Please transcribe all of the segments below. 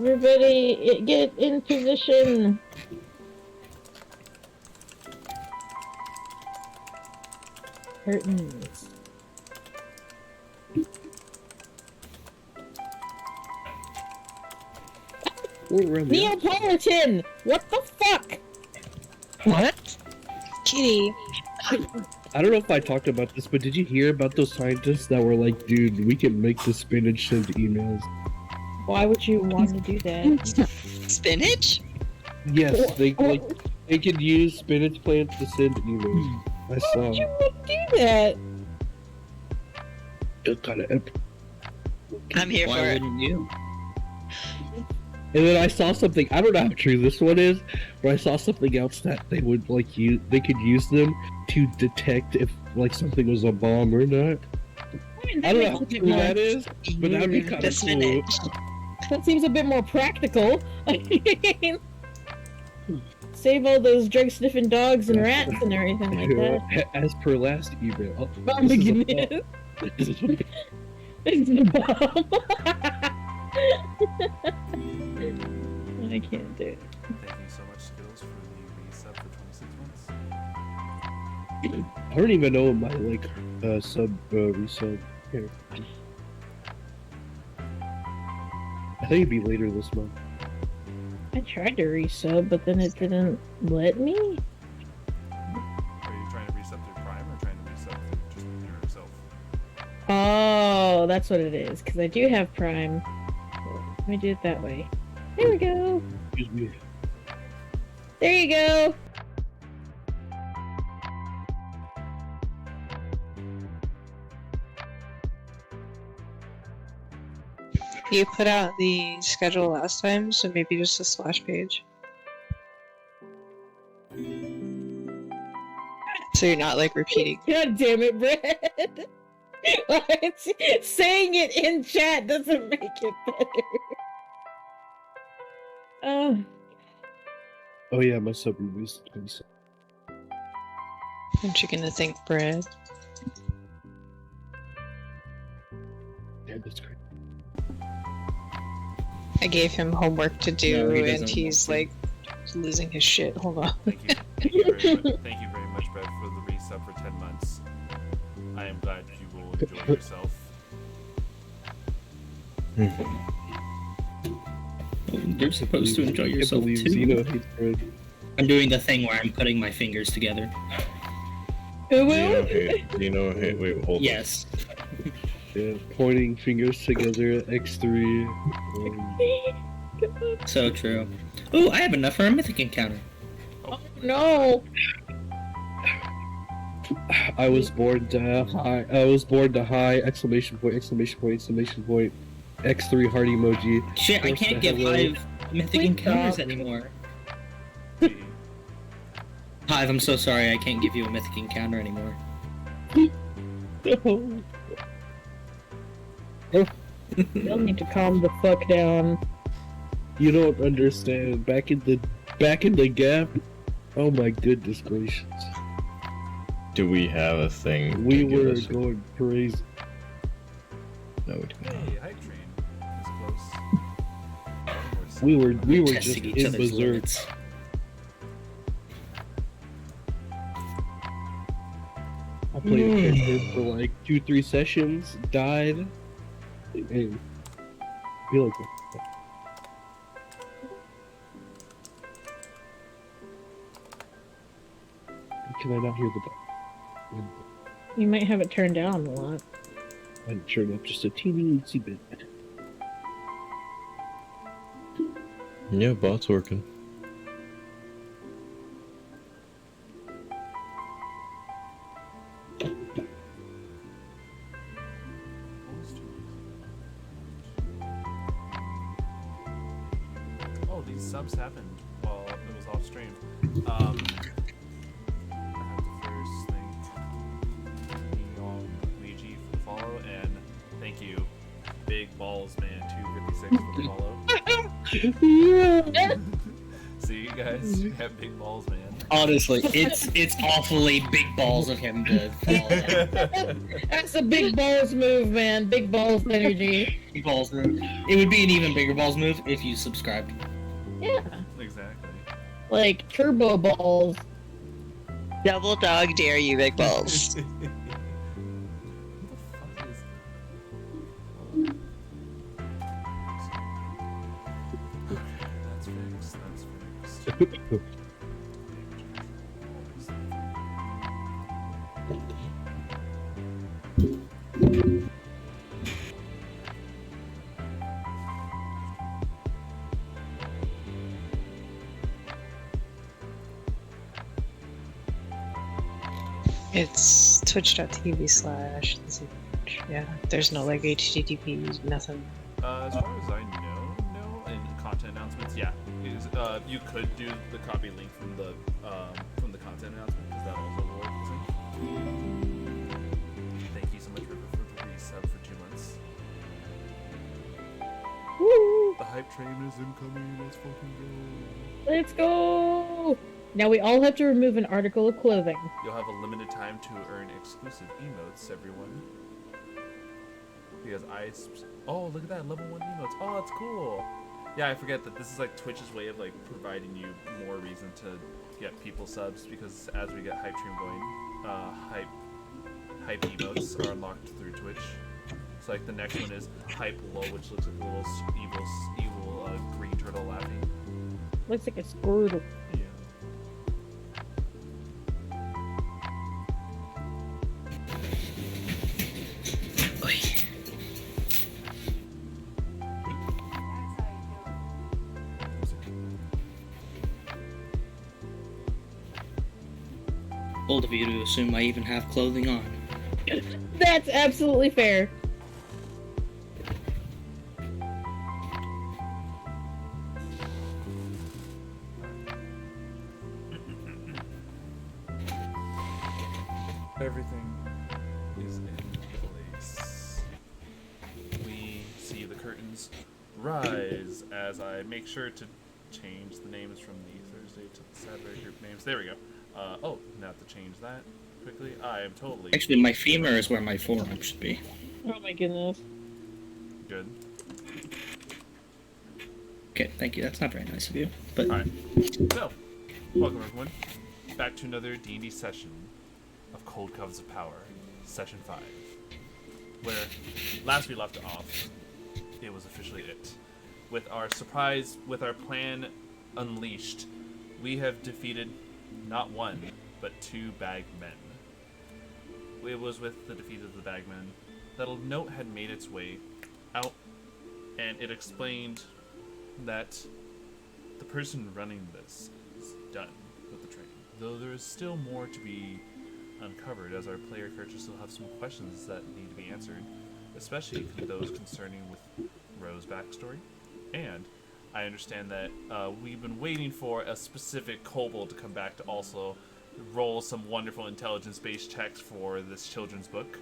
Everybody, get in position. Curtains. Neapolitan! What the fuck? What? Kitty. I don't know if I talked about this, but did you hear about those scientists that were like, dude, we can make the spinach send emails? Why would you want to do that? Spinach? Yes, they could use spinach plants to send emails. I saw. Why would you want to do that? Just kind of. I'm here for Why it. wouldn't you? And then I saw something. I don't know how true this one is, but I saw something else that they would like use. They could use them to detect if like something was a bomb or not. I don't know how true that is, but that'd be kind of cool. That seems a bit more practical. Save all those drug-sniffing dogs and rats and everything like that. As per last email. Oh my goodness. It's a bomb. I can't do it. Thank you so much, Skittles, for the resub for 26 months. I don't even know my like resub here. I think it'd be later this month. I tried to resub, but then it didn't let me. Are you trying to resub through Prime or trying to resub through just yourself? Oh, that's what it is. Because I do have Prime. Let me do it that way. There we go. Excuse me. There you go. You put out the schedule last time, so maybe just a splash page. So you're not like repeating. God damn it, Brett. Saying it in chat doesn't make it better. Oh yeah, my sub release 27. Aren't you gonna think bread? Yeah, that's great. I gave him homework to do, No, he and doesn't he's want like losing his shit. Hold on. Thank you. Thank you very much, thank you very much, Brett, for the resub for 10 months. I am glad you will enjoy yourself. You're supposed to enjoy yourself believe too. Zeno hates bread. I'm doing the thing where I'm putting my fingers together. Who will? Wait, hold Yes. Yeah, pointing fingers together, X3. So true. Ooh, I have enough for a mythic encounter. Oh no! I was born to high. I was born to high! Exclamation point! Exclamation point! Exclamation point! X3 heart emoji. Shit, I Force can't the give hello. Hive mythic Please encounters stop. anymore. Hive, I'm so sorry, I can't give you a mythic encounter anymore. You'll need to calm the fuck down. You don't understand. Back in the gap. Oh my goodness gracious. Do we have a thing? We to give were us- going crazy. No, we do not. Hey, hype train is close. We were just Testing each in other's berserk. limits. I played a character for like 2-3 sessions, died, and feel like can I not hear the bell? You might have it turned down a lot. I didn't turn up just a teeny bit. Yeah, bot's working. Oh, these subs happened while it was off stream. I have to first thank y'all Luigi for the follow, and thank you, Big Balls Man 256 for the follow. Yeah. See you guys, have Big Balls Man. Honestly, it's awfully big balls of him to fall down. That's a big balls move, man. Big balls energy. Big balls move. It would be an even bigger balls move if you subscribed. Yeah. Exactly. Like turbo balls. Double dog dare you, big balls. Who the fuck is... Okay, that's fixed. That's fixed. It's twitch.tv/. Yeah, there's no like HTTP, nothing. As far as I know, no. And content announcements, yeah. Is you could do the copy link from the content announcement because that also will work. Thank you so much, Ryvr, for the resub for 2 months. Woo! The hype train is incoming. Let's fucking go. Let's go! Now we all have to remove an article of clothing. You'll have a limited time to earn exclusive emotes, everyone. Because oh, look at that, level 1 emotes. Oh, that's cool. Yeah, I forget that this is like Twitch's way of like providing you more reason to get people subs, because as we get hype stream going, hype emotes are unlocked through Twitch. So like the next one is hype lol, which looks like a little evil green turtle laughing. Looks like a Squirtle. Yeah. Bold of you to assume I even have clothing on. That's absolutely fair. Everything is in place. We see the curtains rise as I make sure to change the names from the Thursday to the Saturday group names. There we go. Oh, now to change that quickly. I am totally Actually, my femur is where my forearm should be. Oh my goodness. good. Okay, thank you. That's not very nice of you, but Alright. So, welcome everyone back to another D&D session of Cold Covets of Power, Session 5. Where last we left off, it was officially it. With our plan unleashed, we have defeated not one, but 2 bagmen. It was with the defeat of the bagmen that a note had made its way out, and it explained that the person running this is done with the train. Though there is still more to be uncovered, as our player characters still have some questions that need to be answered, especially those concerning with Ro's backstory. And I understand that we've been waiting for a specific kobold to come back to also roll some wonderful intelligence-based checks for this children's book.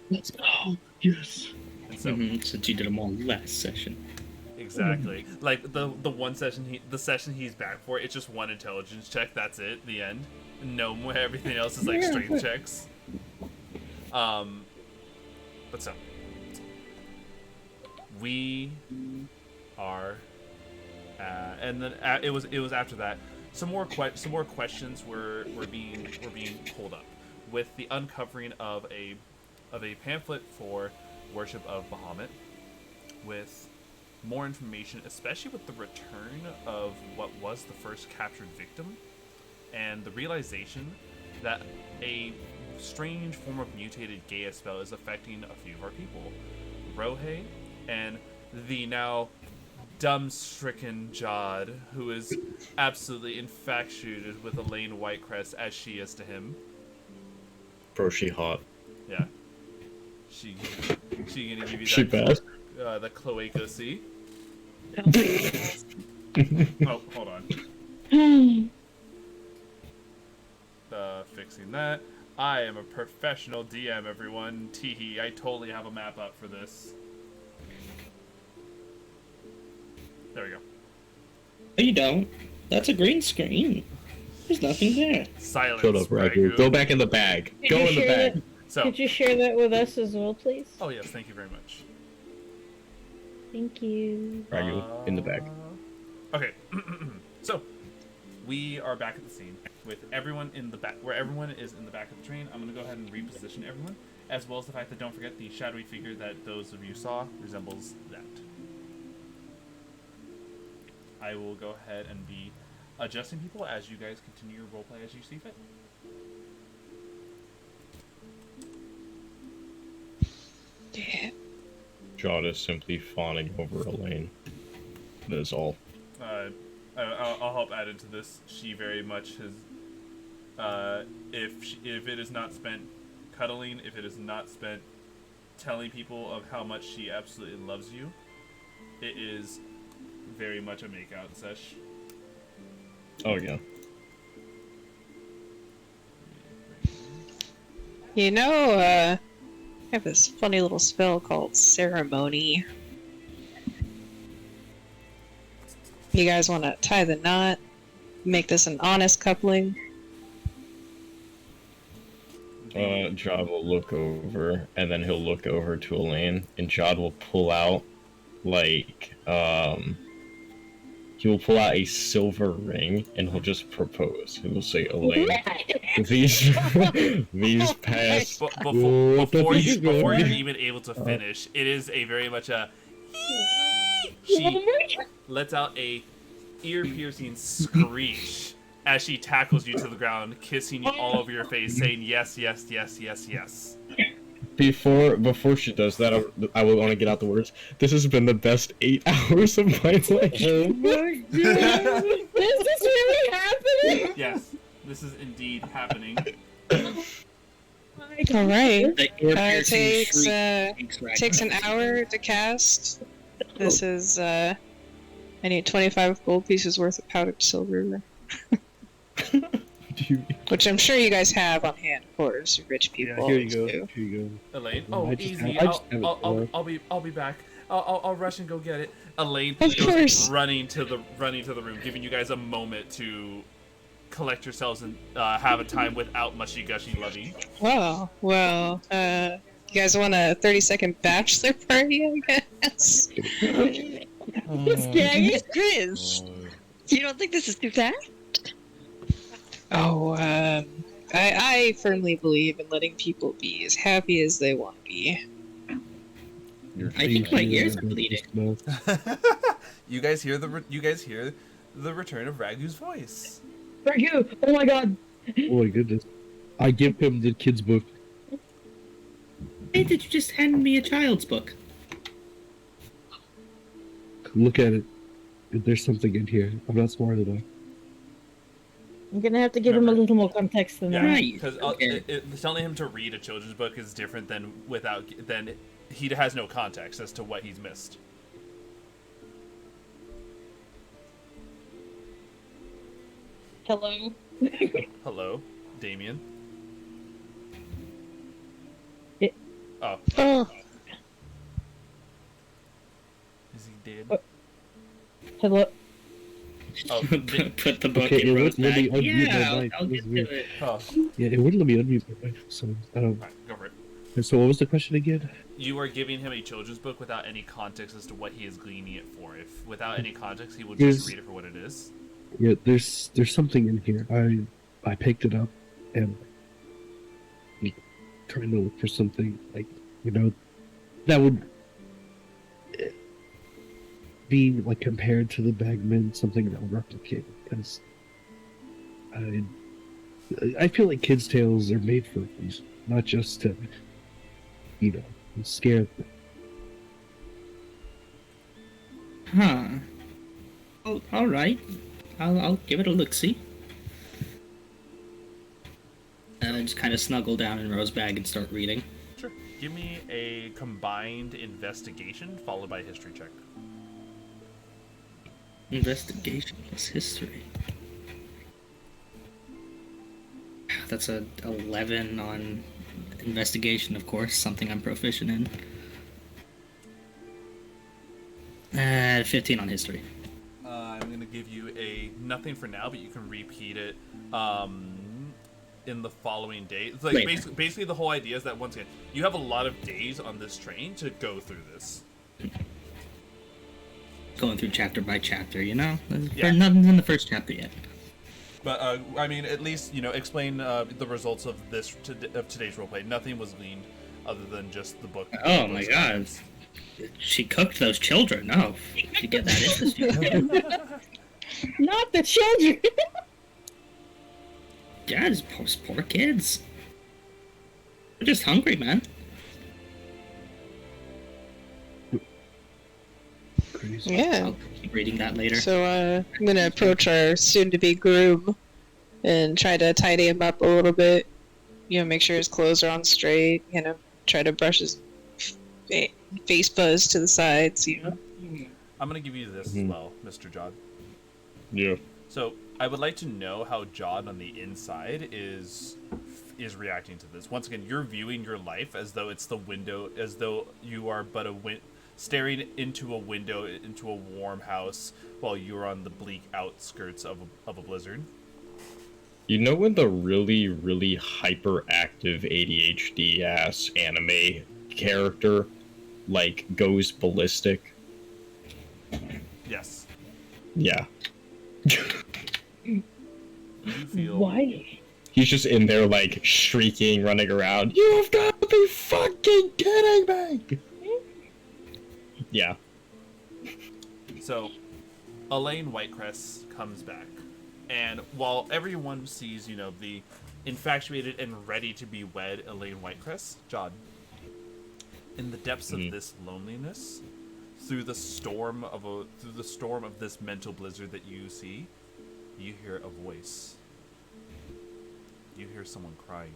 Let's go. Yes. And so, since you did them all last session. exactly, like the one session the session he's back for, it's just one intelligence check. That's it. The end. No more. Everything else is like strength checks. But so we are, and then it was after that. Some more questions were being pulled up with the uncovering of a pamphlet for worship of Bahamut, with more information, especially with the return of what was the first captured victim, and the realization that a strange form of mutated Gaia spell is affecting a few of our people, Rohe, and the now dumb-stricken Jod, who is absolutely infatuated with Elaine Whitecrest as she is to him. Bro, she hot. Yeah. She gonna give you She that bad. the cloaca C. Oh, hold on. Fixing that. I am a professional DM, everyone. Teehee, I totally have a map up for this. There we go. No, you don't. That's a green screen. There's nothing there. Silence. Shut up, Raggu. Go back in the bag. Could Go you in the share bag. So. Could you share that with us as well, please? Oh yes, thank you very much. Thank you. Raggu, in the bag. Okay, so we are back at the scene with everyone in the back, where everyone is in the back of the train. I'm gonna go ahead and reposition everyone, as well as the fact that don't forget the shadowy figure that those of you saw resembles that. I will go ahead and be adjusting people as you guys continue your roleplay as you see fit. Yeah. Jod is simply fawning over Elaine. That is all. I'll help add into this. She very much has, if it is not spent cuddling, if it is not spent telling people of how much she absolutely loves you, it is very much a makeout sesh. Oh, yeah. You know, I have this funny little spell called Ceremony. You guys want to tie the knot? Make this an honest coupling? Jod will look over, and then he'll look over to Elaine, and Jod will pull out, like, he will pull out a silver ring, and he'll just propose. He will say, Elaine, these past... Before you're even able to finish, it is a very much a... She lets out a ear-piercing screech as she tackles you to the ground, kissing you all over your face, saying yes, yes, yes, yes, yes. Before she does that, I will want to get out the words. This has been the best 8 hours of my life. Oh my god! Is this really happening? Yes, this is indeed happening. All right. The It takes an hour to cast. This is I need 25 gold pieces worth of powdered silver, which I'm sure you guys have on hand, of course. You rich people. Here you go. too. Here you go. Elaine, I just easy. have it I'll be back. I'll rush and go get it. Elaine Of goes course. running to the room, giving you guys a moment to collect yourselves and have a time without mushy gushy lovey. Wow. Well, you guys want a 30-second bachelor party, I guess? This gang is Grizz, you don't think this is too fast? Oh, I firmly believe in letting people be as happy as they want to be. I think my ears are bleeding. You guys hear the return of Raggu's voice. Raggu! Oh my god! Oh my goodness. I give him the kid's book. Hey, did you just hand me a child's book? Look at it. There's something in here. I'm not smart enough. I'm gonna have to give him a little more context than that. Right. Because Okay. telling him to read a children's book is different than he has no context as to what he's missed. Hello? Hello, Damian. It- Oh, Oh, is he dead? Hello? Oh, Put the book Okay, in it Rose's wouldn't let me bag. unmute my Yeah, mic. I'll It was get to weird. it. oh. Yeah, it wouldn't let me unmute my mic. So, Alright, go for it. so what was the question again? You are giving him a children's book without any context as to what he is gleaning it for. If without any context, he will just There's- read it for what it is. Yeah, there's something in here. I picked it up and trying to look for something like, that would be like compared to the Bagman, something that would replicate, because I feel like kids' tales are made for these, not just to scare them. Huh. Oh, all right. I'll give it a look-see. And I just kind of snuggle down in Rose's bag and start reading. Sure. Give me a combined investigation followed by a history check. Investigation plus history. That's a 11 on investigation, of course, something I'm proficient in. 15 on history. I'm going to give you a nothing for now, but you can repeat it in the following day. It's like basically the whole idea is that once again, you have a lot of days on this train to go through this. Going through chapter by chapter, you know? Yeah. Nothing's in the first chapter yet. But I mean, at least explain the results of today's roleplay. Nothing was gleaned other than just the book. Oh my god. She cooked those children. Oh, she get that interesting. Not the children. Yeah, just poor kids. They're just hungry, man. Crazy. Yeah. I'll keep reading that later. So I'm gonna approach our soon-to-be groom and try to tidy him up a little bit. Make sure his clothes are on straight. Try to brush his face fuzz to the sides. I'm gonna give you this as well, Mr. Jod. Yeah. So I would like to know how Jod on the inside is reacting to this. Once again, you're viewing your life as though it's the window, as though you are but staring into a window into a warm house while you're on the bleak outskirts of a blizzard. You know when the really, really hyperactive ADHD ass anime character goes ballistic? Yes. Yeah. You feel Why? He's just in there shrieking, running around. You've got to be fucking kidding me! Yeah. So, Elaine Whitecrest comes back, and while everyone sees, the infatuated and ready to be wed Elaine Whitecrest, Jod, in the depths of this loneliness, through the storm of this mental blizzard that you see, you hear a voice. You hear someone crying.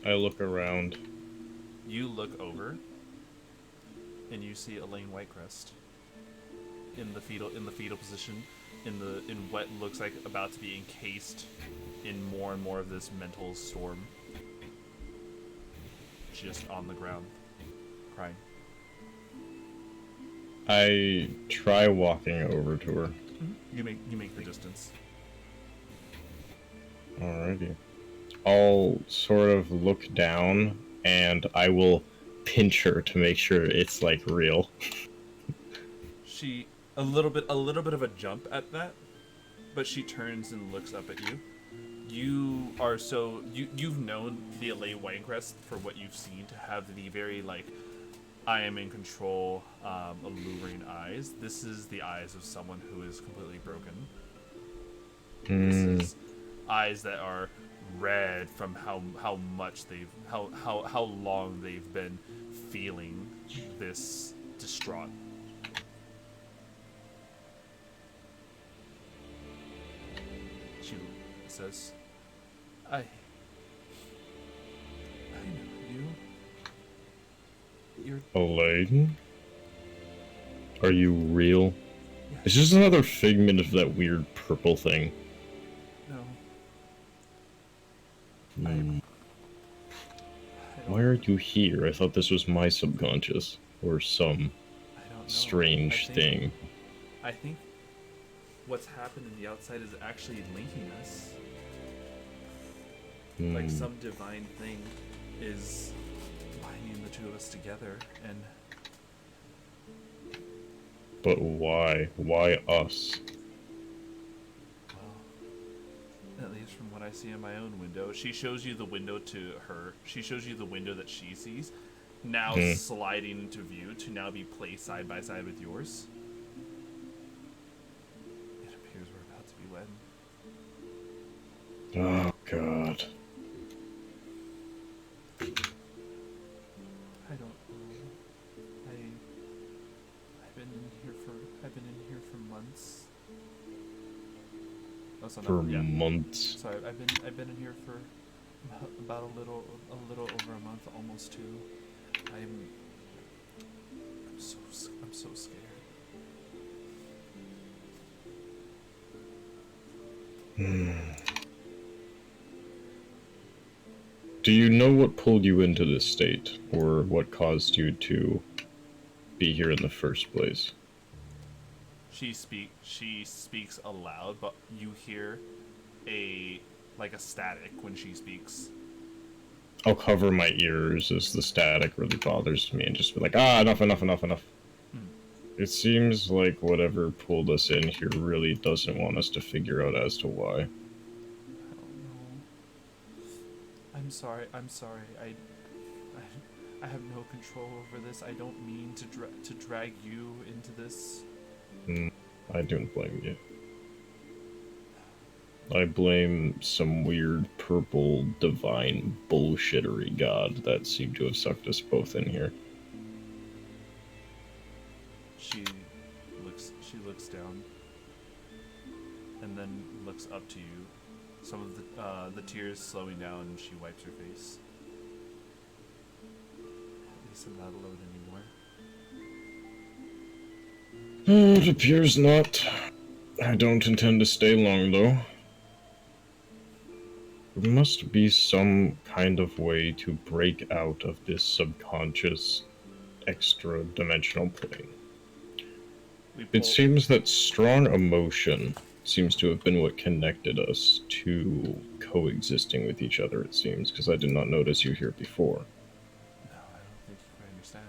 I look around. You look over, and you see Elaine Whitecrest in the fetal position, in what looks like about to be encased in more and more of this mental storm, just on the ground, crying. I try walking over to her. You make the distance. Alrighty. I'll sort of look down, and I will pinch her to make sure it's real. She a little bit of a jump at that, but she turns and looks up at you. You've known the Elaine Whitecrest for what you've seen to have the very I am in control, alluring eyes. This is the eyes of someone who is completely broken. This is eyes that are red from how much how long they've been feeling this distraught. She says, I know you. You're Elaine? Are you real? yes. Is this another figment of that weird purple thing? No. Hmm. I don't Why are you here? I thought this was my subconscious. Or some I don't know. strange thing. I think what's happened in the outside is actually linking us. Like some divine thing is binding the two of us together, and But why? Why us? well, at least from what I see in my own window, she shows you the window to her. She shows you the window that she sees, now sliding into view to now be placed side by side with yours. It appears we're about to be wed. Oh god. I don't know. I've been in here for months. Oh, so For yeah. months. Sorry, I've been in here for about a little over a month, almost 2. I'm so scared. Do you know what pulled you into this state, or what caused you to be here in the first place? She speaks aloud, but you hear a static when she speaks. I'll cover my ears as the static really bothers me and just be like, enough. It seems like whatever pulled us in here really doesn't want us to figure out as to why. I don't know. I'm sorry. I have no control over this. I don't mean to drag you into this. I don't blame you. I blame some weird purple divine bullshittery god that seemed to have sucked us both in here. She looks down and then looks up to you. Some of the tears slowing down, and she wipes her face. At least I'm not alone anymore. It appears not. I don't intend to stay long, though. There must be some kind of way to break out of this subconscious, extra-dimensional plane. It seems that strong emotion seems to have been what connected us to coexisting with each other, it seems, because I did not notice you here before. No, I don't think you quite understand.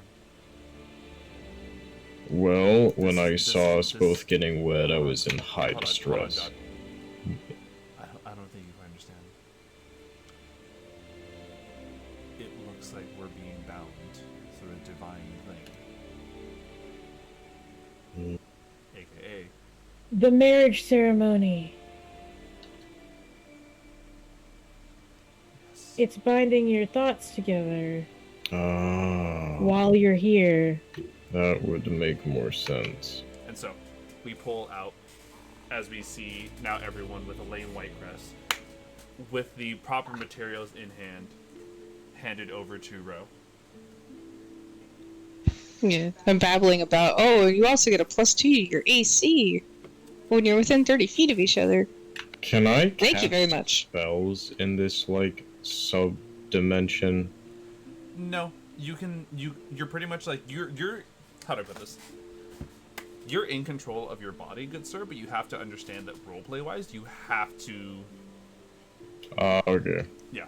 Well, when I saw us both getting wet, I was in high distress. I don't think you quite understand. It looks like we're being bound through a divine thing. AKA The marriage ceremony. yes. It's binding your thoughts together Ah, while you're here. that would make more sense. And so we pull out, as we see now everyone with a lane white crest, with the proper materials in hand, handed over to Ro. Yeah, I'm babbling about, oh, you also get a +2 to your AC when you're within 30 feet of each other. Can I Thank you very cast much. spells in this, like, sub-dimension? No, you're pretty much like you're how do I put this? You're in control of your body, good sir, but you have to understand that roleplay wise you have to Okay. yeah.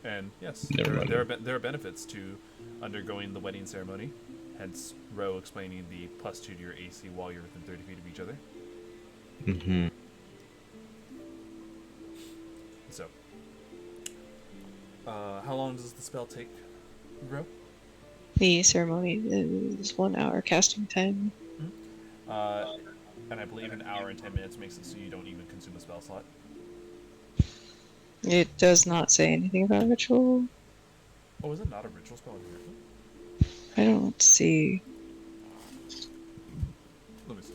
And yes, Never mind. there are benefits to undergoing the wedding ceremony. Hence, Ro explaining the +2 to your AC while you're within 30 feet of each other. Mm-hmm. So, how long does the spell take, Ro? The ceremony is 1 hour casting time. And I believe an hour and 10 minutes makes it so you don't even consume a spell slot. It does not say anything about ritual. Oh, is it not a ritual spell in here? I don't see. Let me see.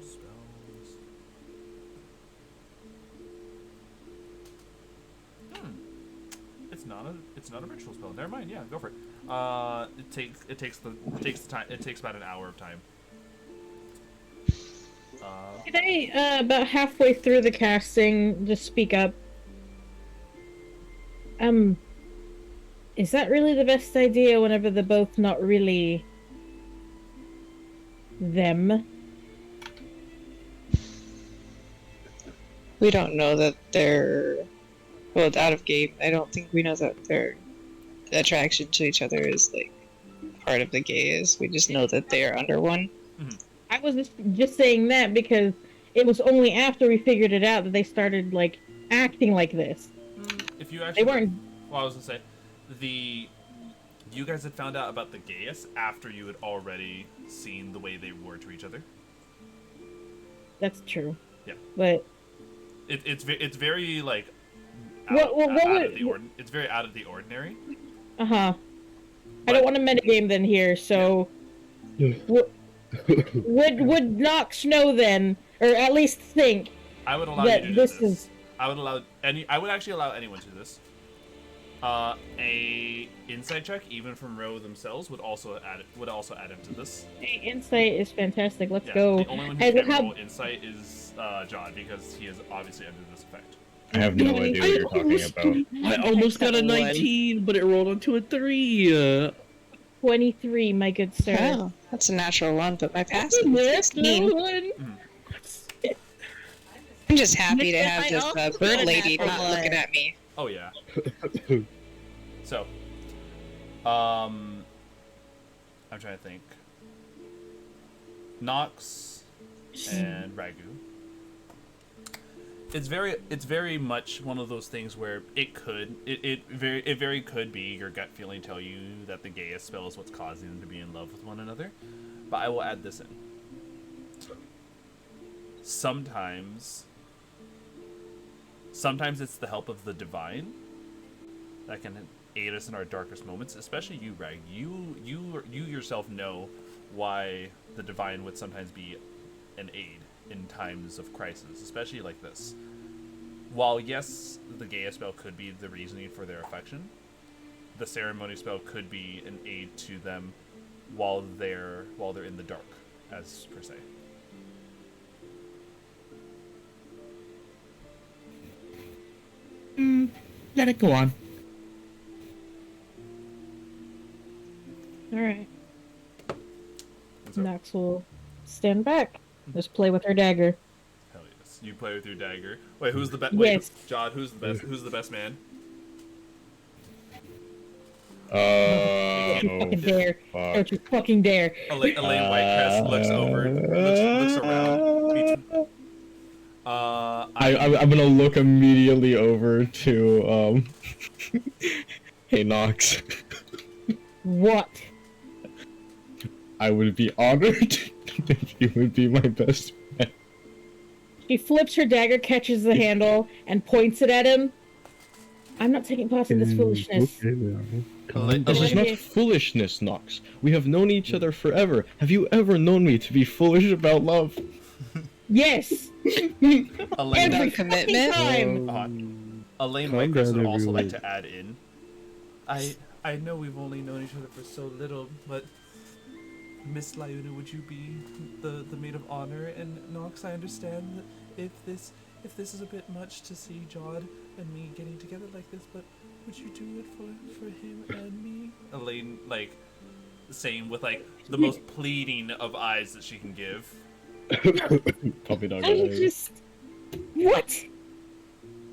Spells. It's not a ritual spell. Never mind. Yeah, go for it. It takes about an hour of time. Can I, about halfway through the casting, just speak up? Is that really the best idea whenever they're both not really them? We don't know that they're... Well, out of game, I don't think we know that their attraction to each other is, like, part of the gaze. We just know that they are under one. I was just saying that because it was only after we figured it out that they started, like, acting like this. If you actually... They weren't... Well, I was gonna say, you guys had found out about the Gaius after you had already seen the way they were to each other. That's true. Yeah. But... It's very, like... It's very out of the ordinary. Uh-huh. I don't want to metagame then here, so... would Nox know then, or at least think, I would allow that you to do this this. is... I would actually allow anyone to do this. A insight check, even from Ro themselves, would also add into this. Hey, insight is fantastic. Let's Yeah, go. the only one who can roll insight is John, because he is obviously under this effect. I have no idea what you're talking about. I almost got a 19, but it rolled onto a 3. 23, my good sir. Oh, that's a natural one, but my passive is Natural 16. one. I'm just happy to Nick, have I this also bird got a lady natural not one. looking at me. Oh yeah. So, I'm trying to think. Nox and Raggu. It's very much one of those things where it very could be your gut feeling tell you that the gayest spell is what's causing them to be in love with one another. But I will add this in. Sometimes it's the help of the divine that can aid us in our darkest moments, especially you, Rag. You yourself know why the divine would sometimes be an aid in times of crisis, especially like this. While yes, the Gaia spell could be the reasoning for their affection, the ceremony spell could be an aid to them while they're in the dark, as per se. Let it go on. Alright. And so, Nox will stand back. Just play with her dagger. hell yes. You play with your dagger. Wait, who's the best? Yes. Wait, Jod, who's the best? Who's the best man? Don't you fucking dare. fuck. Don't you fucking dare. Elaine Whitecrest looks over, looks around. I'm gonna look immediately over to hey Nox. What? I would be honored if you would be my best friend. She flips her dagger, catches the handle, and points it at him. I'm not taking part in this foolishness. Okay, now. Elaine- This is not foolishness, Nox. We have known each other forever. Have you ever known me to be foolish about love? Yes! Elaine, Every commitment? fucking time! Elaine Calm Whitecrest down, would also like everyone. to add in. I know we've only known each other for so little, but Miss Lyuna, would you be the maid of honor? And Nox, I understand that if this is a bit much to see Jod and me getting together like this, but would you do it for him and me? Elaine, like, saying with like the most pleading of eyes that she can give. Probably not I gonna. just... What?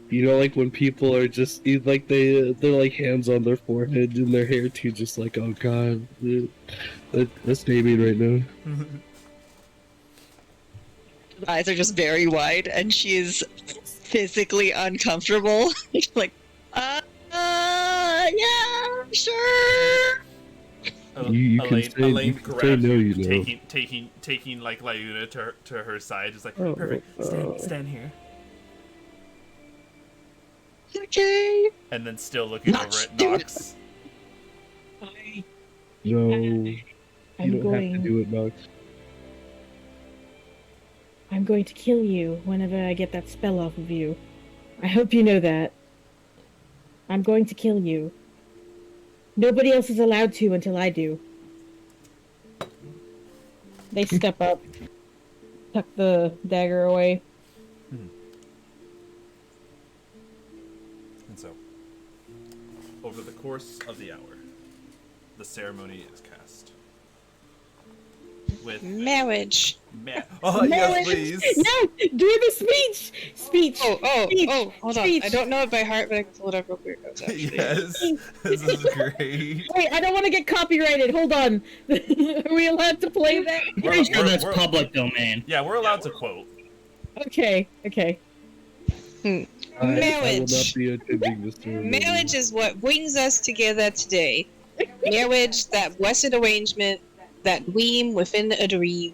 You know, like when people are just like they're like hands on their forehead and their hair too, just like, oh god, that's Damian right now. Her eyes are just very wide, and she is physically uncomfortable. She's like, yeah, sure. You can say- Elaine you can say grabs no, you, you know. taking like Lyuna to her side, just like Oh, perfect. Stand here, Okay. and then still looking Nox, over at do it. Nox. No, I'm you don't going... have to do it, Nox. I'm going to kill you whenever I get that spell off of you. I hope you know that. I'm going to kill you. Nobody else is allowed to until I do. They step up, tuck the dagger away. And so, over the course of the hour, the ceremony is cast. With Marriage. oh yes, please. No! Do the speech! Speech! Speech! Hold on. Speech. I don't know it by heart, but I can pull it up real quick. It's actually- Yes, this is great. Wait, I don't want to get copyrighted. Hold on. Are we allowed to play that? Pretty sure that's we're- public domain. Yeah, we're allowed to quote. Okay. I will not Marriage. be attending this ceremony. Marriage is what brings us together today. Marriage, that blessed arrangement, that dream within a dream.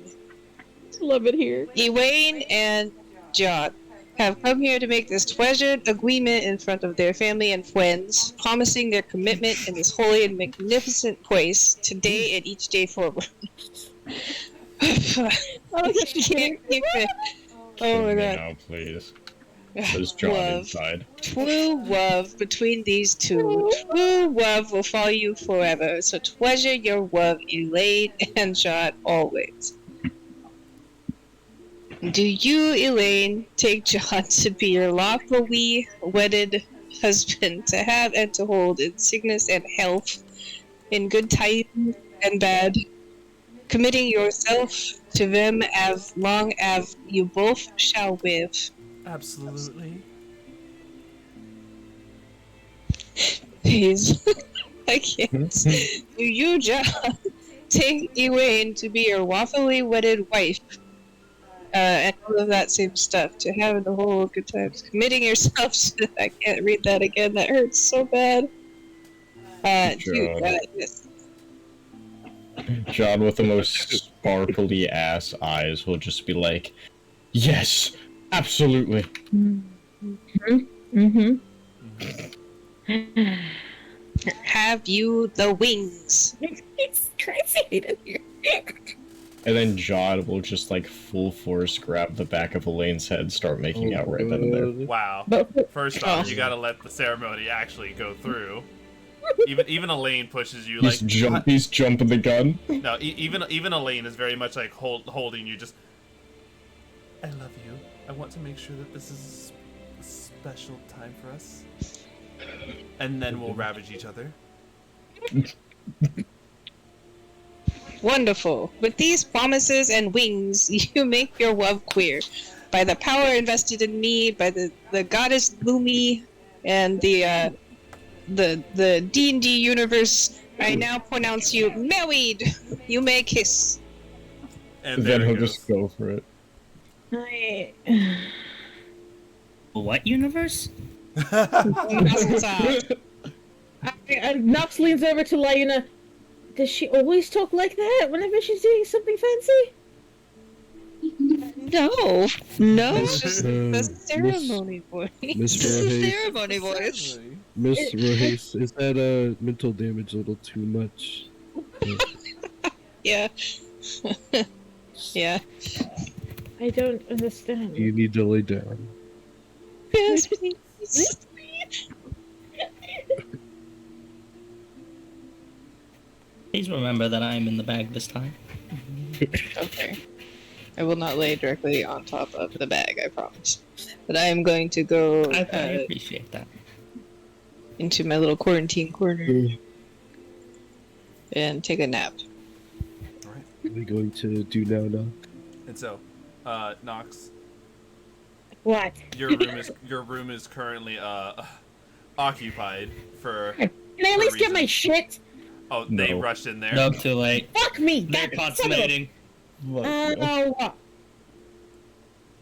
Love it here. Elaine and Jod have come here to make this treasured agreement in front of their family and friends, promising their commitment in this holy and magnificent place today and each day forward. Oh, she can't. Oh my Me god. now, please. There's John Love. inside. True love between these two. True love will follow you forever. So treasure your love, Elaine and Jod, always. Do you, Elaine, take Jod to be your lawfully wedded husband, to have and to hold in sickness and health, in good times and bad, committing yourself to them as long as you both shall live. Absolutely. Please, I can't. Do you just take Elaine to be your lawfully wedded wife? And all of that same stuff, to have the whole good times. Committing yourself to, I can't read that again, that hurts so bad. Yes. John with the most sparkly ass eyes will just be like, yes, absolutely. Have you the wings? It's crazy in here. And then John will just like full force grab the back of Elaine's head, start making out right then and there. Wow. First off, you gotta let the ceremony actually go through. Even Elaine pushes you like He's jumping the gun. No, even Elaine is very much like holding you. Just, I love you. I want to make sure that this is a special time for us, and then we'll ravage each other. Wonderful. With these promises and wings, you make your love clear. By the power invested in me, by the goddess Lumi, and the D&D universe, I now pronounce you married. You may kiss. And then there he'll it goes. just go for it. What universe? Nox leans over to Lyuna. Does she always talk like that whenever she's doing something fancy? No. It's just the ceremony voice. Miss This is the Rohace, ceremony voice. Miss Rohace, is that mental damage a little too much? Yeah. Yeah. I don't understand. You need to lay down. Yes, please. Please remember that I am in the bag this time. Okay. I will not lay directly on top of the bag, I promise. But I am going to go I appreciate that. into my little quarantine corner and take a nap. All right. What are we going to do now? And so, Nox, What? your room is currently occupied for. Can I at least get my reasons. shit? Oh, they No. rushed in there. Nope, too late. Fuck me! They're God, son of a- consummating. Oh,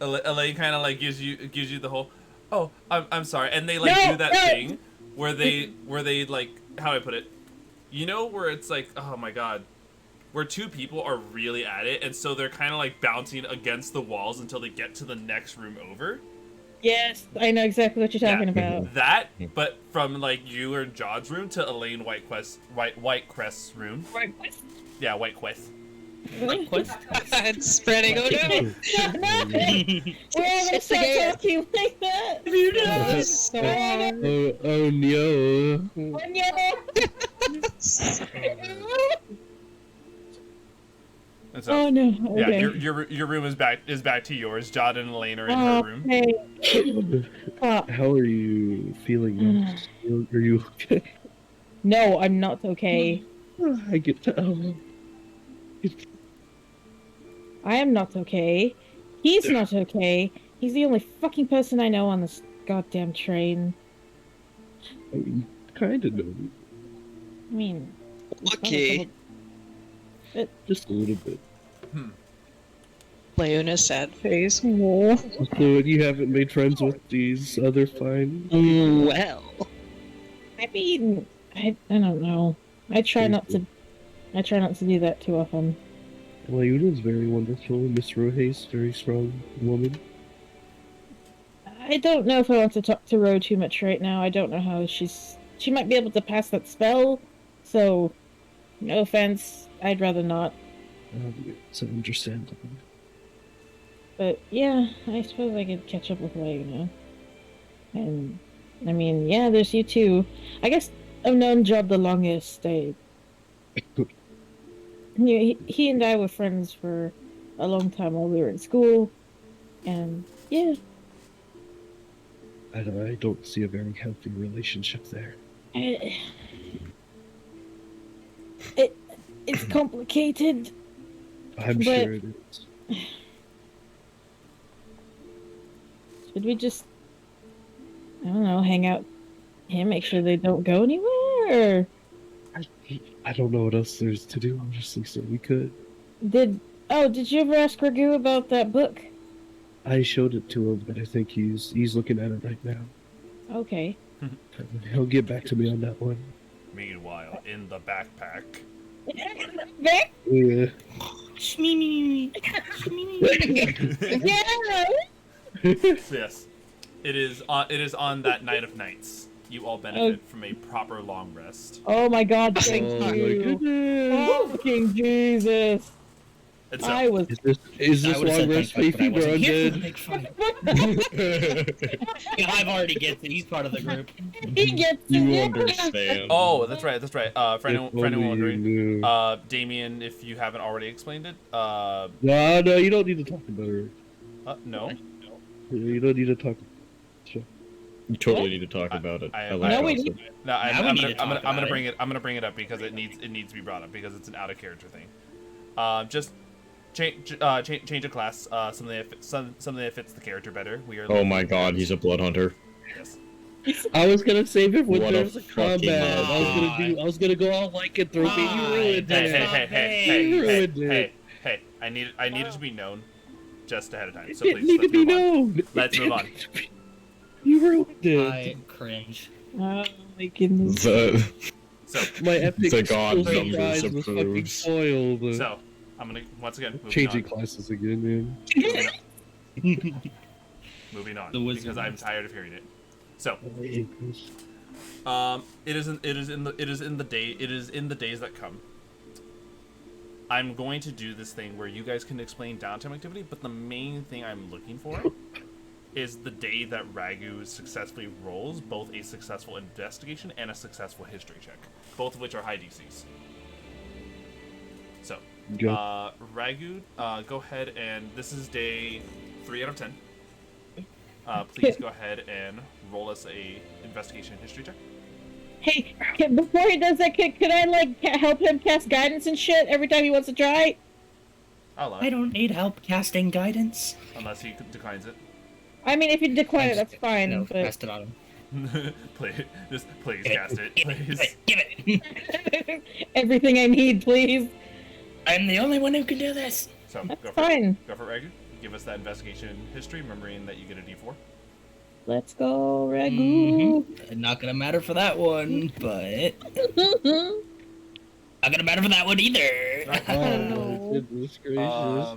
Elaine kind of like gives you the whole, oh, I'm sorry, and they like No, do that no. thing where they like, how do I put it, you know, where it's like, oh my god, where two people are really at it, and so they're kind of like bouncing against the walls until they get to the next room over. yes, I know exactly what you're talking about. That, but from like you or John's room to Elaine Whitecrest's room. Yeah, Whitecrest. It's spreading. Oh no! We're all gonna start talking like that. Oh no. And so, Oh no. yeah, Okay. your room is back to yours. John and Elaine are in her room. Okay. How are you feeling? Are you okay? No, I'm not okay. I get to. I am not okay. He's not okay. He's the only fucking person I know on this goddamn train. I mean, kind of know. I mean, Okay. Just a little bit. Leona's sad face. So you haven't made friends with these other fine. Well. I mean, I don't know. I try not to do that too often. Leona's very wonderful. Miss Rohace, very strong woman. I don't know if I want to talk to Ro too much right now. I don't know how she might be able to pass that spell, so no offense, I'd rather not. It's understandable. But yeah, I suppose I could catch up with Leona. And I mean, yeah, there's you too. I guess I've known Job the longest. He and I were friends for a long time while we were in school, and yeah. I don't see a very healthy relationship there. It's complicated. I'm But- sure it is. Should we just, I don't know, hang out here, make sure they don't go anywhere? I don't know what else there's to do, honestly, so we could. Did you ever ask Raggu about that book? I showed it to him, but I think he's looking at it right now. Okay. He'll get back to me on that one. Meanwhile, in the backpack. Yeah. Yeah! Yes. It is on that night of nights. You all benefit from a proper long rest. Oh my god, thank Oh my you. goodness. Fucking Jesus. And so, I was Is this I would've long said rest thank fuck, but I Fifi or wasn't here for the undead? big fight. Yeah, Hive already gets it. He's part of the group. he gets You it. understand. oh, that's right. For anyone If only wondering, you knew. Damian, if you haven't already explained it, No, you don't need to talk about her. no. You don't need to talk. You totally need to talk about it. I- like No, we gossip. No, Yeah, we need to talk about bring it. it. I'm gonna bring it up because it needs to be brought up because it's an out of character thing. Just change a class. Something that fits the character better. We are. Oh my god, he's a blood hunter. Yes. I was gonna save it when What a there's a fucking combat. mistake. I was gonna go all like and throw me. You ruined Hey, it. hey! I need it to be known, just ahead of time. So It please, need to let's be move on. known. Let's move on. You ruined it. I cringe. Oh my goodness. The, So, My epic The god school numbers surprise was fucking approves. spoiled. so I'm gonna once again Changing classes again, man. moving on The wizard because I'm wins. tired of hearing it. So, I hate this. it is in the days that come. I'm going to do this thing where you guys can explain downtime activity, but the main thing I'm looking for is the day that Raggu successfully rolls both a successful investigation and a successful history check, both of which are high DCs. So, Go. Raggu, go ahead and this is day 3 out of 10. Please go ahead and roll us a investigation and history check. Hey, before he does that, could I like help him cast guidance and shit every time he wants to try? I'll allow I it, don't need help casting guidance. unless he declines it. I mean, if you decline it, that's fine. No, but cast it on him. Please cast it, please. Give it. everything I need, please. I'm the only one who can do this. So That's go for fine. it. Go for it, Raggu. Give us that investigation history, remembering that you get a D4. Let's go, Raggu. Not gonna matter for that one, but not gonna matter for that one either. Oh, goodness gracious.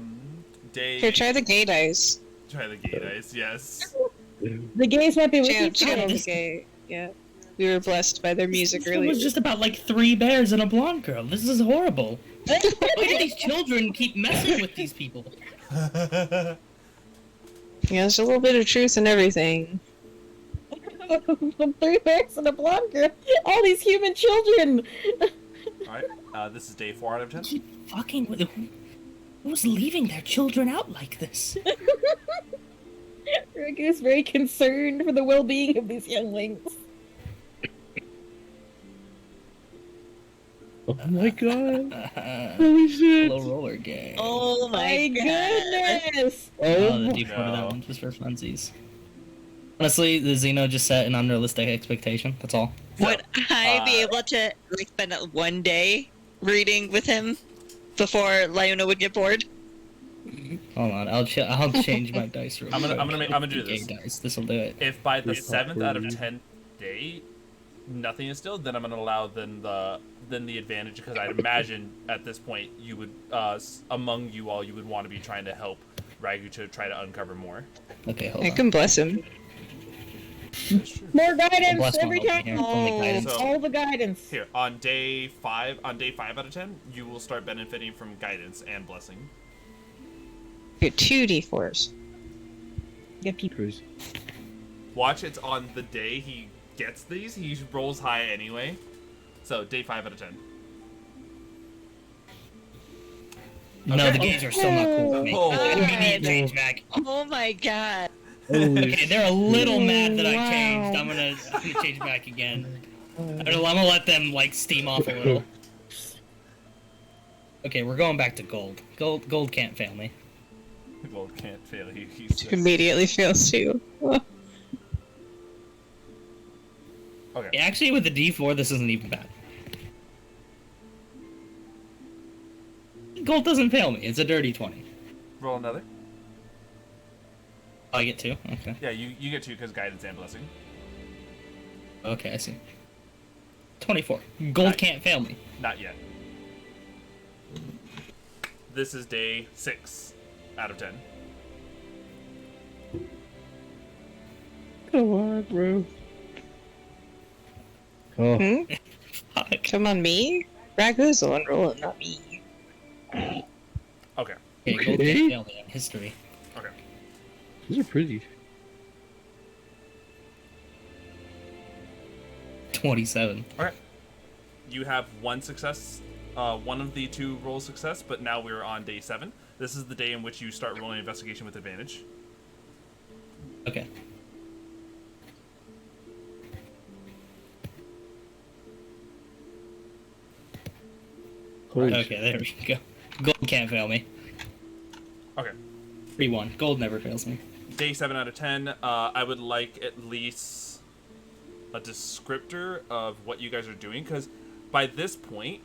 Day. Here, try the gay dice. Try the gay dice. Yes. The gays might be with you. Channel the too. gay. Yeah. We were blessed by their music It earlier. was just about like 3 bears and a blonde girl. This is horrible. Why do these children keep messing with these people? Yeah, there's a little bit of truth in everything. Some 3 bears and a blonde girl. All these human children. All right. This is day 4 out of 10. Keep fucking with who's leaving their children out like this? Raggu's very concerned for the well-being of these younglings. Oh my god. Little Holy shit. roller game. Oh my god. Goodness! Oh, the Oh, D4 to that no. one, just for funsies. Honestly, the Xeno just set an unrealistic expectation. That's all. Would I be uh, able to like spend one day reading with him before Lyona would get bored? Hold on, I'll change my dice roll. I'm gonna do this. Dice. This will do it. If by the This 7th out of awkward. 10 day nothing is still, then I'm gonna allow then the advantage because I'd imagine at this point you would among you all you would want to be trying to help Raggu to try to uncover more. Okay, hold I on. can bless him. More guidance Bless every one time. here. Only guidance. So- All the guidance. Here on day 5 out of 10 you will start benefiting from guidance and blessing. Get 2 d4s. Get people. Crazy. Watch, it's on the day he gets these, he rolls high anyway. So day 5 out of 10. No, Okay. the games are still not cool with me. Oh. I need change back. Oh my god. Holy Okay, they're a little mad that I Wow. changed. I'm gonna change back again. I'm gonna let them like steam off a little. Okay, we're going back to gold. Gold can't fail me. Well, can't fail you. He says. Immediately fails too. Okay. Actually, with the D4, this isn't even bad. Gold doesn't fail me. It's a dirty 20. Roll another. Oh, I get 2? Okay. Yeah, you get 2 because guidance and blessing. Okay, I see. 24. Gold Nice. can't fail me. Not yet. This is day 6 out of 10. Come on, bro. Oh, Hmm? Fuck. Come on, me? Raggu's the one rolling, not me. Okay. Okay, gold Okay. can't fail me in history. Okay. these are pretty. 27. Okay. You have 1 success. One of the 2 rolls success, but now we're on day 7. This is the day in which you start rolling investigation with advantage. Okay. Holy Okay, there we go. Gold can't fail me. Okay. 3-1. Gold never fails me. Day 7 out of 10. I would like at least a descriptor of what you guys are doing, because by this point,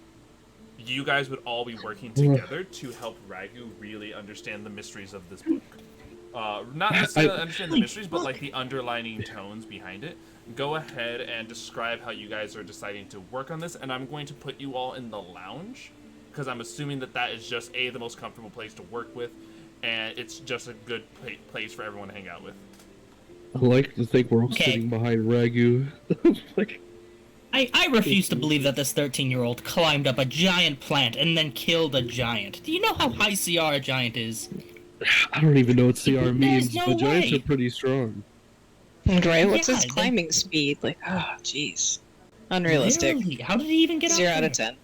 you guys would all be working together to help Raggu really understand the mysteries of this book. Not necessarily understand the mysteries, but like the underlining tones behind it. Go ahead and describe how you guys are deciding to work on this, and I'm going to put you all in the lounge, because I'm assuming that that is just the most comfortable place to work with, and it's just a good place for everyone to hang out with. I like to think we're all Okay. sitting behind Raggu. Like, I refuse to believe that this 13-year-old climbed up a giant plant and then killed a giant. Do you know how high CR a giant is? I don't even know what CR means, no but giants way. are pretty strong. Right? What's Yeah, his then- climbing speed? Like, oh, jeez. Unrealistic. Literally, how did he even get 0 up out there? of 10.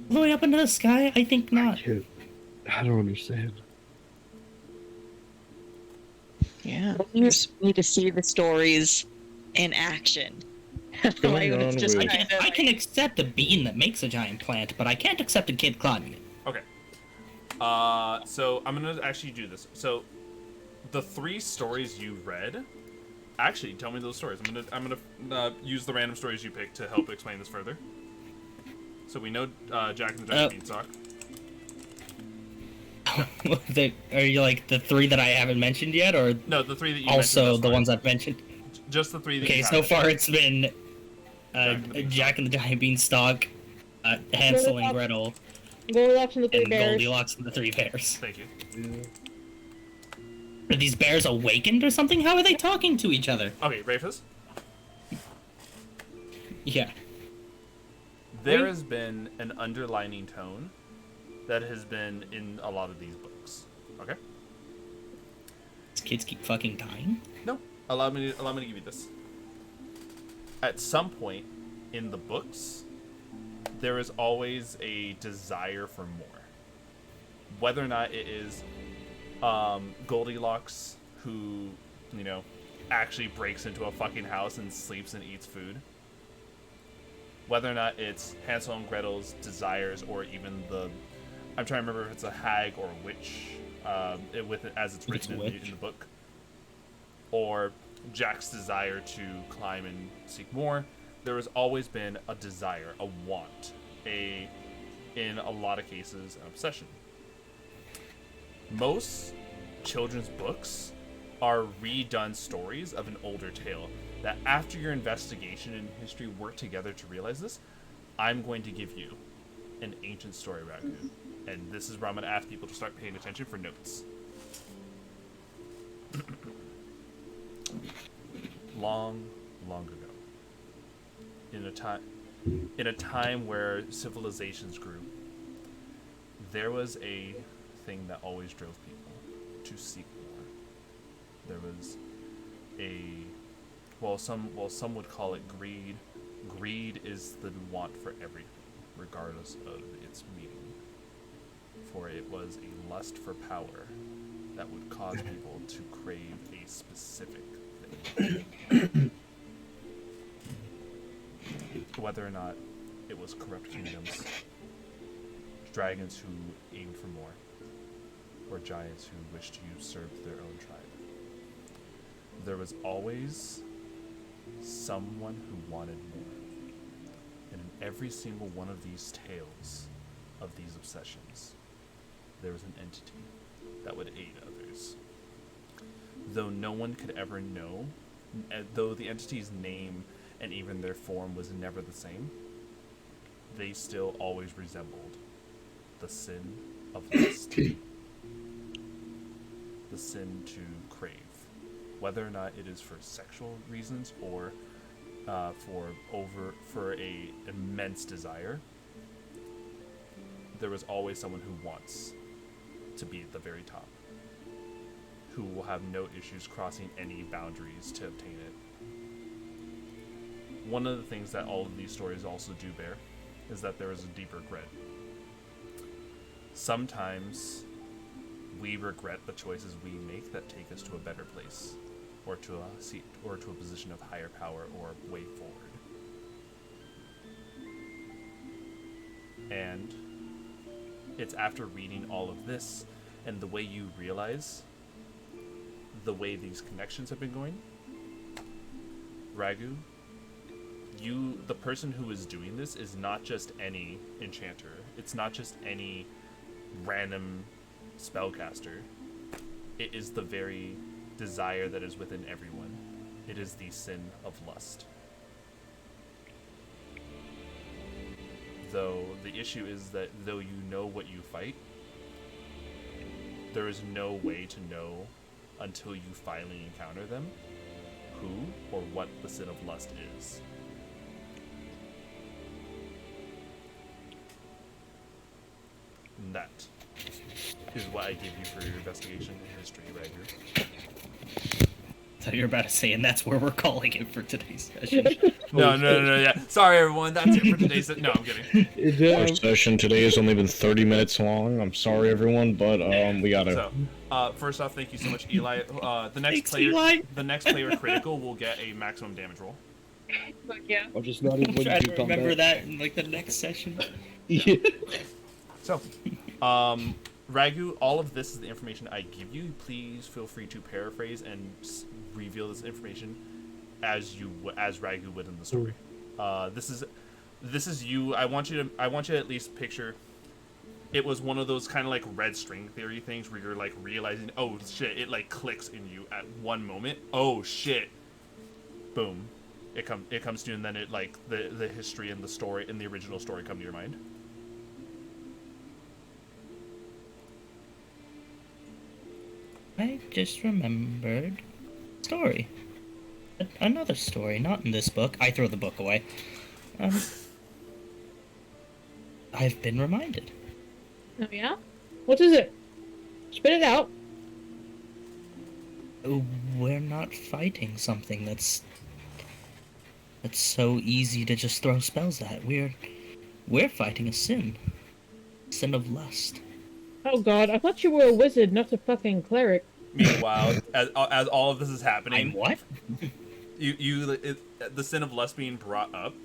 All the way up into the sky? I think not. I don't understand. Yeah. You just need to see the stories in action. Going Like, on it's just with- kinda I can accept a bean that makes a giant plant, but I can't accept a kid climbing it. Okay. So I'm gonna actually do this. So, the 3 stories you read. Actually, tell me those stories. I'm gonna use the random stories you picked to help explain this further. So we know Jack and the Giant Beanstalk. Are you like the 3 that I haven't mentioned yet, or No, the 3 that you also mentioned. the thus ones far. I've mentioned? Just the 3 that Okay, you so haven't. far it's been Jack and the Beanstalk. Jack and the Giant Beanstalk, Hansel and Gretel, Goldilocks and the Three and Bears. Goldilocks and the 3 Bears. Thank you. Are these bears awakened or something? How are they talking to each other? Okay, Rafus. Yeah. There has been an underlining tone that has been in a lot of these books. Okay. These kids keep fucking dying? No, allow me to give you this. At some point in the books, there is always a desire for more. Whether or not it is Goldilocks who, actually breaks into a fucking house and sleeps and eats food. Whether or not it's Hansel and Gretel's desires, or even I'm trying to remember if it's a hag or a witch, as it's written in the book, or Jack's desire to climb and seek more. There has always been a desire, a want, in a lot of cases, an obsession. Most children's books are redone stories of an older tale that, after your investigation and history work together to realize this, I'm going to give you an ancient story, Raggu. And this is where I'm going to ask people to start paying attention for notes. Long, long ago, in a time where civilizations grew, there was a thing that always drove people to seek more. There was some would call it greed. Greed is the want for everything, regardless of its meaning. For it was a lust for power that would cause people to crave a specific thing. Whether or not it was corrupt kingdoms, dragons who aimed for more, or giants who wished to usurp their own tribe. There was always someone who wanted more. And in every single one of these tales, of these obsessions, there was an entity that would aid others. Though no one could ever know, though the entity's name and even their form was never the same, they still always resembled the sin of lust. The sin to crave. Whether or not it is for sexual reasons or for a immense desire, there is always someone who wants to be at the very top, who will have no issues crossing any boundaries to obtain it. One of the things that all of these stories also do bear is that there is a deep regret. Sometimes we regret the choices we make that take us to a better place, or to a seat, or to a position of higher power or way forward. And it's after reading all of this and the way you realize the way these connections have been going, Raggu, the person who is doing this is not just any enchanter. It's not just any random spellcaster. It is the very desire that is within everyone. It is the sin of lust. Though the issue is that though you know what you fight, there is no way to know until you finally encounter them who or what the sin of lust is. And that is what I give you for your investigation in history, Ryvr. I thought you were about to say, and that's where we're calling it for today's session. No, yeah. Sorry, everyone. That's it for today's No, I'm kidding. Our session today has only been 30 minutes long. I'm sorry, everyone, but we gotta... So, first off, thank you so much, Eli. The next Eli. The next player critical will get a maximum damage roll. Fuck yeah. I'll just not even Try do to remember combat. that in like the next session. Yeah. So, Raggu, all of this is the information I give you. Please feel free to paraphrase and reveal this information as Raggu would in the story. This is you. I want you to at least picture. It was one of those kind of like red string theory things where you're like realizing, oh shit, it like clicks in you at one moment. Oh shit, boom, it comes to you, and then it like the history and the story and the original story come to your mind. I just remembered story. Another story, not in this book. I throw the book away. I've been reminded. Oh yeah? What is it? Spit it out. We're not fighting something that's so easy to just throw spells at. We're fighting a sin. Sin of lust. Oh god, I thought you were a wizard, not a fucking cleric. Meanwhile, as all of this is happening, What? the sin of lust being brought up,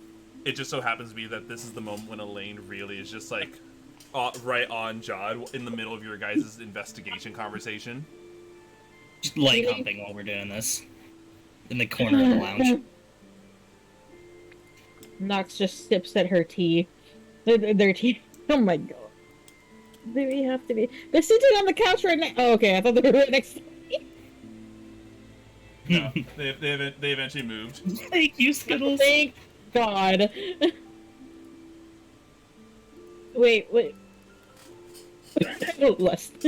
it just so happens to be that this is the moment when Elaine really is just like right on Jod in the middle of your guys' investigation conversation. Just leg humping while we're doing this. In the corner of the lounge. Nox just sips at her tea. Their tea. Oh my god. They have to be. They're sitting on the couch right now. Oh, okay. I thought they were right next to me. No, they eventually moved. Thank you, Skittles. Thank God. Wait. Lust.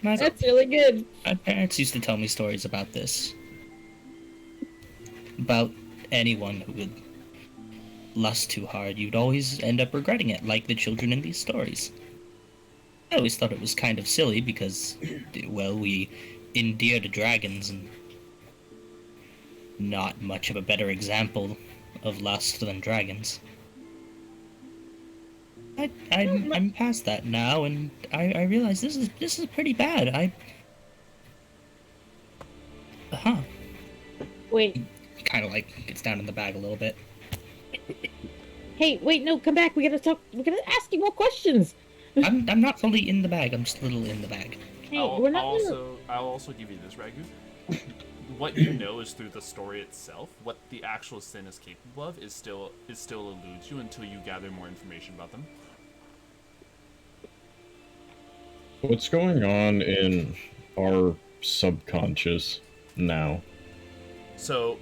That's really good. My parents used to tell me stories about this. About anyone who would lust too hard, you'd always end up regretting it, like the children in these stories. I always thought it was kind of silly because, well, we endear to dragons and not much of a better example of lust than dragons. I'm past that now, and I realize this is pretty bad. Wait. Kind of like gets down in the bag a little bit. Hey, wait, no, come back. We gotta talk. We gotta ask you more questions. I'm not fully in the bag. I'm just a little in the bag. Hey, I'll, we're not. I'll also give you this, Raggu. What you know is through the story itself. What the actual sin is capable of is still eludes you until you gather more information about them. What's going on in our subconscious now? So,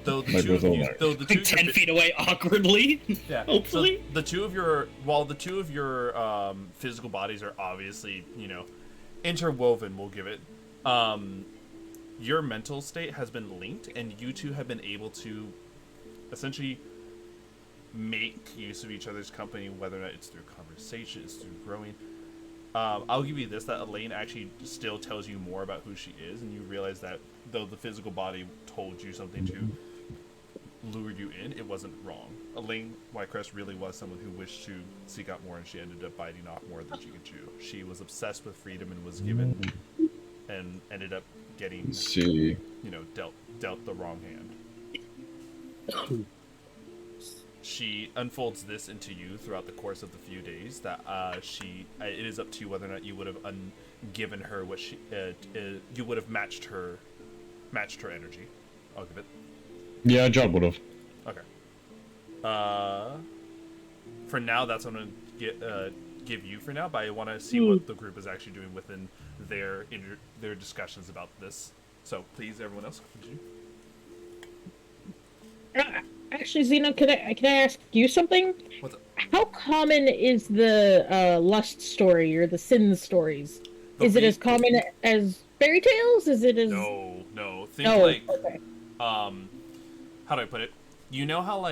though the Like two with of a you, light. though the two Like 10 feet away awkwardly. yeah, Hopefully. so the two of your physical bodies are obviously, interwoven, we'll give it. Your mental state has been linked, and you two have been able to essentially make use of each other's company, whether or not it's through conversation, it's through growing. I'll give you this, that Elaine actually still tells you more about who she is, and you realize that though the physical body told you something to lure you in, it wasn't wrong. Elaine Whitecrest really was someone who wished to seek out more, and she ended up biting off more than she could chew. She was obsessed with freedom and was given, and ended up getting, See. dealt the wrong hand. She unfolds this into you throughout the course of the few days that it is up to you whether or not you would have given her what you would have matched her energy. I'll give it. Yeah, John would have. Okay. For now, that's what I'm gonna give you for now, but I want to see what the group is actually doing within their discussions about this. So please, everyone else, continue. Actually, Xena, can I ask you something? What's up? How common is the lust story or the sin stories? Is it as common as fairy tales? Is it as No. Think okay. How do I put it? You know how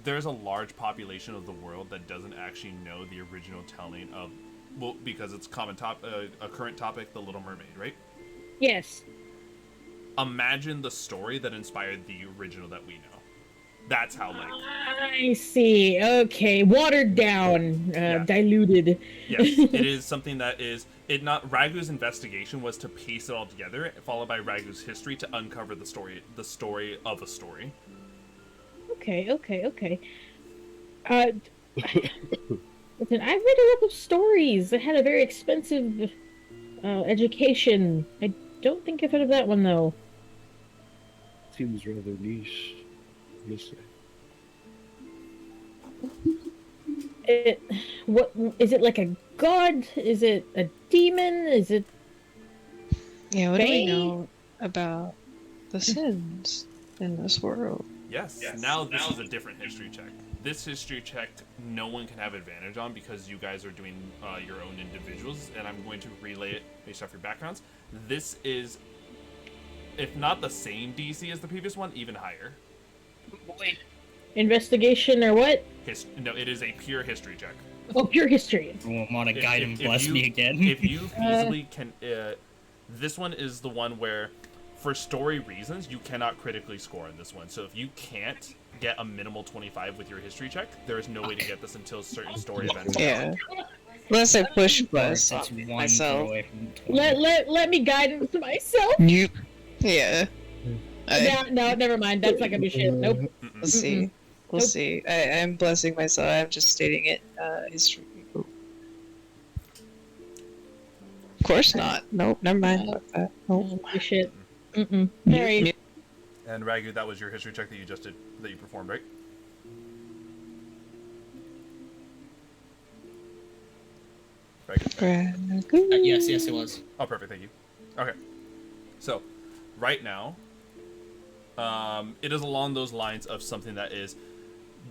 there's a large population of the world that doesn't actually know the original telling of, well, because it's a current topic, The Little Mermaid, right? Yes. Imagine the story that inspired the original that we know. That's how I see. Okay, watered down, diluted. Yes, it is something that is not Raggu's investigation was to piece it all together, followed by Raggu's history to uncover the story of a story. Okay. Listen, I read a lot of stories. I had a very expensive education. I don't think I've heard of that one though. Seems rather niche. What is it, like a god? Is it a demon? Is it? Yeah, what do we Fae? know about the sins in this world? Yes. Now this is a different history check. This history check, no one can have advantage on because you guys are doing your own individuals, and I'm going to relay it based off your backgrounds. This is, if not the same DC as the previous one, even higher. Investigation or what? No, it is a pure history check. Oh, pure history. I want to guide and bless you, me again. If you feasibly can, this one is the one where, for story reasons, you cannot critically score in this one. So if you can't get a minimal 25 with your history check, there is no way to get this until certain story events. Yeah. Unless I push plus That's one throw myself. away from 20. Let me guide myself. You. Yeah. No, never mind. That's not gonna be shit. Nope. We'll see. We'll see. I'm blessing myself. I'm just stating it. History. Of course not. Nope. Never mind. Nope. Oh, shit. Sorry. And Raggu, that was your history check that you just did, that you performed, right? Raggu? Yes, it was. Oh, perfect. Thank you. Okay. So, right now, it is along those lines of something that is,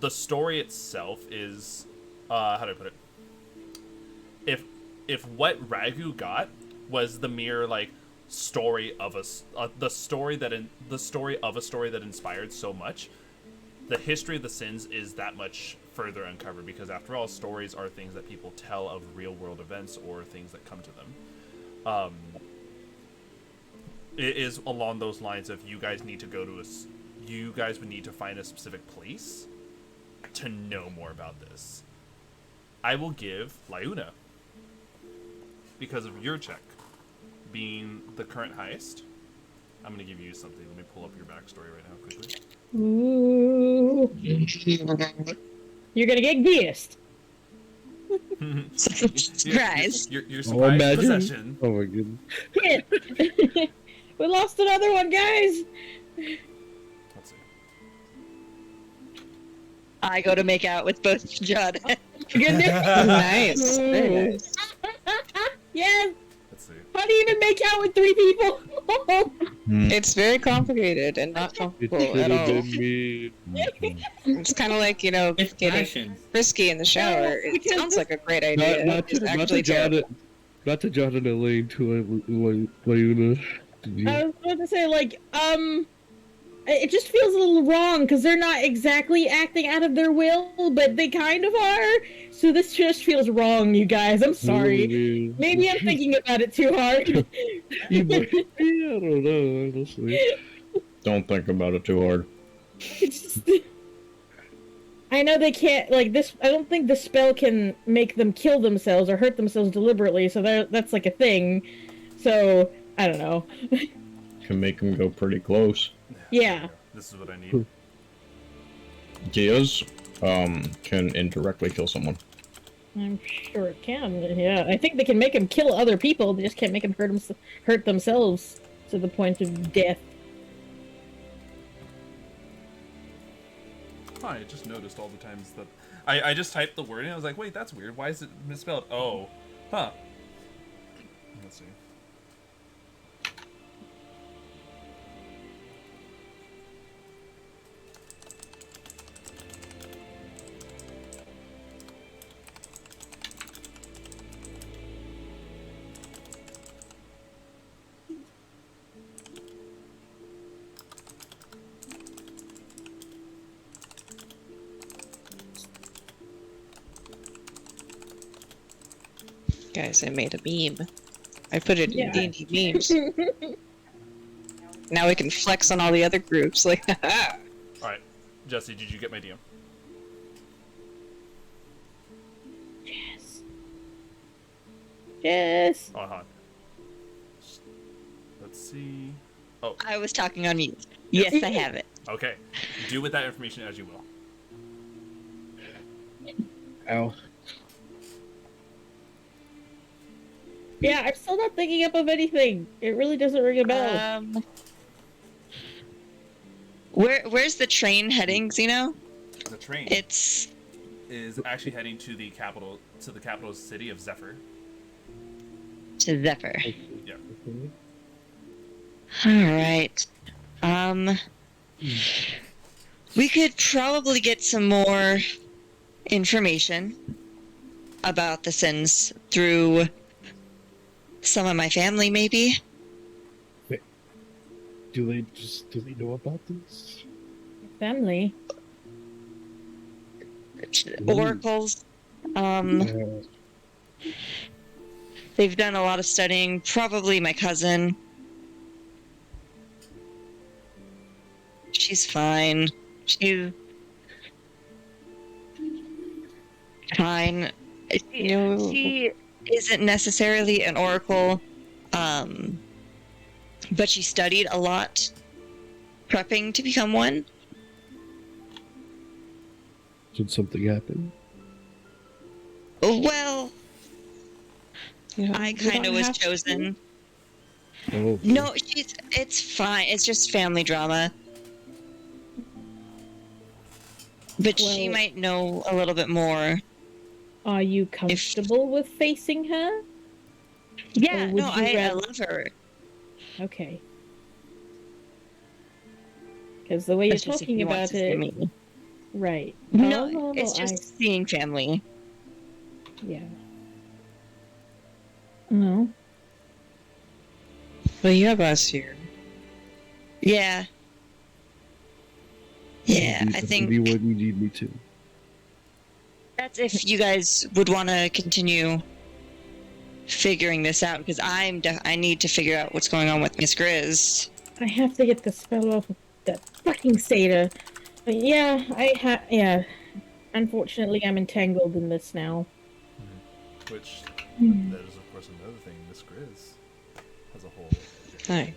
the story itself is, how do I put it? If what Raggu got was the mere story of the story of a story that inspired so much, the history of the sins is that much further uncovered, because after all, stories are things that people tell of real world events or things that come to them. It is along those lines of you guys need to go to you guys would need to find a specific place to know more about this. I will give Lyuna, because of your check being the current highest, I'm going to give you something. Let me pull up your backstory right now quickly. Ooh. You're gonna get guessed. Surprise. Your Oh, surprise imagine. possession. Oh my goodness. Shit. We lost another one, guys. Let's see. I go to make out with both Judd. Goodness. Nice. Very nice. Yes. Let's see. How do you even make out with 3 people? It's very complicated and not It comfortable could at have all. been me. It's kind of like, It's getting passion. frisky in the shower. It because sounds like a great idea. Not It's actually terrible. to John and Elaine to Luna. I was about to say, like, it just feels a little wrong because they're not exactly acting out of their will, but they kind of are. So this just feels wrong, you guys. I'm sorry. Maybe I'm thinking about it too hard. I don't know, honestly. Don't think about it too hard. It's just... I know they can't, like, this. I don't think the spell can make them kill themselves or hurt themselves deliberately, so that's like a thing. So, I don't know. Can make them go pretty close. Yeah. This is what I need. Geas can indirectly kill someone. I'm sure it can. Yeah, I think they can make them kill other people. They just can't make them hurt themselves to the point of death. Huh, I just noticed all the times that I just typed the word and I was like, wait, that's weird. Why is it misspelled? Oh, huh. Let's see. Guys, I made a meme. I put it Yeah. in D&D memes. Now we can flex on all the other groups. Like, haha. Alright, Jesse, did you get my DM? Yes. Yes. Oh, huh. Let's see. Oh, I was talking on mute. Yes, I have it. okay. Do with that information as you will. Ow. Yeah, I'm still not thinking up of anything. It really doesn't ring a bell. Where's the train heading, Xeno? The train It's is actually heading to the capital city of Zephyr. to Zephyr. Yeah. Alright. We could probably get some more information about the sins through some of my family, maybe. Do they know about this? Family. Oracles. They've done a lot of studying. Probably my cousin. She's fine. She's fine. She isn't necessarily an oracle, but she studied a lot, prepping to become one. Did something happen? Well, You know, I we kind don't of was have to. chosen. Oh. No, it's fine. It's just family drama. But she Well- might know a little bit more. Are you comfortable with facing her? Yeah, Or would no, you I rather- love her. Okay. Because the way you're That's just if talking you want about to see it, me. right? No, Oh, it's just seeing family. yeah. No. Well, you have us here. Yeah. Yeah, I think Be what you need me to. that's if you guys would want to continue figuring this out, because I need to figure out what's going on with Miss Grizz. I have to get the spell off of that fucking Sata. But yeah, yeah. Unfortunately, I'm entangled in this now. Which, that is of course another thing, Miss Grizz as a whole. Hi.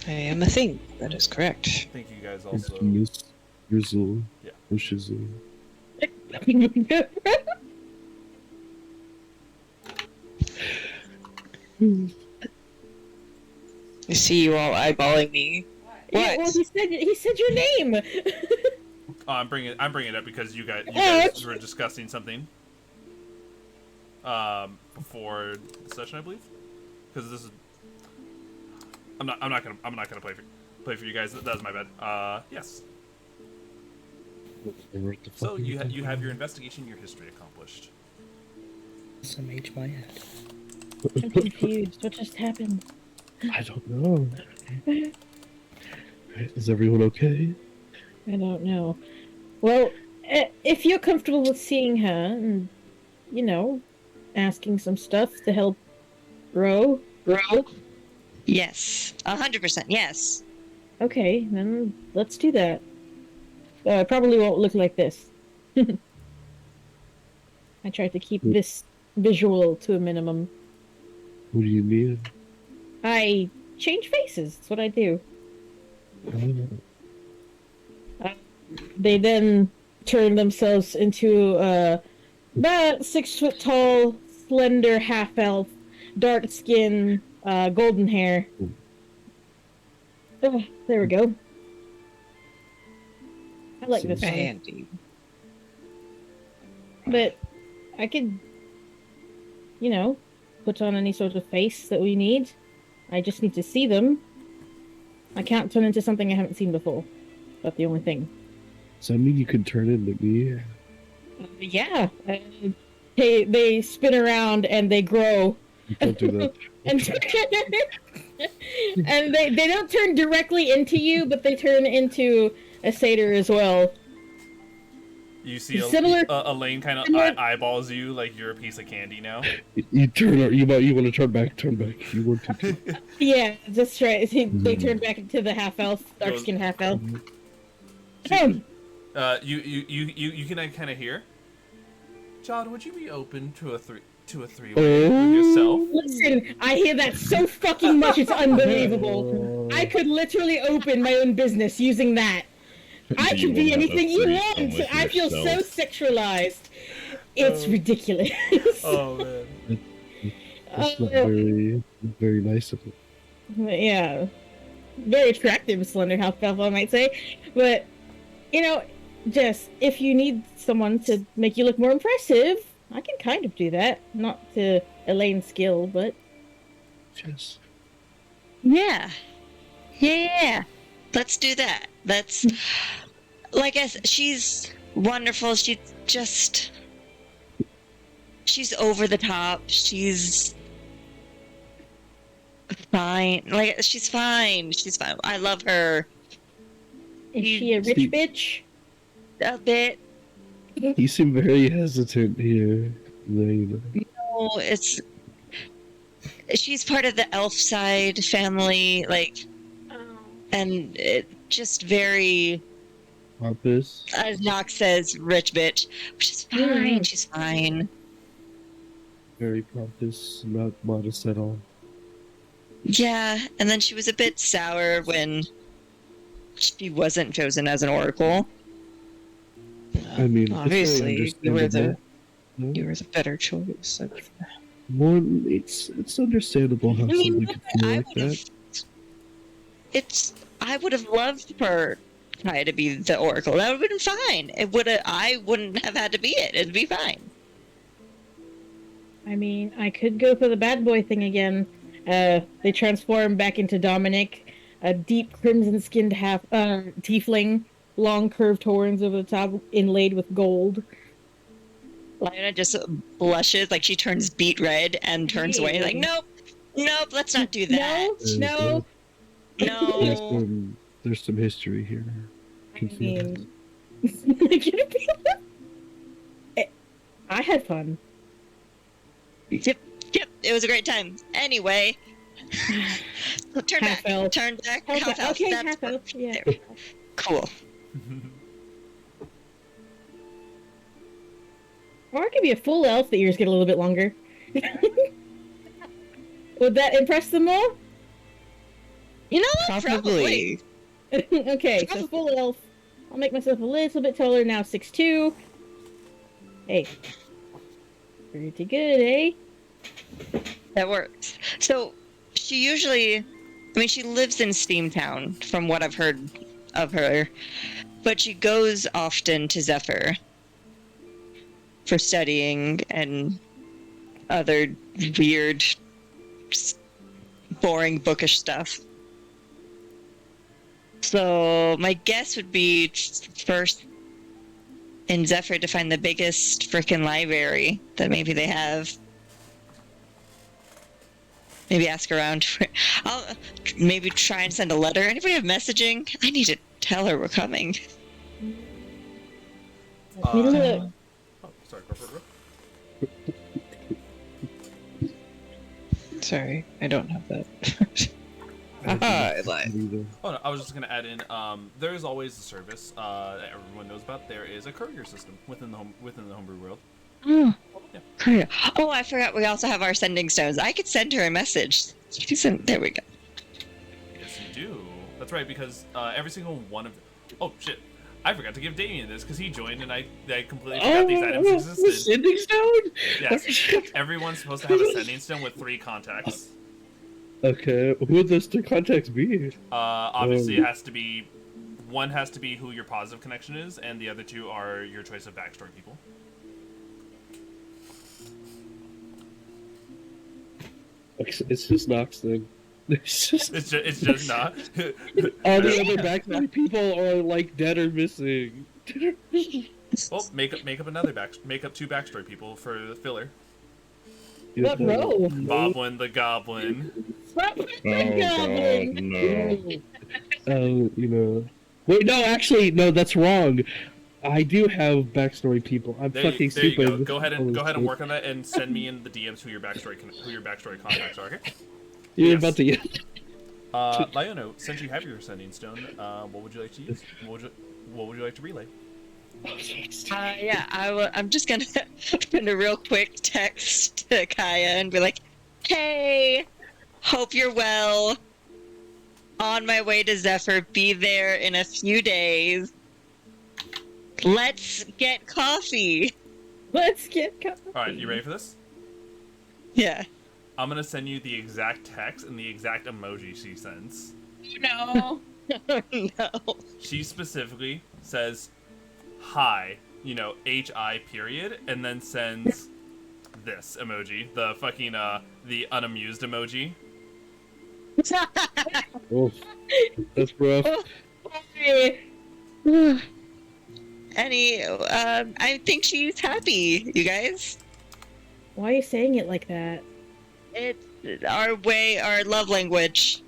I am a thing. That is correct. I think you guys also, Miss Grizell. yeah, Bushes. I see you all eyeballing me. Yeah, well, he said your name. Oh, I'm bringing it up because you guys were discussing something before the session, I believe. Because this is, I'm not gonna play for you guys. That was my bad. Yes. So you have your investigation, your history accomplished. Some age my head. I'm confused. What just happened? I don't know. Is everyone okay? I don't know. Well, if you're comfortable with seeing her and, you know, asking some stuff to help grow. Yes, 100%. Yes. Okay, then let's do that. It probably won't look like this. I tried to keep this visual to a minimum. What do you mean? I change faces. That's what I do. They then turn themselves into about 6 foot tall, slender half elf, dark skin, golden hair. Oh, there we go. I like this one. Handy. But I could, you know, put on any sort of face that we need. I just need to see them. I can't turn into something I haven't seen before. That's the only thing. Does that mean you can turn into me? Yeah. They spin around and they grow. Don't do that. And they don't turn directly into you, but they turn into a satyr as well. You see Elaine kind of eyeballs you like you're a piece of candy now. You turn. You want to turn back. Turn back. You want to. Yeah, that's right. They turn back into the half elf, dark skin half elf. You can kind of hear. John, would you be open to a three-way with yourself? Listen, I hear that so fucking much. It's unbelievable. I could literally open my own business using that. I can be anything you want. I feel so sexualized. It's ridiculous. Oh man. That's not very nice of it. Yeah. Very attractive, slender half elf, I might say. But, you know, Jess, if you need someone to make you look more impressive, I can kind of do that. Not to Elaine's skill, but... Jess. Yeah. Yeah. Let's do that. That's... Like I said, she's wonderful. She's over the top. She's fine. Like, she's fine. She's fine. I love her. Is she a rich bitch? A bit. You seem very hesitant here, Lane. No, she's part of the elf side family, like, and it just very... Pompous. As Nox says, rich bitch. Which is fine. She's fine. Very pompous, not modest at all. Yeah, and then she was a bit sour when she wasn't chosen as an oracle. I mean, obviously, you were the No? better choice. More, it's understandable how somebody could feel like that. I would have loved for Kai to be the oracle. That would have been fine. I wouldn't have had to be it. It'd be fine. I mean, I could go for the bad boy thing again. They transform back into Dominic, a deep crimson-skinned half tiefling, long curved horns over the top, inlaid with gold. Lina just blushes, like she turns beet red and turns away, like, nope, let's not do that. No. There's some history here. I had fun. Yep, it was a great time. Anyway, turn Half back, elf. turn back, Okay, half elf. That's half elf. Yeah. there. Cool. Or it could be a full elf that yours get a little bit longer. Would that impress them all? You know what? Probably. Okay, so full elf, I'll make myself a little bit taller now, 6'2". Hey. Pretty good, eh? That works. So she usually, she lives in Steamtown, from what I've heard of her, but she goes often to Zephyr for studying and other weird, boring, bookish stuff. So my guess would be first in Zephyr to find the biggest frickin' library that maybe they have. Maybe ask around. I'll maybe try and send a letter. Anybody have messaging? I need to tell her we're coming. Let me look. Oh, sorry, go for it. Sorry, I don't have that. I lied. Oh no, I was just gonna add in. There is always a service that everyone knows about. There is a courier system within the homebrew world. Oh, Yeah. courier. Oh, I forgot. We also have our sending stones. I could send her a message. There we go. Yes, you do. That's right, because every single one of. Oh shit! I forgot to give Damian this because he joined and I completely forgot these items existed. Sending stone? Yes. Everyone's supposed to have a sending stone with 3 contacts. Okay, who would those 3 contacts be? Obviously, it has to be. One has to be who your positive connection is, and the other 2 are your choice of backstory people. It's just Nox then. It's just It's just not. all the other backstory people are like dead or missing. Well, make up 2 backstory people for the filler. What row? Boblin the Goblin. Oh god, no. You know. Wait, no, actually, no, that's wrong. I do have backstory people. I'm fucking there stupid. you go. Go ahead and work on that and send me in the DMs who your backstory contacts are. Okay. You're Yes. about to get. Liono, since you have your sending stone, what would you like to use? What would you like to relay? Yeah, I'm just gonna send a real quick text to Kaya and be like, "Hey, hope you're well. On my way to Zephyr. Be there in a few days. Let's get coffee." Let's get coffee. All right, you ready for this? Yeah. I'm gonna send you the exact text and the exact emoji she sends. No. No. She specifically says, "Hi," HI period, and then sends this emoji, the fucking the unamused emoji. Oh, that's rough. I think she's happy, you guys. Why are you saying it like that? It's our love language.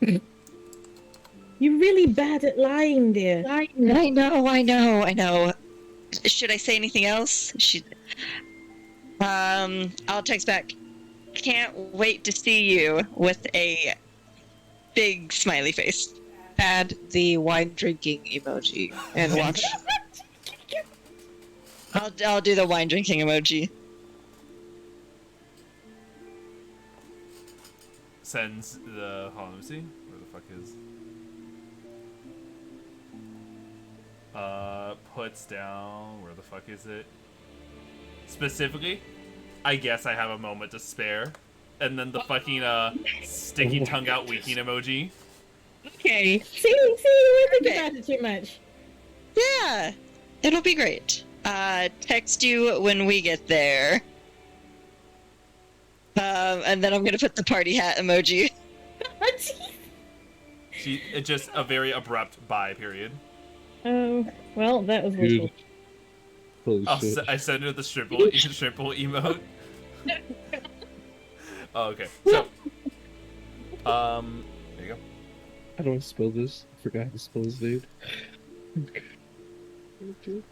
You're really bad at lying, dear. I know. Should I say anything else? I'll text back. Can't wait to see you with a big smiley face. Add the wine drinking emoji and watch. I'll do the wine drinking emoji. Sends the. Hold on, let me see. Where the fuck is. Puts down. Where the fuck is it? Specifically, I guess I have a moment to spare. And then the fucking sticky tongue out winking emoji. Okay. See, we think about it too much. Yeah, it'll be great. Text you when we get there. And then I'm gonna put the party hat emoji. It's just a very abrupt bye period. Oh, well, that was wishful. Holy shit. I send her the shrimple emote. Oh, okay. So, there you go. How do I spell this? I forgot to spell his name. You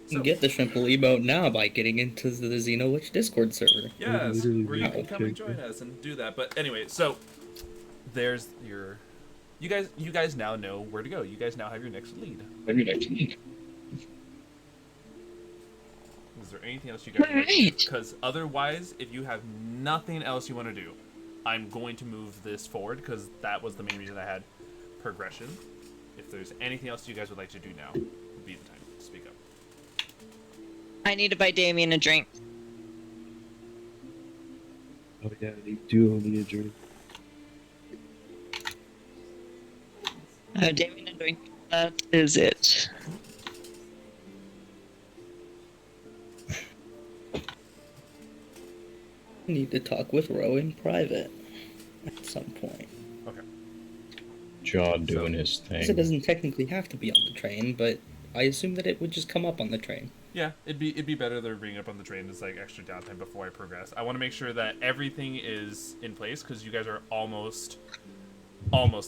can get the Shrimple emote now by getting into the Xenowitch Discord server. Yes, literally where you did. can come and join us and do that. But anyway, so there's your. You guys now know where to go. You guys now have your next lead. Is there anything else you guys want to do? Because otherwise, if you have nothing else you want to do, I'm going to move this forward because that was the main reason I had progression. if there's anything else you guys would like to do now, would be the time to speak up. I need to buy Damian a drink. Oh yeah, they do owe me a drink. Damian a drink. That is it. I need to talk with Ro in private at some point. Okay. Jaw doing his thing. Because it doesn't technically have to be on the train, but I assume that it would just come up on the train. Yeah, it'd be better than bringing up on the train as like extra downtime before I progress. I want to make sure that everything is in place because you guys are almost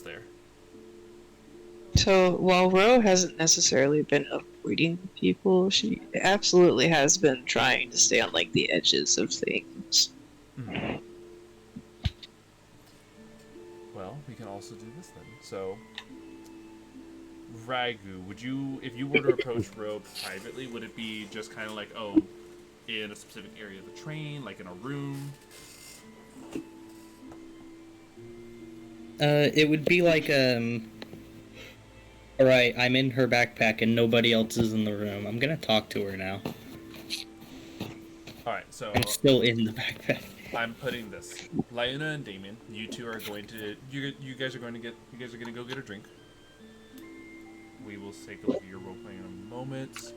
there. So while Ro hasn't necessarily been avoiding people, she absolutely has been trying to stay on like the edges of things. Mhm. Well, we can also do this then. So, Raggu, would you, if you were to approach Ro privately, would it be just kind of like, oh, in a specific area of the train, like in a room? It would be like, alright, I'm in her backpack and nobody else is in the room. I'm gonna talk to her now. Alright, so I'm still in the backpack. I'm putting this. Lyuna and Damian, you two are going to, you guys are gonna go get a drink. We will take a look at your role playing in a moment.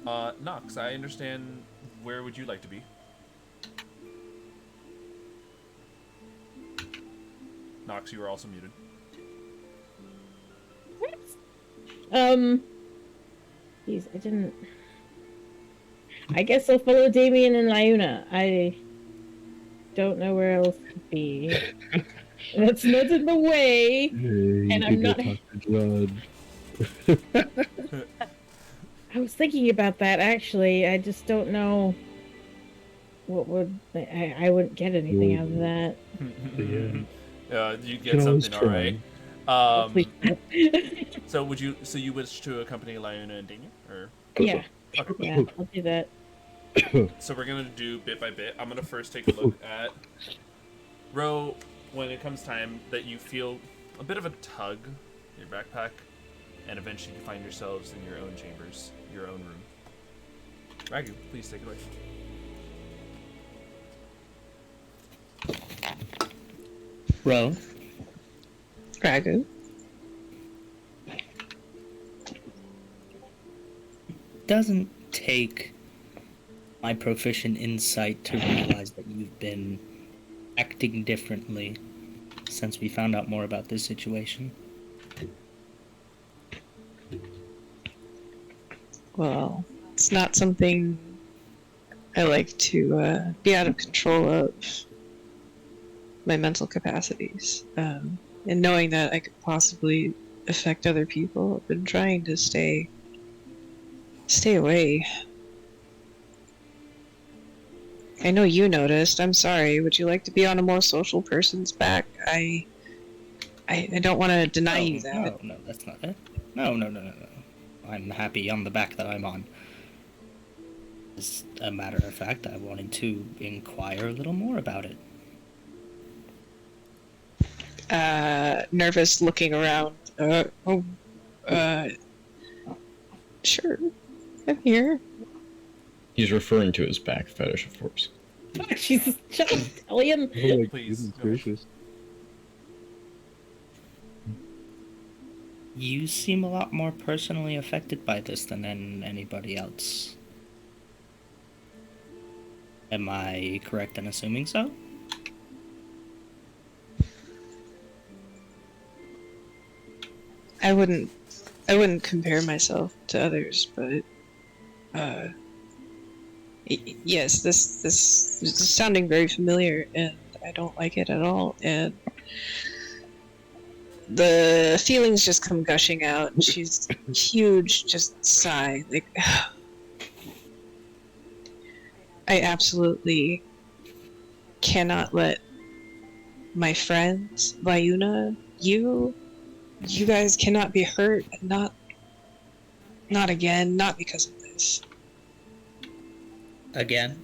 Nox, I understand. Where would you like to be? Nox, you are also muted. Jeez, I didn't. I guess I'll follow Damian and Lyuna. I don't know where else to be. That's not in the way. And I'm not- talk to John. I was thinking about that actually. I just don't know what would I wouldn't get anything out of that. You Can get always something, all right. Please. So you wish to accompany Lyuna and Damian, or? Yeah, Okay. yeah, I'll do that. So we're gonna do bit by bit. I'm gonna first take a look at Ro. When it comes time that you feel a bit of a tug in your backpack, and eventually you find yourselves in your own chambers, your own room. Raggu, please take it away. Ro, Raggu. doesn't take my proficient insight to realize that you've been acting differently since we found out more about this situation. Well, it's not something I like to be out of control of. My mental capacities. And knowing that I could possibly affect other people, I've been trying to stay away. I know you noticed. I'm sorry. Would you like to be on a more social person's back? I don't want to deny you that. No, that's not it. No. I'm happy on the back that I'm on. As a matter of fact, I wanted to inquire a little more about it. Nervous, looking around. Sure. I'm here. He's referring to his back fetish, of course. Jesus, shut up, Talion. Oh my Please, goodness go. gracious. You seem a lot more personally affected by this than anybody else. Am I correct in assuming so? I wouldn't compare myself to others, but yes, this is sounding very familiar, and I don't like it at all. And the feelings just come gushing out, and she's huge, just sigh like. I absolutely cannot let my friends, Lyuna, you guys cannot be hurt. Not again. Not because of this. Again?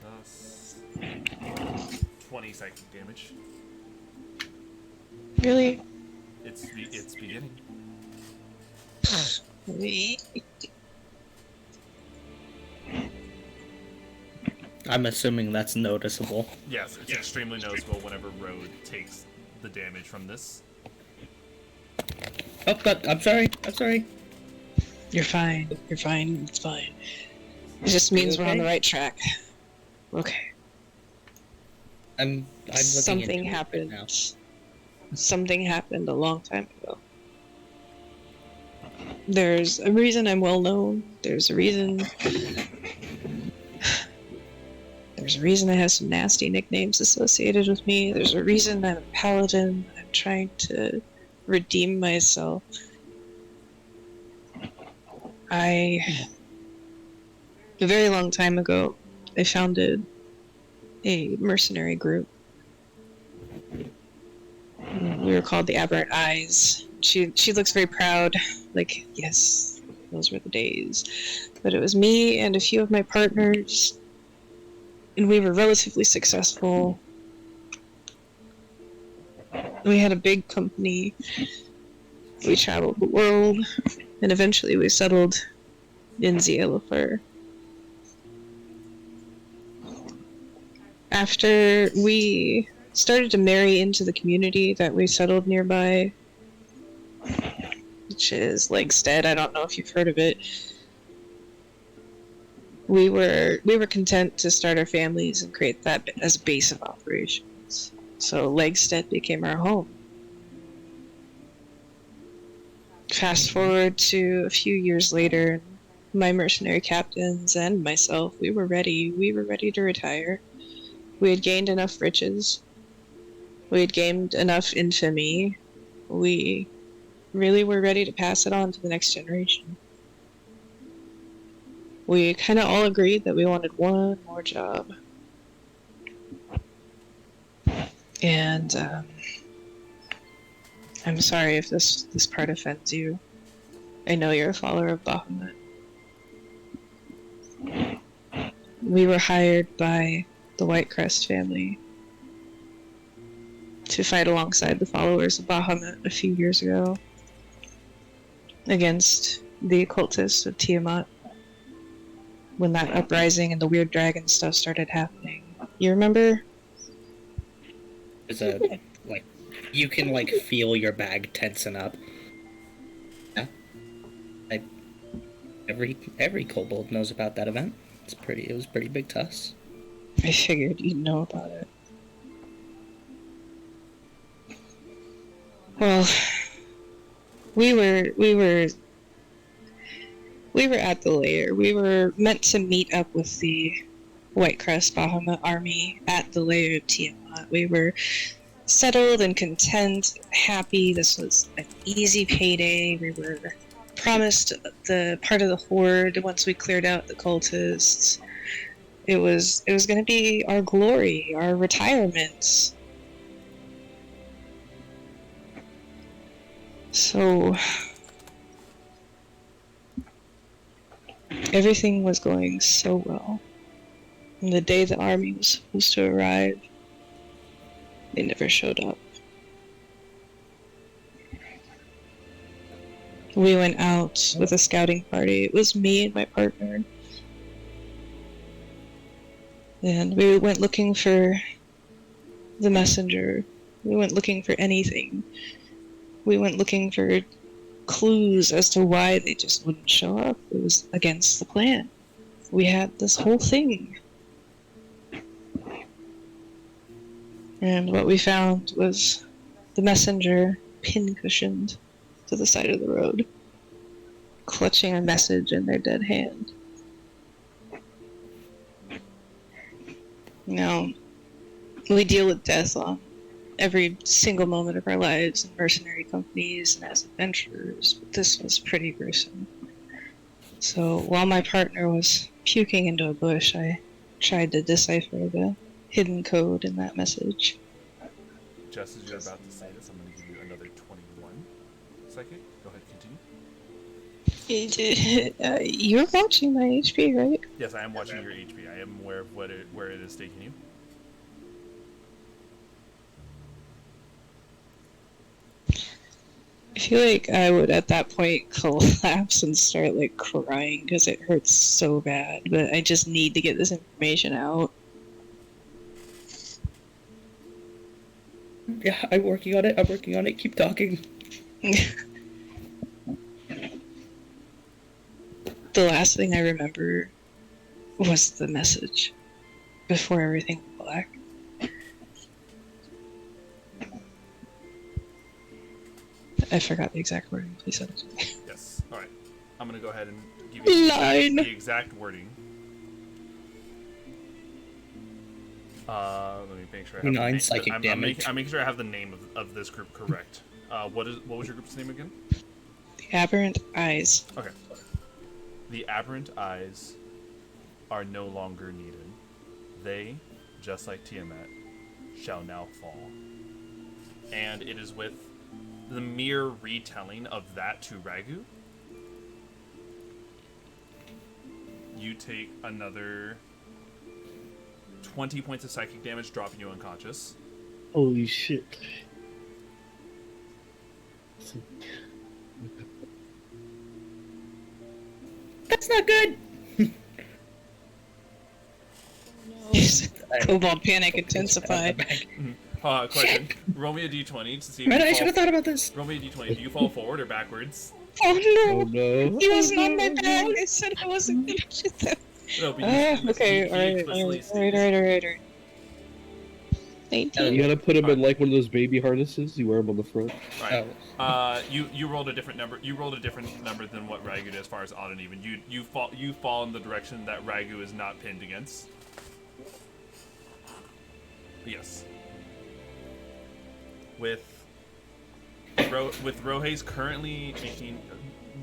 Plus 20 psychic damage. Really? It's beginning. I'm assuming that's noticeable. Yes, it's extremely noticeable whenever Road takes the damage from this. Oh God, I'm sorry. I'm sorry. You're fine. You're fine. It's fine. It just means we're on the okay? right track. Okay. I'm looking Something into it happened. now. Something happened a long time ago. There's a reason I'm well known. There's a reason I have some nasty nicknames associated with me. There's a reason I'm a paladin. I'm trying to redeem myself. A very long time ago, I founded a mercenary group. We were called the Aberrant Eyes. She looks very proud, like, yes, those were the days. But it was me and a few of my partners, and we were relatively successful. We had a big company. We traveled the world, and eventually we settled in Skittles. After we started to marry into the community that we settled nearby, which is Legstead. I don't know if you've heard of it. We were content to start our families and create that as a base of operations. So Legstead became our home. Fast forward to a few years later, my mercenary captains and myself, we were ready. We were ready to retire. We had gained enough riches. We had gained enough infamy. We really were ready to pass it on to the next generation. We kind of all agreed that we wanted one more job. And I'm sorry if this part offends you. I know you're a follower of Bahamut. We were hired by the Whitecrest family to fight alongside the followers of Bahamut a few years ago against the occultists of Tiamat when that uprising and the weird dragon stuff started happening. You remember? It's you can feel your bag tensing up. Yeah. Every kobold knows about that event. It was pretty big to us. I figured you'd know about it. Well, we were at the lair. We were meant to meet up with the Whitecrest Bahamut army at the lair of Tiamat. We were settled and content, happy. This was an easy payday. We were promised the part of the horde once we cleared out the cultists. It was going to be our glory, our retirement. So everything was going so well. And the day the army was supposed to arrive, they never showed up. We went out with a scouting party. It was me and my partner. And we went looking for the messenger. We went looking for anything. We went looking for clues as to why they just wouldn't show up. It was against the plan. We had this whole thing. And what we found was the messenger pin-cushioned to the side of the road, clutching a message in their dead hand. Now, we deal with death on every single moment of our lives in mercenary companies and as adventurers, but this was pretty gruesome. So while my partner was puking into a bush, I tried to decipher the hidden code in that message. Just as you're about to say this, I'm going to give you another 21 psychic. Go ahead, continue. You're watching my HP, right? Yes, I am watching your HP. I am aware of where it is taking you. I feel like I would at that point collapse and start like crying because it hurts so bad, but I just need to get this information out. Yeah, I'm working on it. Keep talking. The last thing I remember was the message before everything went black. I forgot the exact wording. Please send it to me. Yes. All right. I'm gonna go ahead and give you Line. the exact wording. Let me make sure I have 9 the name. psychic damage. I'm making sure I have the name of this group correct. What was your group's name again? The Aberrant Eyes. Okay. The aberrant eyes are no longer needed. They, just like Tiamat, shall now fall. And it is with the mere retelling of that to Raggu. You take another 20 points of psychic damage, dropping you unconscious. Holy shit. That's not good. Cobalt panic intensified. Question. Roll me a d20 to see if Man, you I fall- should have thought about this. Roll me a d20. Do you fall forward or backwards? Oh Oh no! no. He wasn't on my back! I said I wasn't gonna shoot that. No, but Okay, he explicitly states- alright. 19. You gotta put him in like one of those baby harnesses. You wear them on the front. Right. Oh. You rolled a different number. You rolled a different number than what Raggu did as far as odd and even. You fall in the direction that Raggu is not pinned against. Yes. With Rohe's currently making.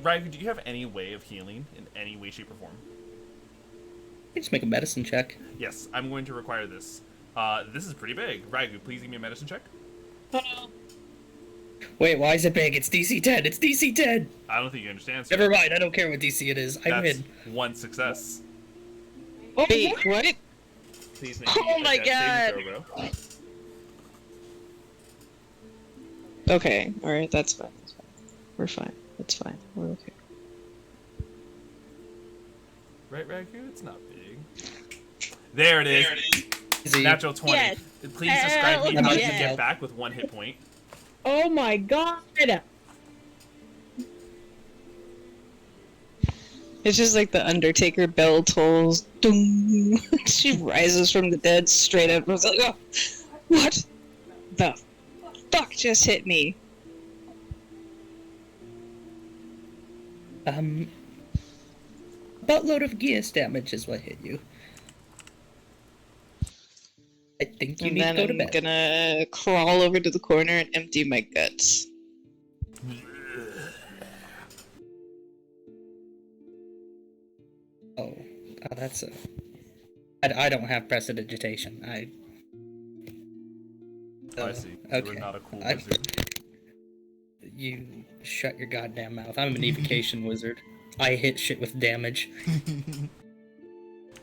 Raggu, do you have any way of healing in any way, shape, or form? Just make a medicine check. Yes, I'm going to require this. This is pretty big. Raggu, please give me a medicine check. Wait, why is it big? It's DC 10. It's DC 10. I don't think you understand. Sir. Never mind. I don't care what DC it is. I That's win. one success. Wait, what? Please make Oh me a my dex saving God. throw, bro. Okay, alright, that's fine. We're fine. That's fine. We're okay. Right, Raggu? It's not big. There it is. Easy. Natural 20. Yes. Please describe me Hell how you yeah. get back with 1 hit point. Oh my god! It's just like the Undertaker bell tolls. Ding. She rises from the dead straight up. I was like, oh, what the fuck just hit me? Buttload of gears damage is what hit you. I think you And need to then go to I'm bed. gonna crawl over to the corner and empty my guts. Oh, that's a. I don't have prestidigitation. I see. Okay. You were not a cool I- wizard. You shut your goddamn mouth. I'm an evocation wizard. I hit shit with damage.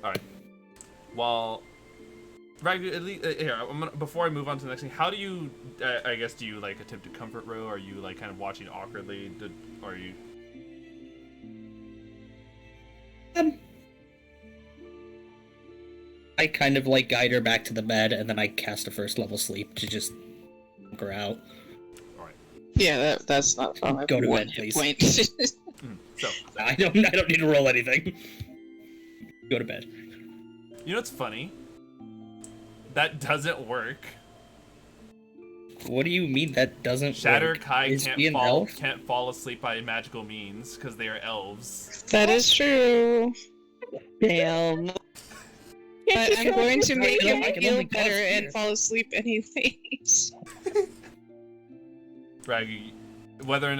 Alright. Well, Raggu, at least, here, before I move on to the next thing, how do you, I guess, do you, like, attempt to comfort Ro? Are you, like, kind of watching awkwardly? Or are you... I kind of like guide her back to the bed, and then I cast a first level sleep to just knock her out. Yeah, that's not fun. Go to One bed, hit please. point. So, I don't need to roll anything. Go to bed. you know what's funny? That doesn't work. What do you mean that doesn't Shatter work? Kai Is he an elf? can't fall asleep by magical means, because they are elves. That is true. Damn. But I'm going to make him I can feel only cause better fear. and fall asleep anyways. Raggu, whether or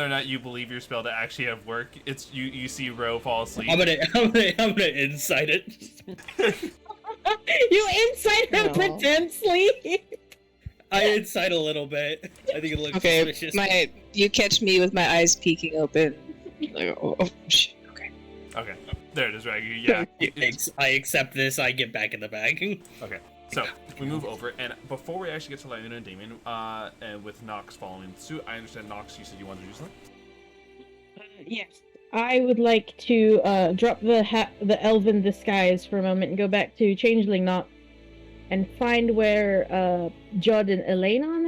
not you believe your spell to actually have work, it's you see Ro fall asleep. I'm gonna incite it. You incite him No. pretend sleep. I incite a little bit. I think it looks Okay, suspicious. you catch me with my eyes peeking open. Like, oh shit. Okay. Okay, there it is, Raggu. Yeah. I accept this. I get back in the bag. Okay. So we move over, and before we actually get to Lionel and Damian, and with Nox following suit, I understand Nox, you said you wanted to do something. Yes. I would like to drop the elven disguise for a moment and go back to Changeling Knot and find where Judd and Elaine are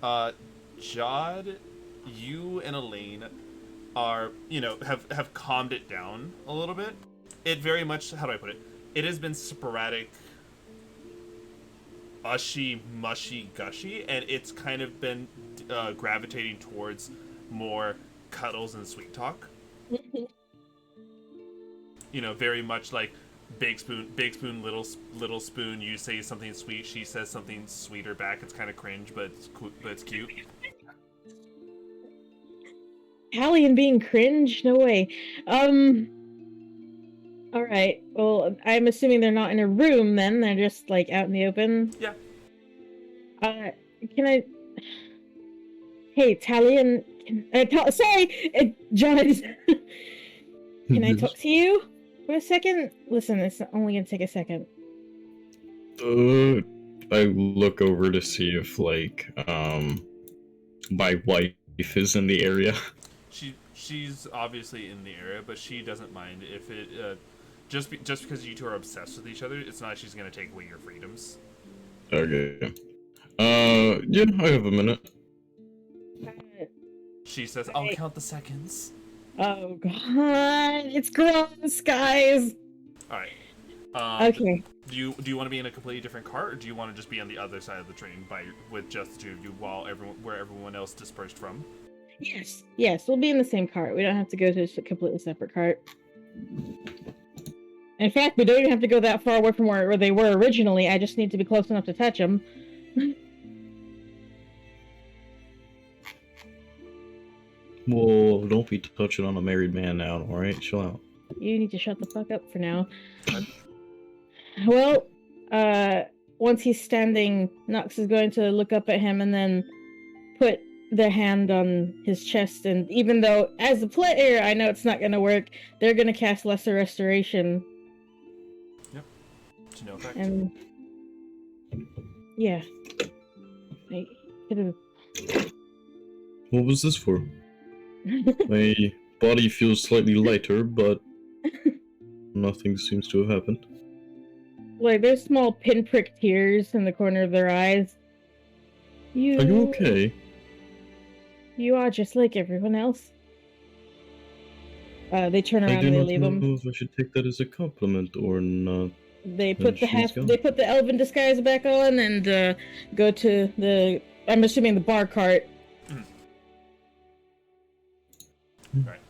now. Judd, you and Elaine are, have calmed it down a little bit. It very much, how do I put it? It has been sporadic, ushy, mushy, gushy, and it's kind of been gravitating towards more cuddles and sweet talk. Very much like big spoon, little spoon. You say something sweet, she says something sweeter back. It's kind of cringe, but it's cute. Talion being cringe? No way. Alright, well, I'm assuming they're not in a room then, they're just, like, out in the open? Yeah. Can I... Hey, Talion... Sorry! John... Can I talk to you for a second? Listen, it's only gonna take a second. I look over to see if, my wife is in the area. She's obviously in the area, but she doesn't mind if it... just because you two are obsessed with each other, it's not like she's gonna take away your freedoms. Okay. Yeah, I have a minute. She says, I'll count the seconds. Oh god, it's gross, guys! Alright. Okay. Do you want to be in a completely different cart, or do you want to just be on the other side of the train with just the two of you while everyone else dispersed from? Yes, we'll be in the same cart. We don't have to go to a completely separate cart. In fact, we don't even have to go that far away from where they were originally. I just need to be close enough to touch them. Whoa, don't be touching on a married man now, alright? Chill out. You need to shut the fuck up for now. Well, once he's standing, Nox is going to look up at him and then put their hand on his chest, and even though, as a player, I know it's not going to work, they're going to cast Lesser Restoration. Yep. To no effect. And... yeah. I could've... What was this for? My body feels slightly lighter, but nothing seems to have happened. Like, there's small pinprick tears in the corner of their eyes. Are you okay? You are just like everyone else. They turn around and they leave I do not know him. if I should take that as a compliment or not. They put she's gone. they put the elven disguise back on and go to the, I'm assuming, the bar cart. Right.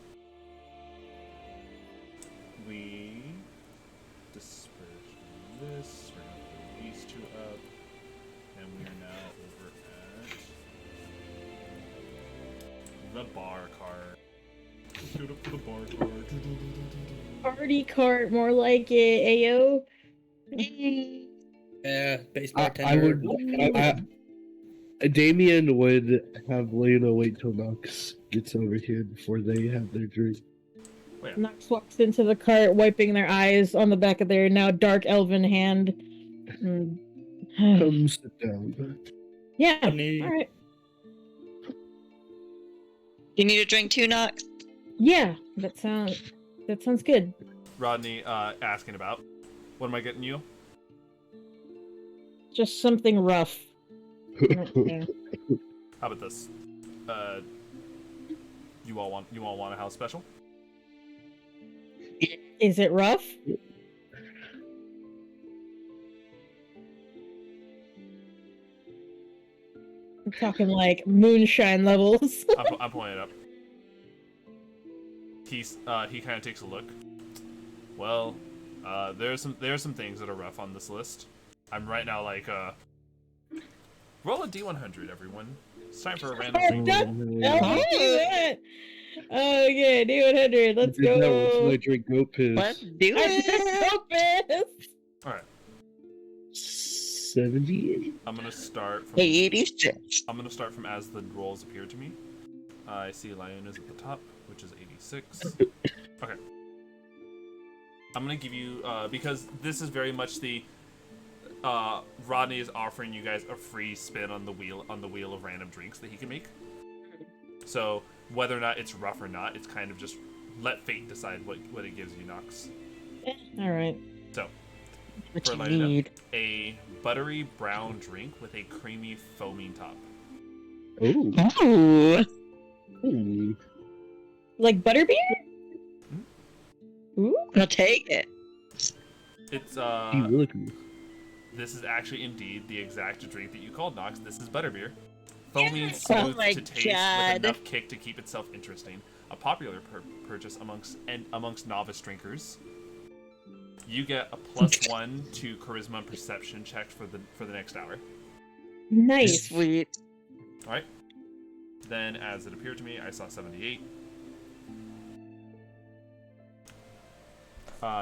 We dispersed this. We're gonna put these two up, and we are now over at the bar cart. Let's go up to the bar cart. Party cart, more like it, Ayo. Yeah, base I bartender. Damian would have Lena wait till Nox gets over here before they have their drink. Oh, yeah. Nox walks into the cart, wiping their eyes on the back of their now dark elven hand. Come sit down. Yeah, Honey. alright. You need a drink too, Nox? Yeah, that sounds good. Rodney asking about, what am I getting you? Just something rough. Yeah. How about this? You all want a house special? Is it rough? I'm talking like moonshine levels. I'm pulling it up. He kind of takes a look. Well, there are some things that are rough on this list. I'm right now like roll a D100, everyone. It's time for a random drink. Okay, D100. Let's go. I drink goat piss. Let's do it. All right. 78. I'm gonna start from 86. I'm gonna start from as the rolls appear to me. I see Lion is at the top, which is 86. Okay. I'm gonna give you because this is very much the Rodney is offering you guys a free spin on the wheel of random drinks that he can make. So whether or not it's rough or not, it's kind of just let fate decide what it gives you, Nox. All right. So, What for you lighting up, need. a buttery brown drink with a creamy foaming top. Oh. Ooh. Ooh. Like butterbeer? Ooh. I'll take it. It's Gee willikers. this is actually indeed the exact drink that you called, Nox. This is butterbeer. Foamy and smooth Oh my to taste God. with enough kick to keep itself interesting. A popular purchase amongst novice drinkers. You get a +1 to charisma and perception checked for the next hour. Nice. Sweet. All right. Then, as it appeared to me, I saw 78.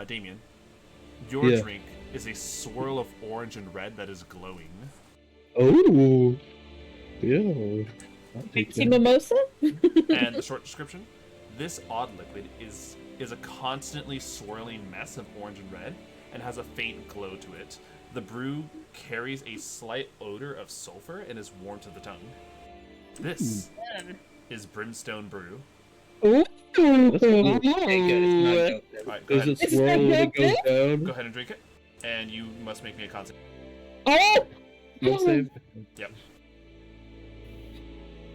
Damian, your Yeah. drink is a swirl of orange and red that is glowing. Oh. Yeah. I'll take Fancy that. mimosa? And the short description: this odd liquid is a constantly swirling mess of orange and red, and has a faint glow to it. The brew carries a slight odor of sulfur and is warm to the tongue. This is Brimstone Brew. Ooh. That's cool. Okay, good. It's not dope. Alright, go Does ahead. it swirl when it goes Go down? ahead and drink it. And you must make me a con save. Oh! I'll save. Yep.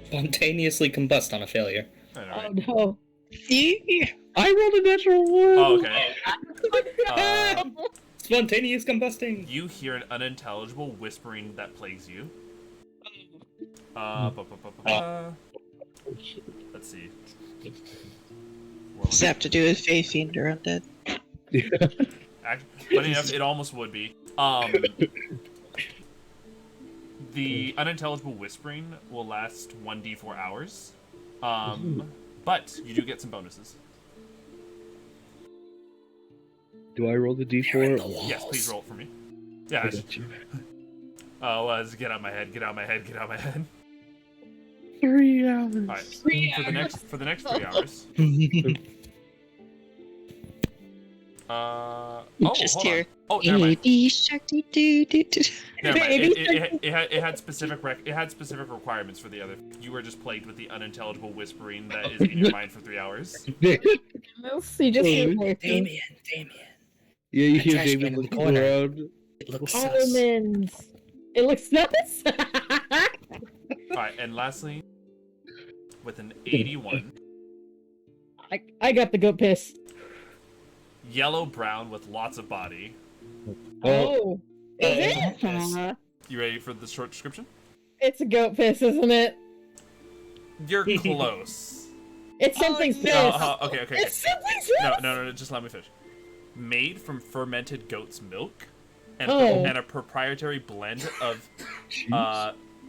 Spontaneously combust on a failure. Alright. Oh no. I rolled a natural one. Oh, okay. Spontaneous combusting! You hear an unintelligible whispering that plagues you. Let's see. Does it have to do with Faith Fiend or Undead? Funny enough, it almost would be. The unintelligible whispering will last 1d4 hours. But you do get some bonuses. Do I roll the d4? Yes, please roll it for me. I Yeah. got you. Get out of my head. Get out of my head. Get out of my head. 3 hours. All right. For the next 3 hours. Just hold here. on. Oh, never mind. Never mind. Baby. It had specific requirements for the other. You were just plagued with the unintelligible whispering that is in your mind for 3 hours. You just hear Damian. Yeah, you The hear trash can David in the looking corner. around. It looks sus. almonds. It looks nuts. Alright, and lastly, with an 81, I got the goat piss. yellow-brown with lots of body. Oh. Is it? Yes. You ready for the short description? It's a goat piss, isn't it? You're close. It's something's piss. Okay. It's something's piss. No, just let me finish. Made from fermented goat's milk Oh. and a proprietary blend of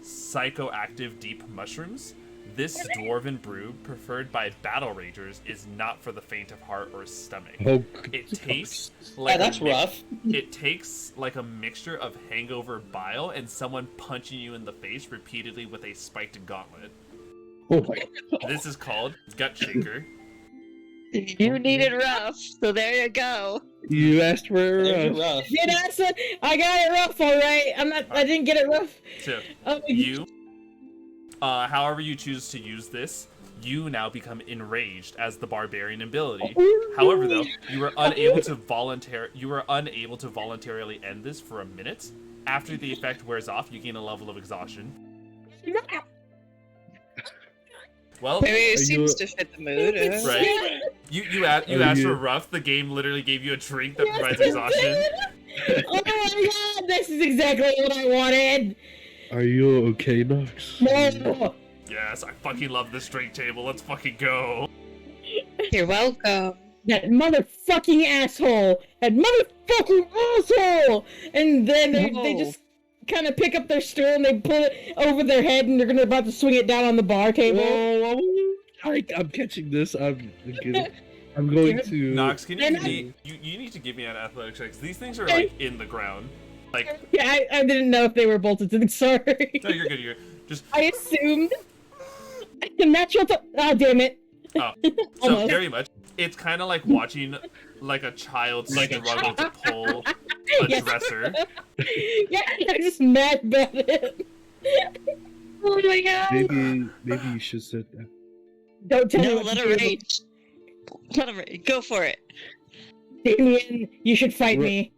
psychoactive deep mushrooms, this dwarven brew, preferred by battle ragers, is not for the faint of heart or stomach. Oh, It tastes like that's rough. It takes like a mixture of hangover bile and someone punching you in the face repeatedly with a spiked gauntlet. oh my god. This is called Gut Shaker. You needed rough, so there you go. You asked for There's a your rough. Yeah, that's it. I got it rough, all right. I didn't get it rough. So Oh, you, however you choose to use this, you now become enraged as the barbarian ability. However, though, you were unable to voluntarily end this for a minute. After the effect wears off, you gain a level of exhaustion. Well, Maybe it Are seems you- to fit the mood. right? You asked for rough. The game literally gave you a drink that provides Yes, it exhaustion. did. Oh my god, this is exactly what I wanted. Are you okay, Nox? No. Yes, I fucking love this drink table. Let's fucking go. You're welcome. That motherfucking asshole. That motherfucking asshole. And then they just kind of pick up their stool and they pull it over their head and they're about to swing it down on the bar table. Whoa, I'm catching this. I'm going to. Nox, can And you need to give me an athletics check. 'Cause these things are like in the ground. Like, Yeah, I didn't know if they were bolted to the. Sorry. no, you're good. You're just I assumed. Natural. Oh, damn it. so Almost. very much. It's kind of like watching like a child struggle to pull a Yes. dresser. Yeah, I'm just mad about it. Oh my god. Maybe you should sit down. Don't tell me No, what let to her do. rage. Let her rage. Go for it. Damian, you should fight What? me.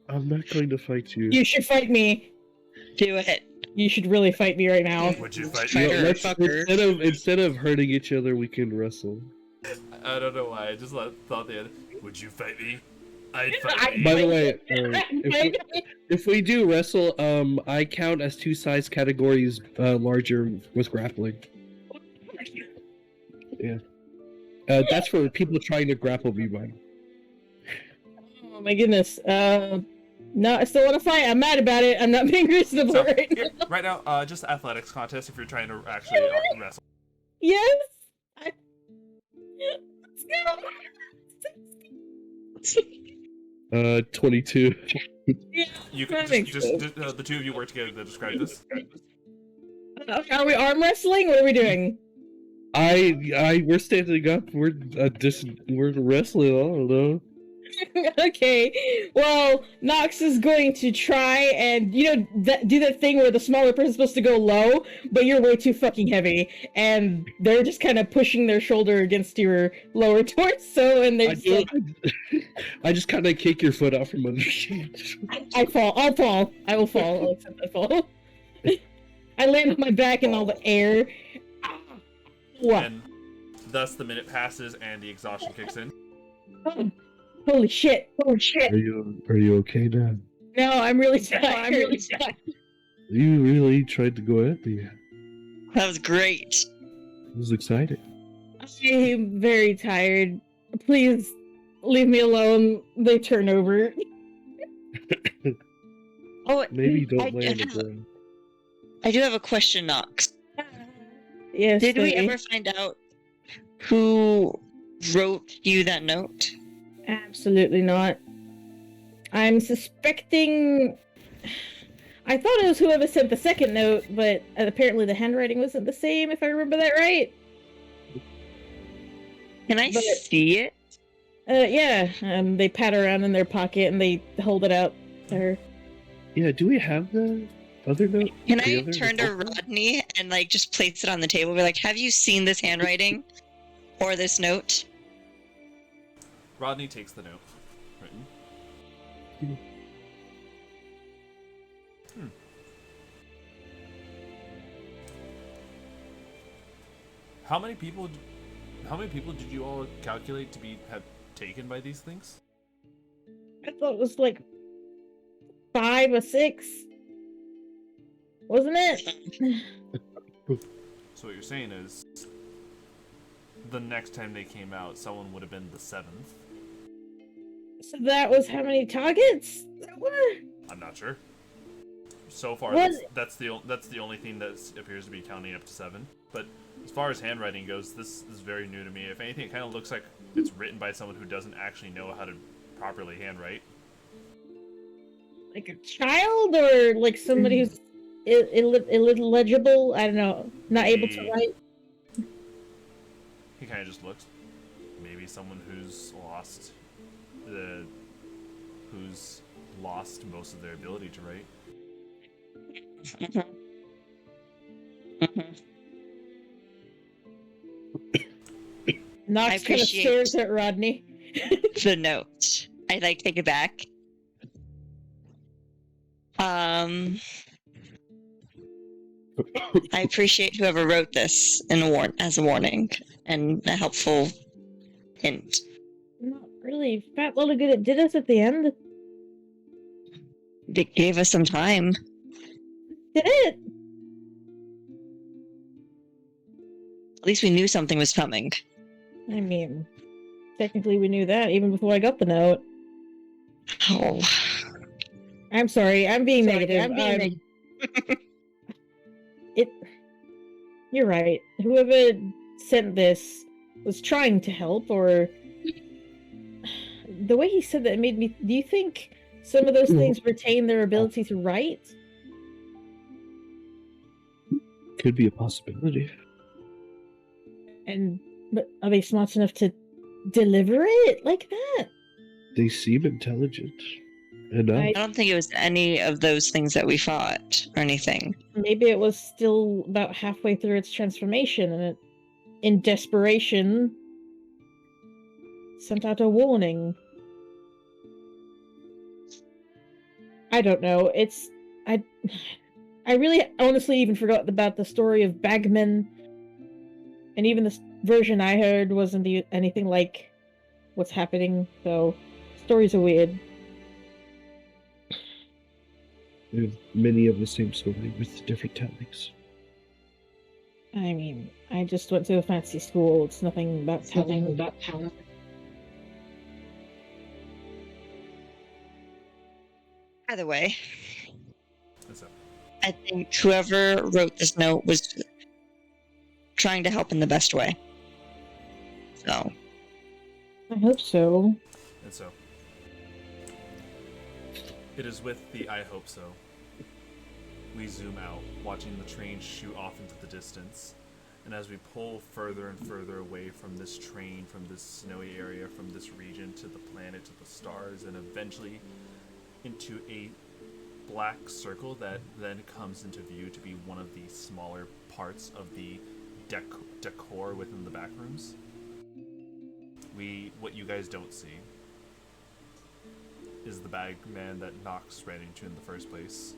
I'm not going to fight you. You should fight me. Do it. You should really fight me right now. Would you fight Fight me? her, Let's, fucker. instead of hurting each other, we can wrestle. I don't know why. I just thought they had. Would you fight me? I'd fight By me. the way, if we do wrestle, I count as 2 size categories larger with grappling. Yeah. That's for people trying to grapple me, man. Oh my goodness. No, I still want to fight. I'm mad about it. I'm not being reasonable So, right here, now. right now, just athletics contest if you're trying to actually wrestle. Yes. Let's go. 22. Yeah. You That can makes just sense. the two of you work together to describe this. Are we arm wrestling? What are we doing? We're standing up. We're wrestling. I don't know. Okay. Well, Nox is going to try and do that thing where the smaller person's supposed to go low, but you're way too fucking heavy, and they're just kind of pushing their shoulder against your lower torso, and they're just like, I just kind of kick your foot out from under you. I fall. I'll fall. I will fall. I'll accept I fall. I land on my back in all the air. What? And thus the minute passes and the exhaustion kicks in. Oh, holy shit! Holy shit! Are you okay now? No, I'm really tired. You really tried to go at me. That was great. It was exciting. I'm very tired. Please leave me alone. They turn over. Oh, Maybe don't I land have- again. I do have a question, Nox. Yes. Did we Lily. ever find out who wrote you that note? Absolutely not. I'm suspecting. I thought it was whoever sent the second note, but apparently the handwriting wasn't the same, if I remember that right. Can I But- see it? Yeah. They pat around in their pocket and they hold it out to her. Yeah, do we have the other note? Can The I other- turn to Rodney and just place it on the table? Be like, have you seen this handwriting or this note? Rodney takes the note. Written. How many people did you all calculate to have taken by these things? I thought it was like 5 or 6. Wasn't it? So what you're saying is, the next time they came out, someone would have been the 7th. So that was how many targets there were? I'm not sure. So far, What? that's the only thing that appears to be counting up to 7. But as far as handwriting goes, this is very new to me. If anything, it kind of looks like it's written by someone who doesn't actually know how to properly handwrite. Like a child or like somebody who's illegible? I don't know. Not able to write? He kind of just looks. Maybe someone who's lost most of their ability to write. Nox kind of appreciate- stares at Rodney. The note. I take it back. I appreciate whoever wrote this as a warning and a helpful hint. Not really. Fat little good. It did us at the end. It gave us some time. Did it? At least we knew something was coming. I mean, technically we knew that even before I got the note. Oh. I'm sorry. I'm being negative. You're right. Whoever sent this was trying to help, or the way he said that it made me. Do you think some of those things retain their ability to write? Could be a possibility. But are they smart enough to deliver it like that? They seem intelligent. enough. I don't think it was any of those things that we fought or anything. Maybe it was still about halfway through its transformation, and it, in desperation, sent out a warning. I don't know. I really honestly even forgot about the story of Bagman, and even the version I heard wasn't anything like what's happening. So stories are weird. There's many of the same story with different tellings. I mean, I just went to a fancy school. It's nothing about telling. Either way, What's up? I think whoever wrote this note was trying to help in the best way. So, I hope so. And so, it is with the I hope so. We zoom out, watching the train shoot off into the distance. And as we pull further and further away from this train, from this snowy area, from this region to the planet, to the stars, and eventually into a black circle that then comes into view to be one of the smaller parts of the decor within the back rooms. What you guys don't see is the bagman that Nox ran into in the first place,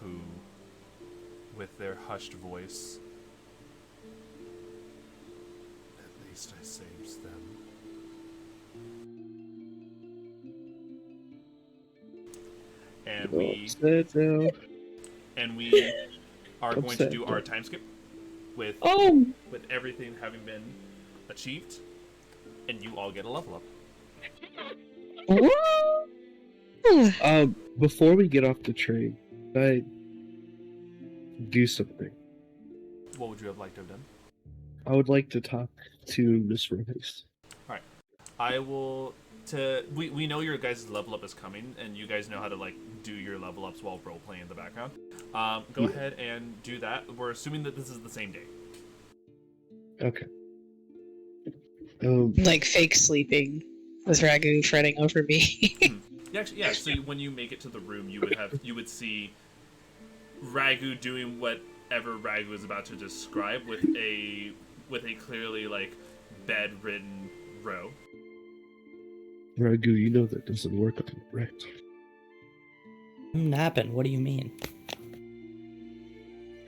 who, with their hushed voice, at least I saved them. And we are going to do our time skip with everything having been achieved, and you all get a level up. Before we get off the train, I do something. What would you have liked to have done? I would like to talk to Miss Rice. Alright. I will we know your guys' level up is coming, and you guys know how to do your level ups while role playing in the background. Go ahead and do that. We're assuming that this is the same day. Okay. Like fake sleeping with Raggu fretting over me. Yeah. So when you make it to the room, you would see Raggu doing whatever Raggu is about to describe with a clearly bedridden Ro. Raggu, you know that doesn't work on me, right? I'm napping. What do you mean?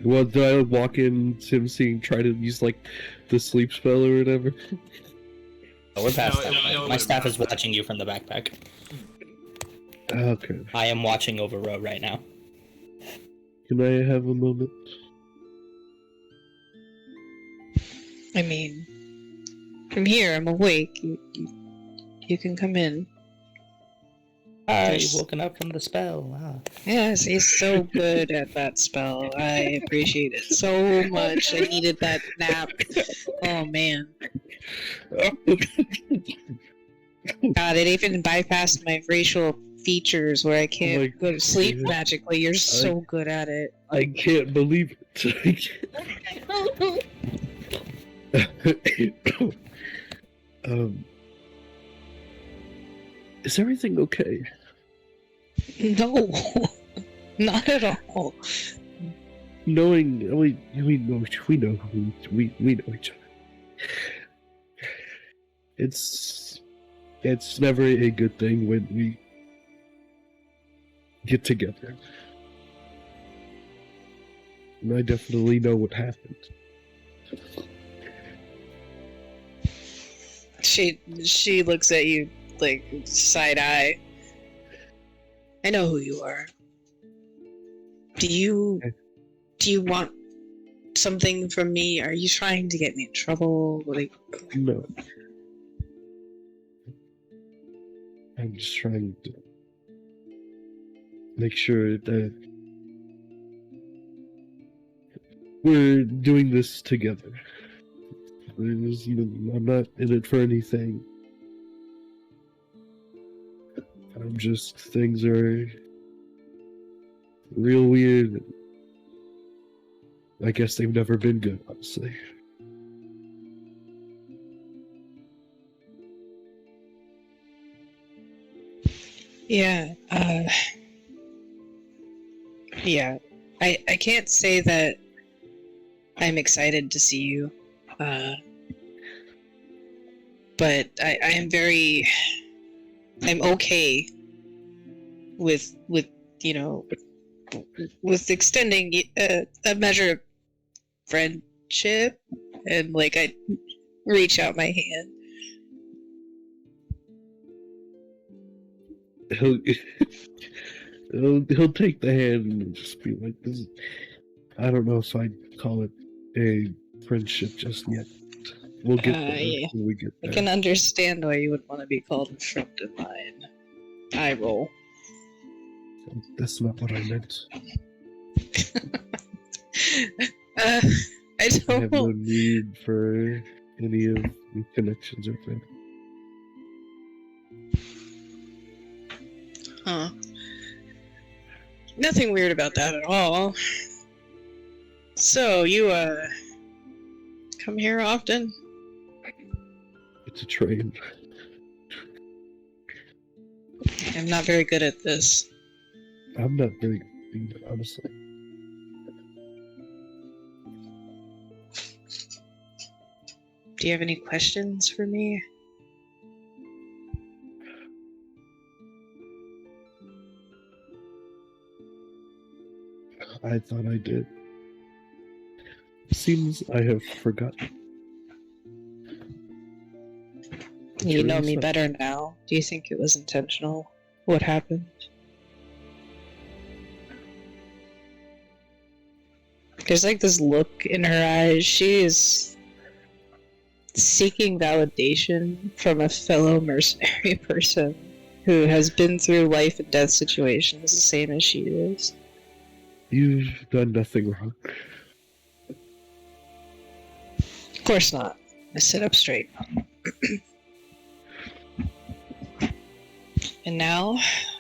Well, do I walk in, Sim seeing, try to use the sleep spell or whatever? Oh, we're past that. No, My staff is watching you from the backpack. Okay. I am watching over Ro right now. Can I have a moment? I mean, from here, I'm awake. You can come in. You've woken up from the spell. Wow. Yes, he's so good at that spell. I appreciate it so much. I needed that nap. Oh, man. God, it even bypassed my racial features where I can't go to sleep magically. You're so good at it. I can't believe it. Is everything okay? No, not at all. Knowing we know each other. It's never a good thing when we get together. And I definitely know what happened. She looks at you side eye. I know who you are. Do you want something from me? Are you trying to get me in trouble? No. I'm just trying to make sure that we're doing this together. I'm not in it for anything. Things are real weird. I guess they've never been good, honestly. Yeah, yeah. I can't say that I'm excited to see you, but I'm okay with you know with extending a measure of friendship, and like I reach out my hand. He'll he'll take the hand and just be like, "This." I don't know if I'd call it a friendship just yet. We'll get there Yeah. when we get I there. can understand why you would want to be called a friend of mine. I roll. That's not what I meant. I I have no don't. need for any of the connections or things. Huh. Nothing weird about that at all. So, you, come here often? It's a train. I'm not very good at this. I'm not very good, honestly. Do you have any questions for me? I thought I did. Seems I have forgotten. You know me Teresa, better now. Do you think it was intentional? What happened? There's like this look in her eyes. She is seeking validation from a fellow mercenary person who has been through life and death situations the same as she is. You've done nothing wrong. Of course not. I sit up straight. And now,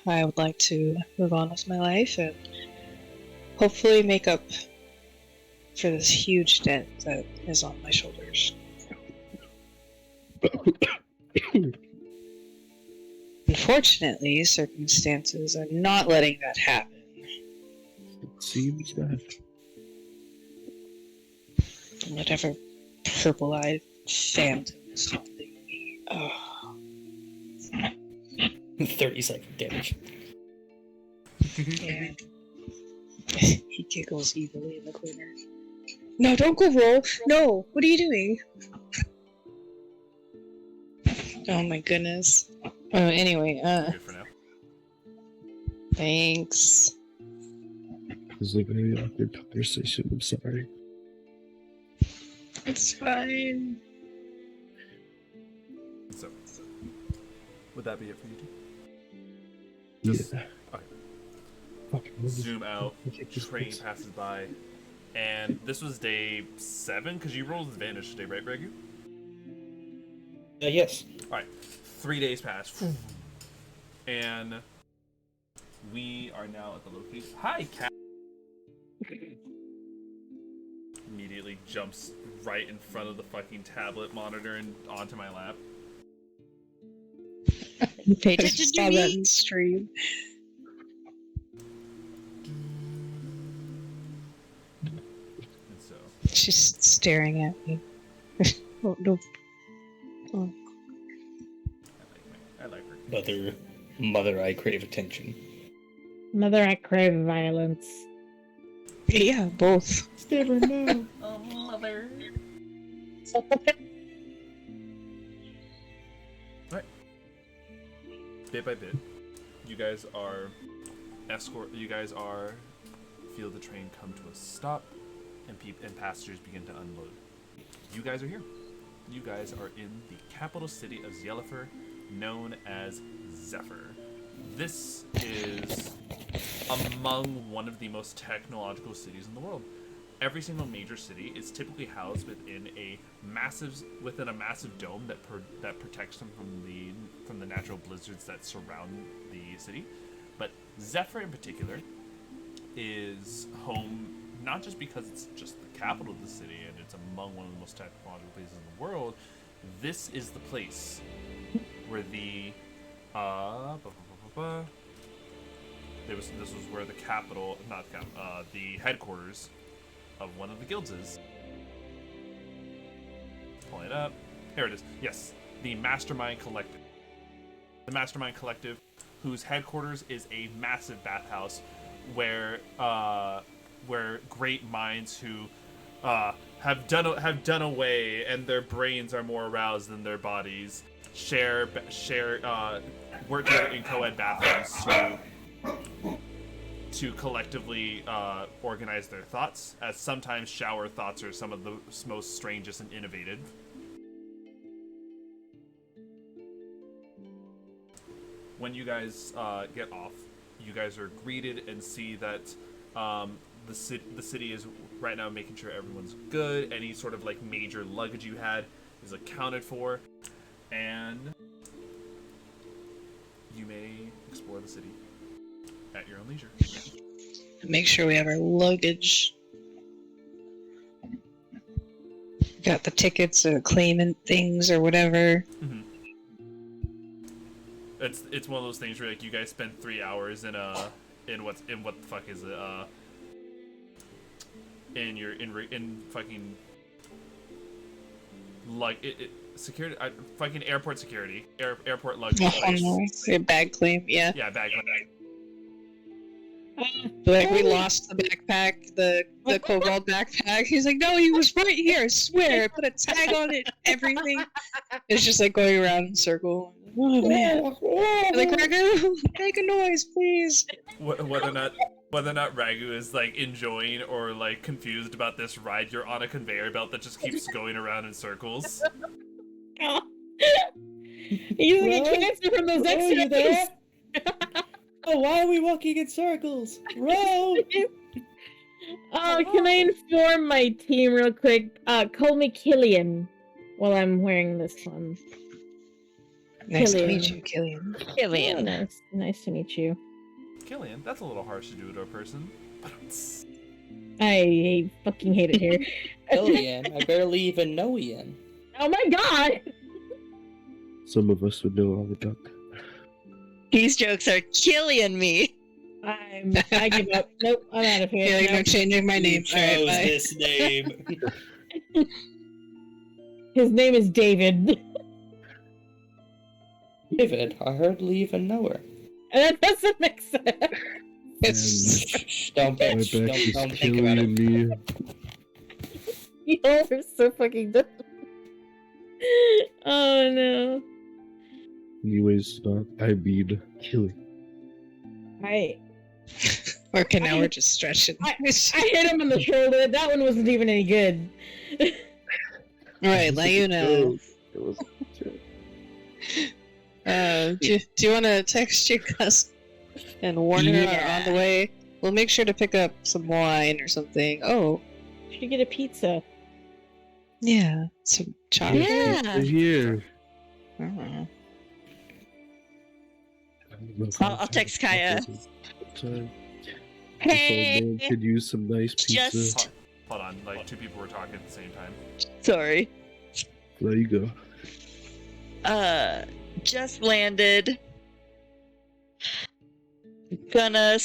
I would like to move on with my life and hopefully make up for this huge debt that is on my shoulders. Unfortunately, circumstances are not letting that happen. It seems that. Whatever purple-eyed phantom is haunting me. Oh. 30-second damage. Yeah. He giggles evilly in the corner. No, don't go roll! No! What are you doing? Oh my goodness. Anyway, Good for now. thanks. This is a very awkward conversation. I'm sorry. It's fine. So, would that be it for you two? Just Yeah. okay. Fuck, what is- Zoom out. Train passes by, and this was day 7 because you rolled advantage today, right, Raggu? Yes. All right. 3 days pass, and we are now at the location. Hi, cat. Immediately jumps right in front of the fucking tablet monitor and onto my lap. Pay I attention saw to that me. in stream. And so, She's staring at me. Oh, no. Oh. I like her. Mother, I crave attention. Mother, I crave violence. Yeah, both. Never know. Oh, mother. Right. Bit by bit, you guys feel the train come to a stop, and passengers begin to unload. You guys are here. You guys are in the capital city of Ryvr, known as Zephyr. This is among one of the most technological cities in the world. Every single major city is typically housed within a massive dome that protects them from the natural blizzards that surround the city. But Zephyr in particular is home not just because it's just the capital of the city and it's among one of the most technological places in the world. This is the place where the This was where the capital, not the capital, the headquarters of one of the guilds is. Pull it up. Here it is. Yes, the Mastermind Collective. The Mastermind Collective, whose headquarters is a massive bathhouse, where great minds who have done away and their brains are more aroused than their bodies work together in co-ed bathrooms to collectively organize their thoughts, as sometimes shower thoughts are some of the most strangest and innovative. When you guys get off, you guys are greeted and see that the city is right now making sure everyone's good. Any sort of like major luggage you had is accounted for, and you may explore the city at your own leisure. Make sure we have our luggage. Got the tickets or claimant things or whatever. Mm-hmm. It's one of those things where like you guys spend 3 hours in what the fuck is it in fucking like security fucking airport security airport luggage. Oh no, a bag claim, yeah. Yeah, bag claim. Like we lost the backpack, the cobalt backpack. He's like, no, he was right here. I swear, I put a tag on it. Everything. It's just like going around in a circle. Oh man! Like Raggu, make a noise, please. Whether or not Raggu is like enjoying or like confused about this ride, you're on a conveyor belt that just keeps going around in circles. You get cancer from those extras. Oh, why are we walking in circles? Row! Can I inform my team real quick? Call me Killian while I'm wearing this one. Nice to Killian. meet you, Killian. Killian. Oh, nice to meet you. Killian, that's a little harsh to do to a person. I fucking hate it here. Killian, I barely even know Ian. Oh my god! Some of us would know all the duck. These jokes are killing me. I give up. Nope, I'm out of here. Killian, I'm changing my name. You Alright, chose bye. this name. His name is David. David, I hardly even know her. And that doesn't make sense. It's Shh, don't My bitch. back is Don't think about killing it. me. You all are so fucking dumb. Oh no. Anyways, I mean, killing. okay. Now we're just stretching. I hit him on the shoulder. That one wasn't even any good. Alright, let you know. It was Do you want to text your cousin and warn her on the way? We'll make sure to pick up some wine or something. Oh, Should get a pizza. yeah, some chocolate. Yeah. here. Oh. I'll text Kaya. Hey. Man could use some nice pizza. Just Hold on, like 2 people were talking at the same time. sorry. There you go. Just landed. Gonna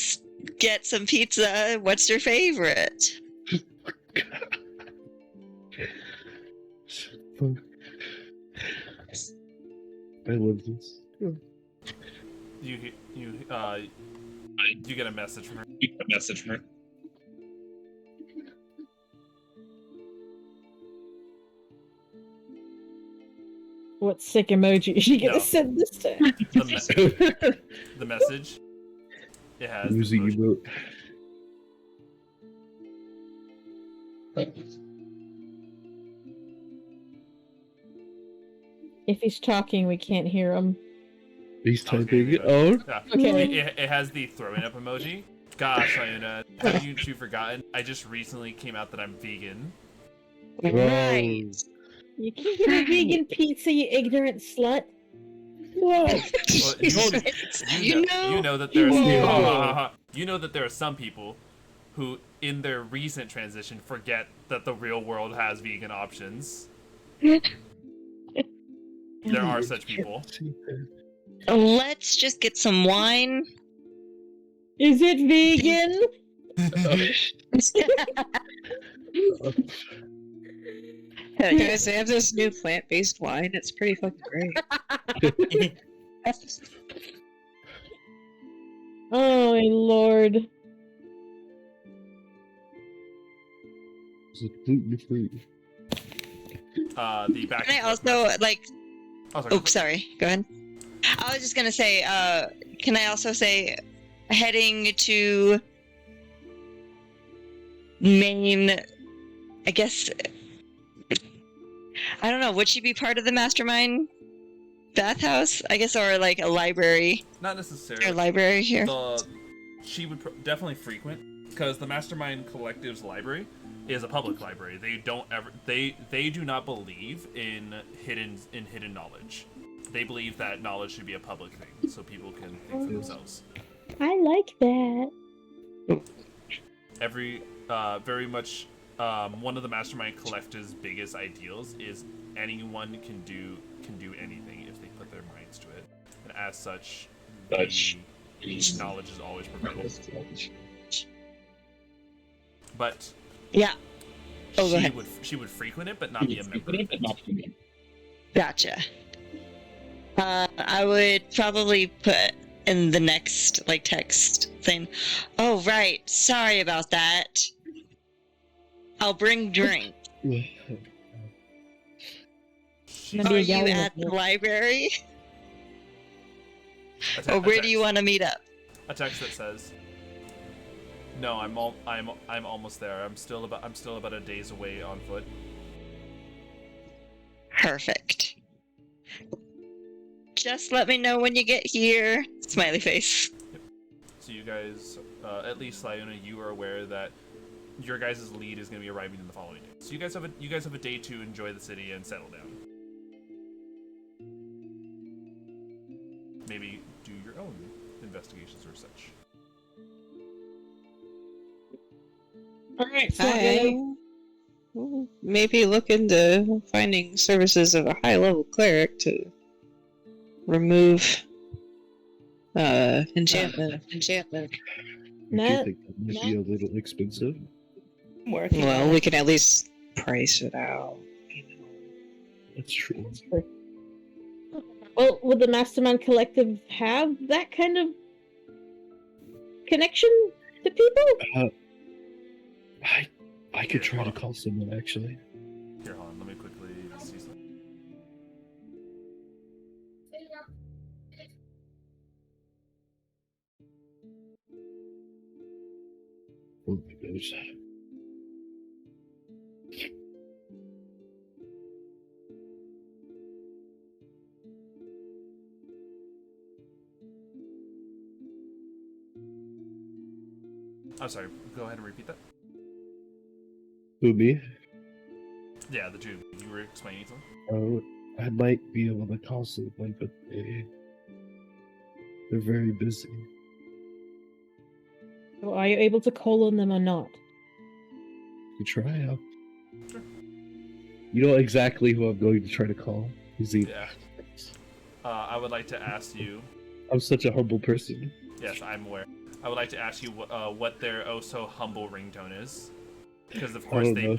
get some pizza. What's your favorite? Fuck. I love this. You get a message from her. What sick emoji is she gonna No. send this to? The message. It has this Using emoji. emote. If he's talking, we can't hear him. He's I was typing. gonna Oh, Yeah. Okay. It has the throwing up emoji. Gosh, Iona, have you two forgotten? I just recently came out that I'm vegan. Right. You can get a vegan pizza, you ignorant slut. What? Well, you know that there are you know that there are some people who, in their recent transition, forget that the real world has vegan options. There are such people. Let's just get some wine Is it vegan? Guys, they have this new plant-based wine. It's pretty fucking great. Oh my lord. Is it gluten free? The back. Can I and forth also message- like? Oh, sorry. Oh, sorry. Go ahead. I was just gonna say. Can I also say, heading to main? I guess. I don't know. Would she be part of the mastermind bathhouse? I guess, or like a library. Not Or necessarily. library here. She would definitely frequent because the Mastermind Collective's library is a public library. They don't ever they do not believe in hidden knowledge. They believe that knowledge should be a public thing, so people can think for themselves. I like that. Very much one of the Mastermind Collective's biggest ideals is anyone can do anything if they put their minds to it, and as such, the knowledge is always provided. But Yeah. Oh, go ahead. she would frequent it, but not be a member of it. Gotcha. I would probably put in the next like text thing. Oh right, sorry about that. I'll bring drink. Maybe Are a you gallon of at the milk. library? A Or where do you want to meet up? A text that says, "No, I'm almost there. I'm still about a days away on foot." Perfect. Just let me know when you get here. Smiley face. So you guys, at least Liona, you are aware that your guys' lead is going to be arriving in the following day. So you guys have a day to enjoy the city and settle down. Maybe do your own investigations or such. Alright, so Maybe look into finding services of a high-level cleric to remove enchantment. Don't Matt, you think that might be a little expensive? I'm working Well, on we it. can at least price it out. That's true. Well, would the Mastermind Collective have that kind of connection to people? I could try to call someone actually. Here, hold on. Let me quickly see something. Oh my gosh. I'm sorry. Go ahead and repeat that. Who, me? Yeah, the two. You were explaining something. Oh, I might be able to call someone, but they're very busy. Well, are you able to call on them or not? You try out. Sure. You know exactly who I'm going to try to call. Is he? Yeah. I would like to ask you. I'm such a humble person. Yes, I'm aware. I would like to ask you what their oh so humble ringtone is, because of course don't know.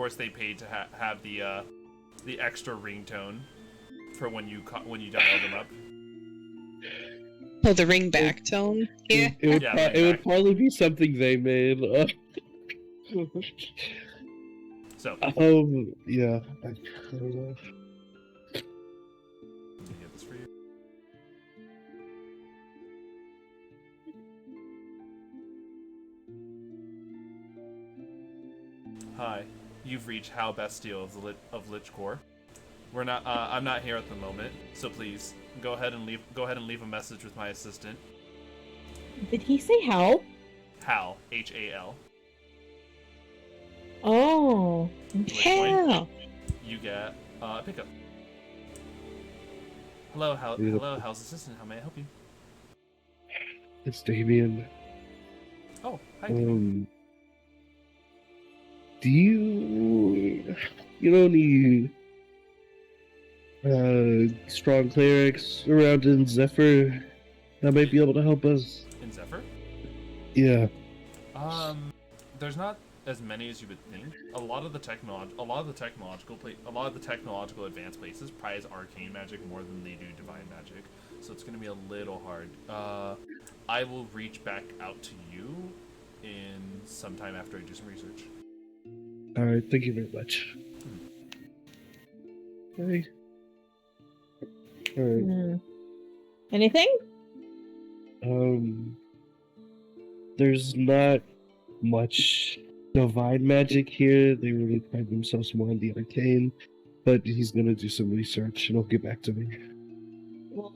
they paid to have the extra ringtone for when you dial them up. Oh, the ringback tone? Yeah. It would, Yeah, it would probably be something they made. So Yeah. I don't know. let me get this for you. Hi, you've reached Hal Bastille of Lichcore. We're not. I'm not here at the moment, so please go ahead and leave a message with my assistant, Did he say how? Hal, Hal. Oh. Hell! You get a pickup. Hello, Hal's assistant. How may I help you? It's Damian. Oh, hi. Damian. Do you know any strong clerics around in Zephyr that might be able to help us? In Zephyr? Yeah. There's not as many as you would think. A lot of the technological advanced places prize arcane magic more than they do divine magic, so it's going to be a little hard. I will reach back out to you in sometime after I do some research. Alright, thank you very much. Okay. Alright. Anything? There's not much divine magic here. They really pride themselves more on the arcane, but he's gonna do some research and he'll get back to me. Well,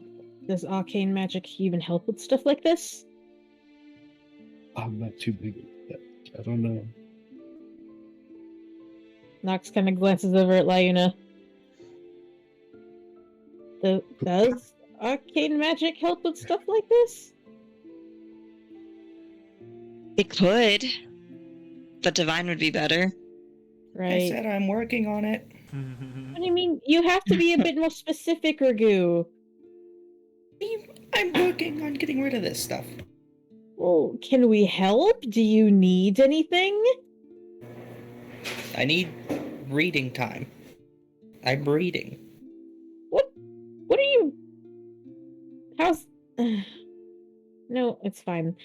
does arcane magic even help with stuff like this? I'm not too big at that. I don't know. Nox kind of glances over at Lyuna. Does arcane magic help with stuff like this? It could, but divine would be better. Right. I said I'm working on it. What do you mean? You have to be a bit more specific, Raggu. I'm working on getting rid of this stuff. Well, can we help? Do you need anything? I need reading time. I'm reading. What are you... How's... No, it's fine.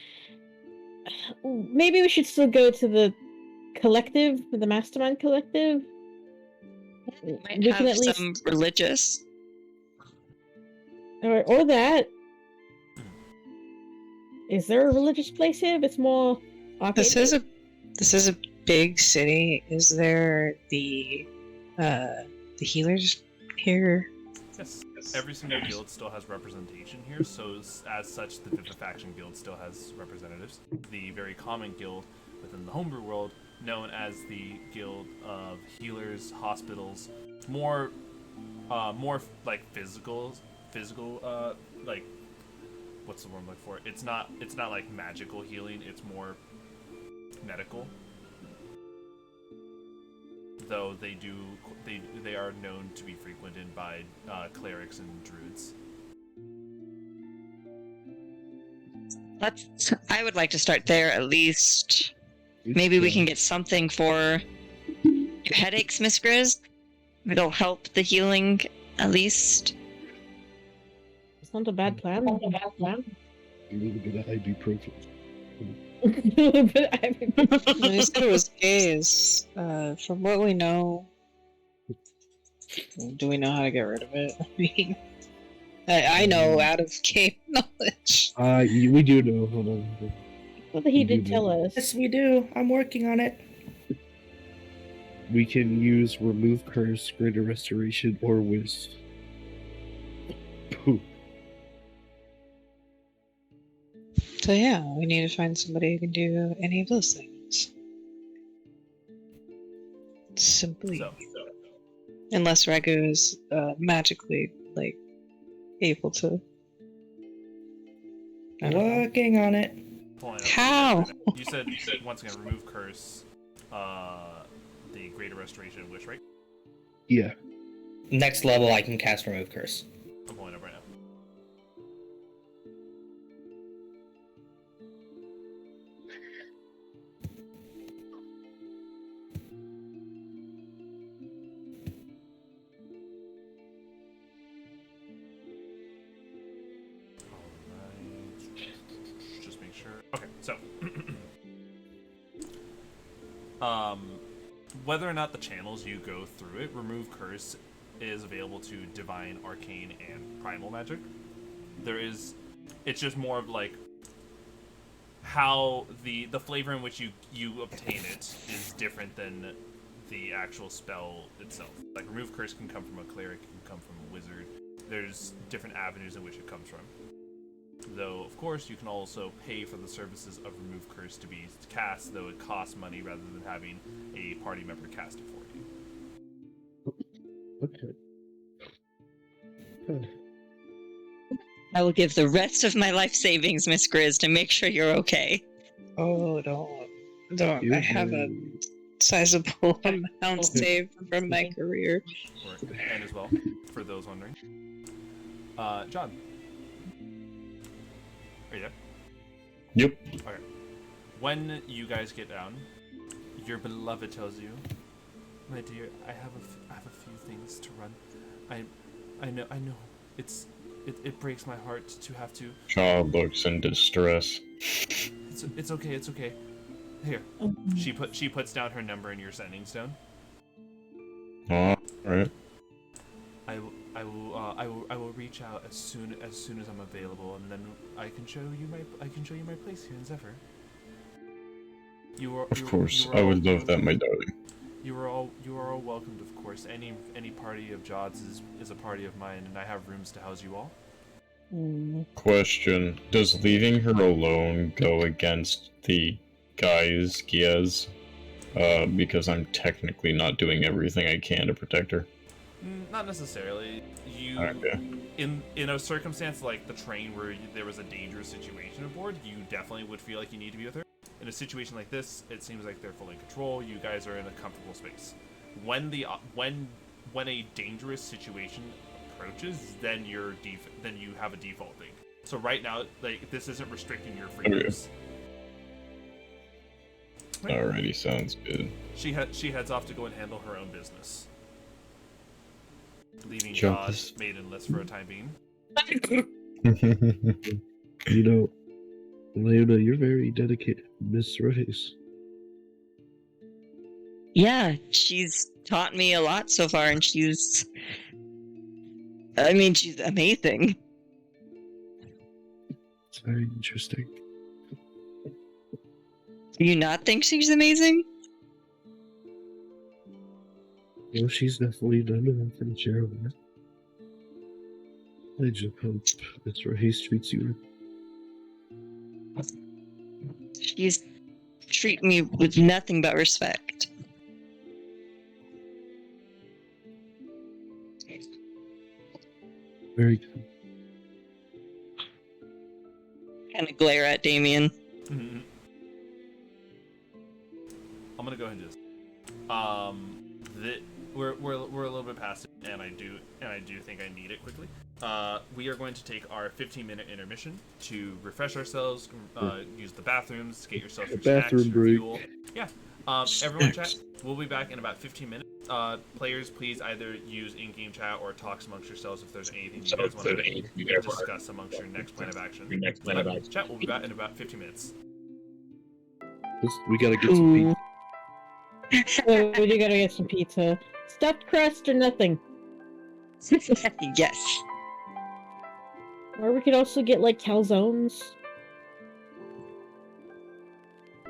Maybe we should still go to the collective, the mastermind collective? Might We have can at least... some religious. Or that. Is there a religious place here that's more arcane? This is a big city. Is there the healers here? Yes. Every single guild still has representation here, so as such, the Vivifaction Guild still has representatives. The very common guild within the homebrew world, known as the Guild of Healers, Hospitals, more like physical, like, what's the word I'm looking for? It's not like magical healing, it's more medical. Though they are known to be frequented by clerics and druids. I would like to start there at least. Maybe we can get something for your headaches, Miss Grizz. It'll help the healing at least. It's not a bad plan. Not a bad plan. A little bit of ibuprofen. They said it was gaze. From what we know, do we know how to get rid of it? I mean, I know out of game knowledge. We do know. Hold on. Well, he did tell us. Yes, we do. I'm working on it. We can use remove curse, greater restoration, or whiz. Pooh. So yeah, we need to find somebody who can do any of those things. Simply. Unless Raggu is magically, like, able to... Working on it. How? You said once again, remove curse, the greater restoration of wish, right? Yeah. Next level, I can cast remove curse. I'm pulling up right now. Just make sure. Okay, so whether or not the channels you go through it, remove curse is available to divine, arcane, and primal magic. It's just more of like how the flavor in which you obtain it is different than the actual spell itself. Like remove curse can come from a cleric, it can come from a wizard. There's different avenues in which it comes from. Though, of course, you can also pay for the services of Remove Curse to be cast, though it costs money rather than having a party member cast it for you. Okay. I will give the rest of my life savings, Miss Grizz, to make sure you're okay. Oh, don't. I have a sizable amount saved from my career. And as well, for those wondering. John. Are you there? Yep. Okay. when you guys get down, your beloved tells you, "My dear, I have a few things to run. I know. It breaks my heart to have to. Child looks in distress. It's okay. Here." She puts down her number in your sending stone. Alright. I will reach out as soon as I'm available, and then I can show you my place here in Zephyr. Of course, I would love that, my darling. You are all welcomed, of course. Any party of Jods is a party of mine, and I have rooms to house you all. Question: does leaving her alone go against the guy's Giaz? Because I'm technically not doing everything I can to protect her. Not necessarily. Okay. In a circumstance like the train where there was a dangerous situation aboard, you definitely would feel like you need to be with her. In a situation like this, it seems like they're fully in control. You guys are in a comfortable space. When a dangerous situation approaches, then you have a default thing. So right now, like, this isn't restricting your freedoms. Okay. Alrighty, sounds good. She heads off to go and handle her own business, leaving Jump God this- maidenless for a time being. You know, Leona, you're very dedicated, Miss Reyes. Yeah, she's taught me a lot so far, and she's amazing. It's very interesting. Do you not think she's amazing? Well, she's definitely done enough in Gerald. I just hope Miss Reyes treats you. She's treat me with nothing but respect. Very good. Kind of glare at Damian. Mm-hmm. I'm gonna go ahead and just we're a little bit past it, and I do think I need it quickly. We are going to take our 15-minute intermission to refresh ourselves, use the bathrooms, get yourselves your Bathroom snacks, your break. fuel. Yeah. Everyone chat. We'll be back in about 15 minutes. Players, please either use in-game chat or talk amongst yourselves if there's anything you guys want to discuss amongst your next plan of action. Chat, we'll be back in about 15 minutes. We gotta get some pizza. So we do gotta get some pizza. Stuffed crust or nothing. Yes. Or we could also get like calzones.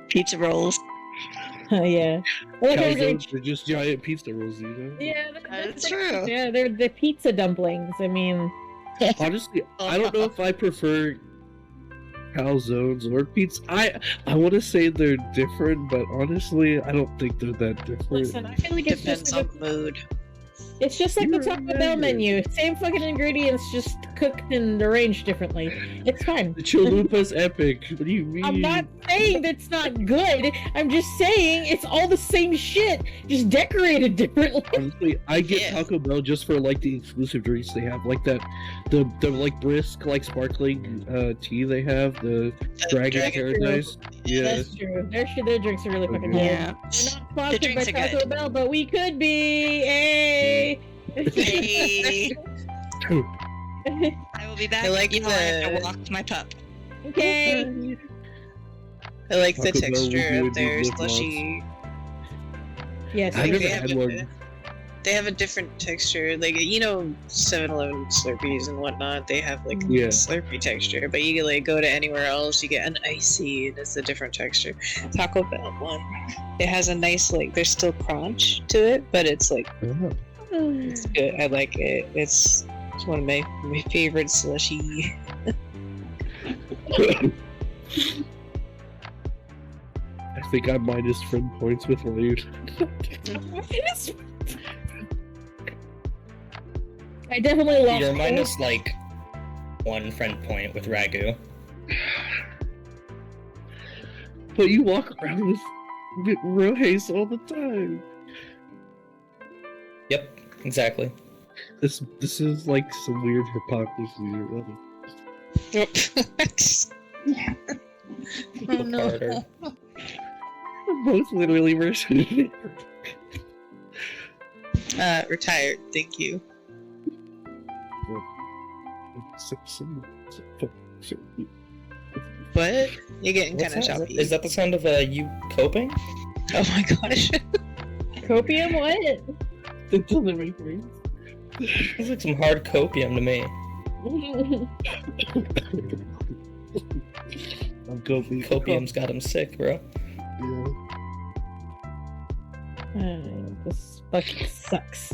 Pizza rolls. Yeah. I like how we're doing- Calzones are just giant pizza rolls, you know? Yeah, That's true. Yeah, they're the pizza dumplings. I mean, Honestly, I don't know if I prefer calzones or pizza. I want to say they're different, but honestly, I don't think they're that different. listen, I feel like it's Depends just on like mood. it's just like the You're Taco Bell right. menu. Same fucking ingredients, just cooked and arranged differently. It's fine. The chalupa's epic. What do you mean? I'm not saying that's not good. I'm just saying it's all the same shit, just decorated differently. Honestly, I get Yeah. Taco Bell just for like the exclusive drinks they have, like that, the like brisk, like sparkling tea they have, the Dragon Paradise. Yeah, That's true. Their drinks are really fucking good. Yeah. We're not sponsored by drinks are Taco good. Bell, but we could be. Hey. Hey. I will be back. I like I have the- to walk my pup. Okay. I like the Taco Bell would texture do of their good vlogs. slushy. Yes. I've Like, never they had have a- one. They have a different texture, like 7-Eleven Slurpees and whatnot. They have like Yeah. Slurpee texture, but you like go to anywhere else, you get an icy, and it's a different texture. Taco Bell one, it has a nice there's still crunch to it, but it's like it's good. I like it. It's one of my favorite slushy. I think I'm minus friend points with Lane. I definitely lost. You're hope. minus like 1 friend point with Raggu. But you walk around with Rohes all the time. Yep, exactly. This is like some weird hypocrisy or other. Look harder. both literally version. Retired, thank you. What? You're getting kind of choppy. Is that the sound of you coping? Oh my gosh. Copium, what? The delivery thing. Sounds like some hard copium to me. I'm coping. Copium's got him sick, bro. Yeah. This fucking sucks.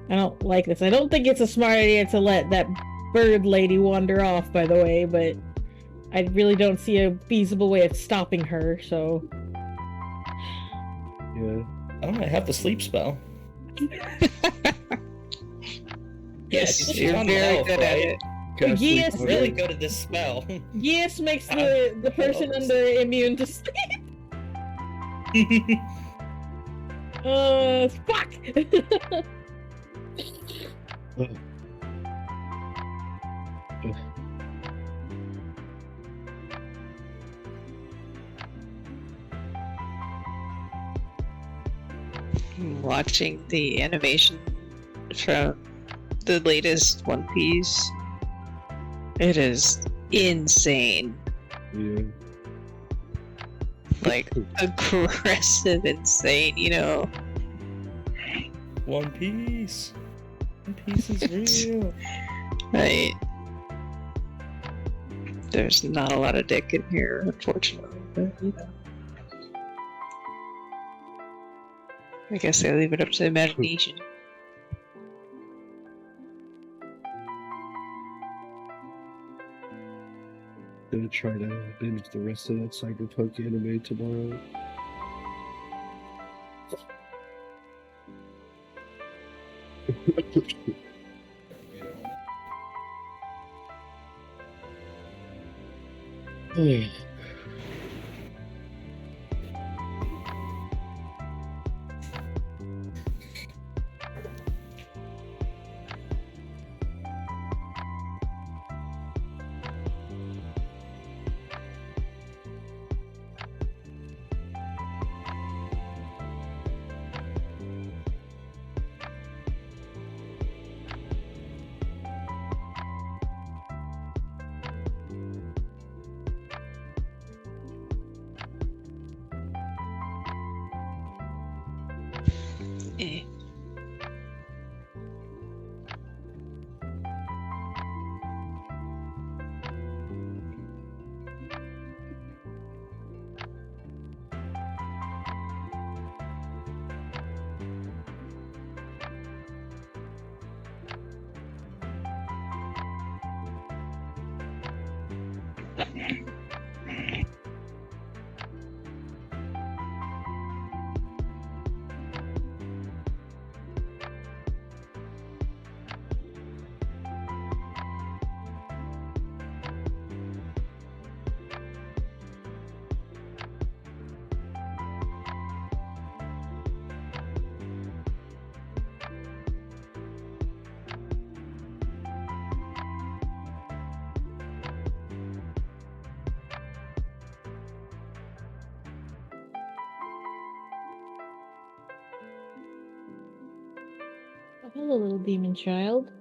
I don't like this. I don't think it's a smart idea to let that bird lady wander off, by the way, but I really don't see a feasible way of stopping her, so... Yeah. Oh, I have the sleep spell. Yes, she's you're on very health, good at right? it. Cast Yes, sleep Really on good at this spell. Yes makes the person under immune to sleep. Fuck! Watching the animation from the latest One Piece, it is insane. Yeah. Like, aggressive, insane, you know? One Piece. One Piece is real. Right. There's not a lot of dick in here, unfortunately, but, you know. I guess I leave it up to the imagination. Gonna try to binge the rest of that Cyberpunk anime tomorrow. Eh. Oh, hello, little demon child.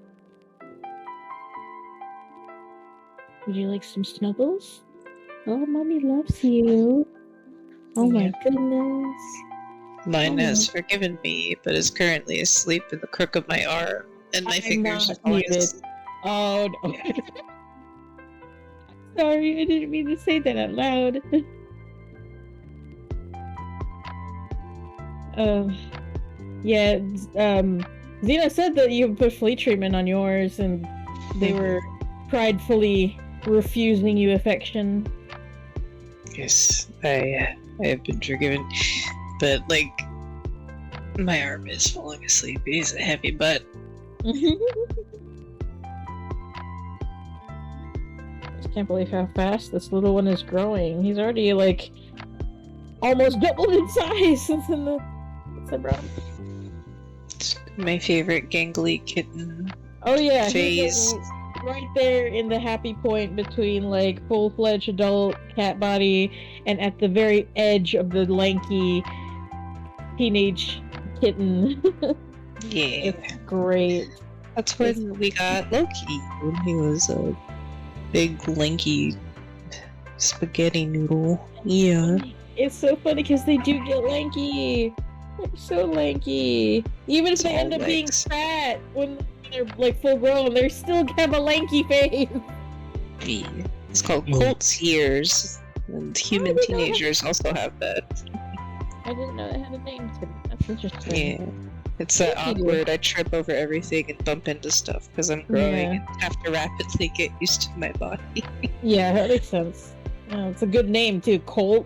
Would you like some snuggles? Oh, mommy loves you. Oh my goodness. Mine Oh has my- forgiven me, but is currently asleep in the crook of my arm, and my I'm fingers are not falling muted. asleep. Oh no. Sorry, I didn't mean to say that out loud. Yeah, Xena said that you put flea treatment on yours and they were pridefully refusing you affection. Yes, I have been forgiven, but like my arm is falling asleep. He's a heavy butt. Just can't believe how fast this little one is growing. He's already like almost doubled in size since the brought. It's my favorite gangly kitten. Oh yeah, Phase. right there in the happy point between like full-fledged adult cat body and at the very edge of the lanky teenage kitten. Yeah. It's great. That's when we got Loki, when he was a big, lanky spaghetti noodle. Yeah. It's so funny because they do get lanky. They're so lanky. Even if they end up being fat when they're like full grown, they still have a lanky face. Yeah. It's called Colt's years, and human teenagers also have that. I didn't know they had a name for that. That's interesting. Yeah. It's that awkward, I trip over everything and bump into stuff because I'm growing and have to rapidly get used to my body. Yeah, that makes sense. It's a good name too, Colt.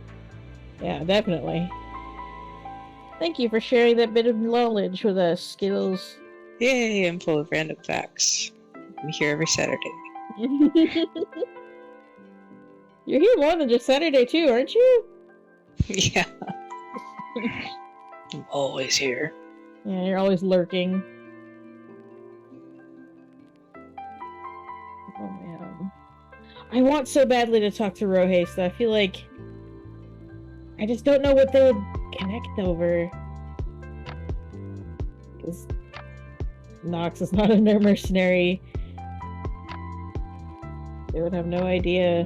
Yeah, definitely. Thank you for sharing that bit of knowledge with us, Skittles. Yay, I'm full of random facts. I'm here every Saturday. You're here more than just Saturday too, aren't you? Yeah. I'm always here. Yeah, you're always lurking. Oh man. I want so badly to talk to Rohe, so I feel like I just don't know what they would connect over. Because Nox is not a mercenary. They would have no idea.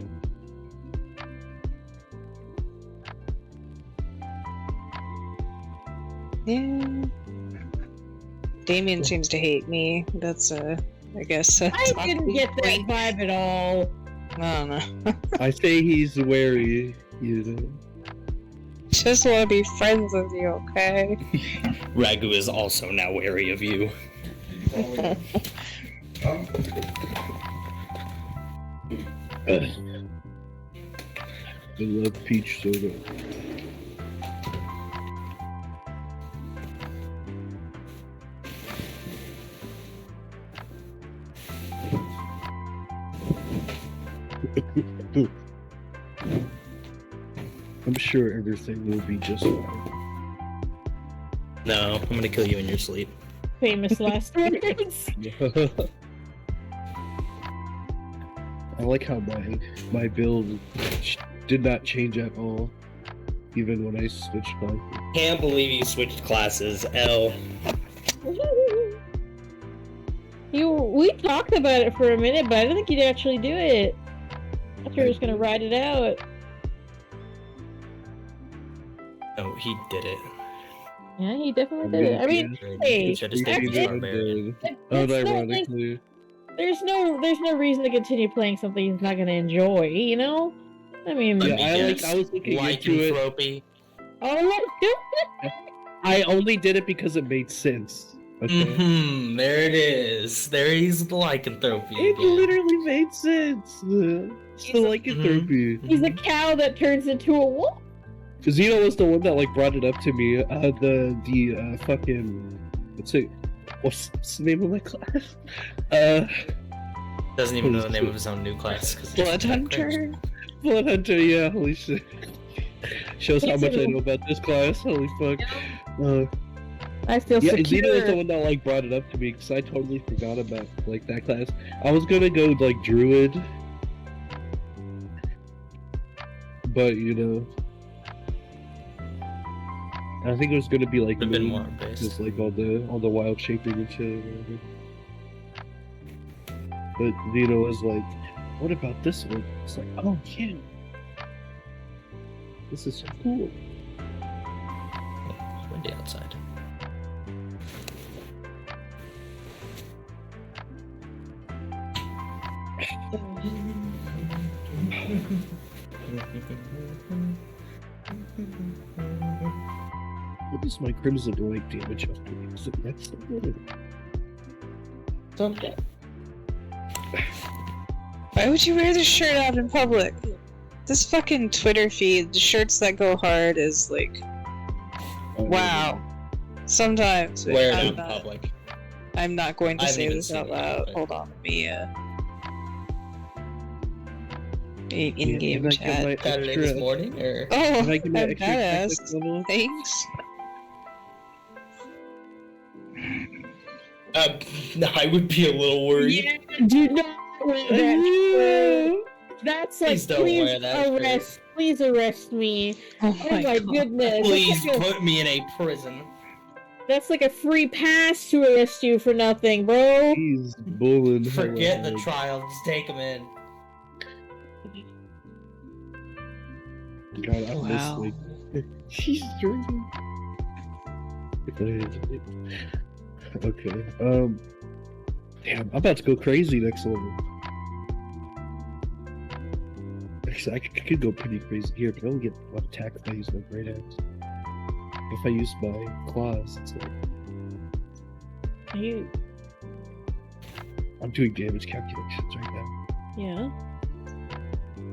Yeah. Damian seems to hate me. That's I guess. I didn't get that vibe at all. I don't know. I say he's wary, you know. Just want to be friends with you, okay? Raggu is also now wary of you. I love peach soda. I'm sure everything will be just fine. No, I'm gonna kill you in your sleep. Famous last words. I like how my build did not change at all, even when I switched classes. Can't believe you switched classes, L. We talked about it for a minute, but I didn't think you'd actually do it. I thought you were just gonna ride it out. Oh, he did it. Yeah, he definitely did it. I mean, hey, He should have stayed with that's- Barbarian. Unironically. there's no reason to continue playing something he's not gonna enjoy, you know? I mean, Yeah, I was looking into it. Lycanthropy. I only did it because it made sense. Okay? There it is. There is the lycanthropy It again. literally made sense. It's the lycanthropy. he's a cow that turns into a wolf. Zeno was the one that like brought it up to me. The fucking what's the name of my class? Doesn't even know the name of his own new class. Blood Hunter? Blood Hunter, yeah, holy shit. Shows how much I know about this class. Holy fuck. I feel Yeah, secure. Zeno was the one that like brought it up to me because I totally forgot about like that class. I was gonna go like druid, but you know, I think it was gonna be like Could've been me, more based. just like all the wild shaping and shit. But Zeno was like, "What about this one?" It's like, "Oh yeah, this is so cool." It's windy outside. What is my crimson light damage up to? Is it next to it? Okay. Why would you wear this shirt out in public? This fucking Twitter feed, the shirts that go hard is like, wow. Sometimes. Wear it I'm out in not- public. I'm not going to I haven't say even this seen out it, loud. but- Hold on, let me Yeah, in-game and I get chat. my Saturday extra- this morning, or Oh, and I get my I'm extra badass. technical level. Thanks. I would be a little worried. Yeah, do not wear that shirt. That's like, Please don't wear that shirt. Please arrest me. Oh my, God. Goodness. Please That's like, put me in a prison. that's like a free pass to arrest you for nothing, bro. He's bullying. Forget the trial, just take him in. God, I Wow. miss like she's drinking. Okay. Damn, I'm about to go crazy next level. Actually, I could go pretty crazy here, but I don't get what attack if I use my great axe. If I use my claws, it's like You, I'm doing damage calculations right now. yeah.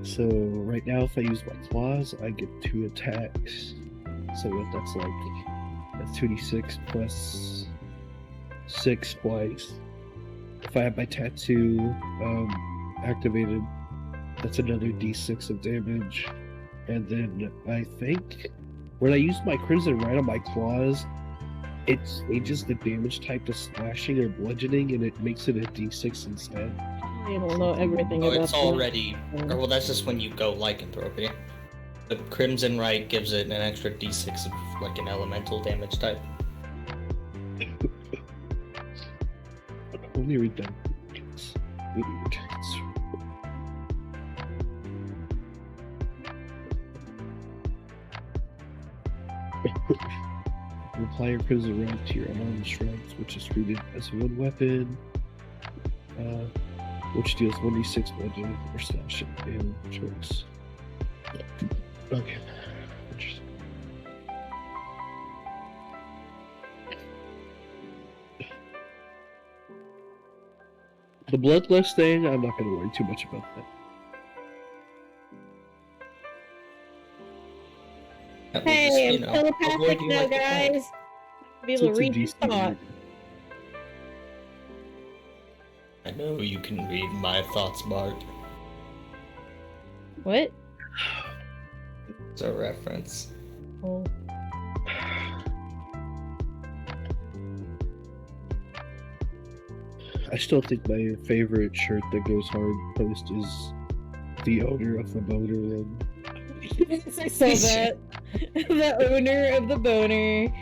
So right now, if I use my claws, I get 2 attacks. So what that's like, that's 2d6 plus 6 twice. If I have my tattoo activated, that's another d6 of damage. And then I think when I use my Crimson Right on my claws, it changes the damage type to slashing or bludgeoning, and it makes it a d6 instead. I don't know everything Oh, about it's that. already. Or, well, that's just when you go lycanthropy. The Crimson Right gives it an extra d6 of like an elemental damage type. Let me read that. Apply your Crimson Right to your unarmed strikes, which is treated as one weapon, which deals 1d6 bludgeoning or slashing damage. Okay. Interesting. The bloodlust thing, I'm not going to worry too much about that. That will just, Hey, you I'm know, telepathic avoid you now, like the plague. guys. Be able to It's a read your decent thought. I know you can read my thoughts, Bart. What? It's a reference. Oh. I still think my favorite shirt that goes hard post is the owner of the boner one. I saw that. The owner of the boner.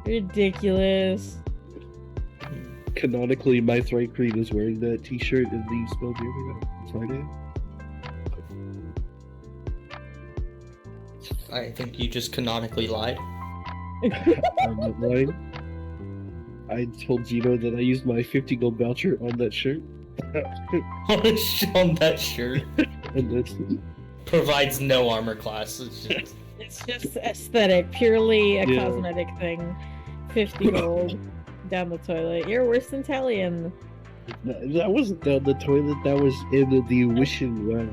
Ridiculous. Canonically, my Thright Queen is wearing that t-shirt in the spell jammer on Friday. I think you just canonically lied. I'm not lying. I told Gino that I used my 50 gold voucher on that shirt. On that shirt. And that's Provides no armor class. It's just... It's just aesthetic, purely a Yeah. cosmetic thing. 50 gold down the toilet. You're worse than Talion. that wasn't down the toilet, that was in the wishing well.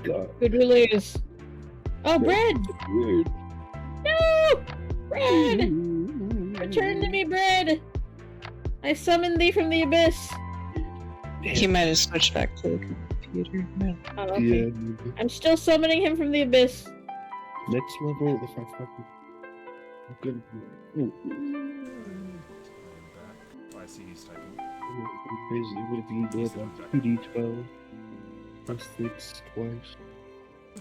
God, Good release. Oh, bread! weird. No! Bread! Return to me, bread! I summoned thee from the abyss. He might have switched back to the computer. No. Oh, okay. Yeah, maybe. I'm still summoning him from the abyss. Next level, if I fucking... I'm good. Ooh. I'm back. Oh, I see he's typing. Crazy. It would be good on 2d12 plus 6 twice.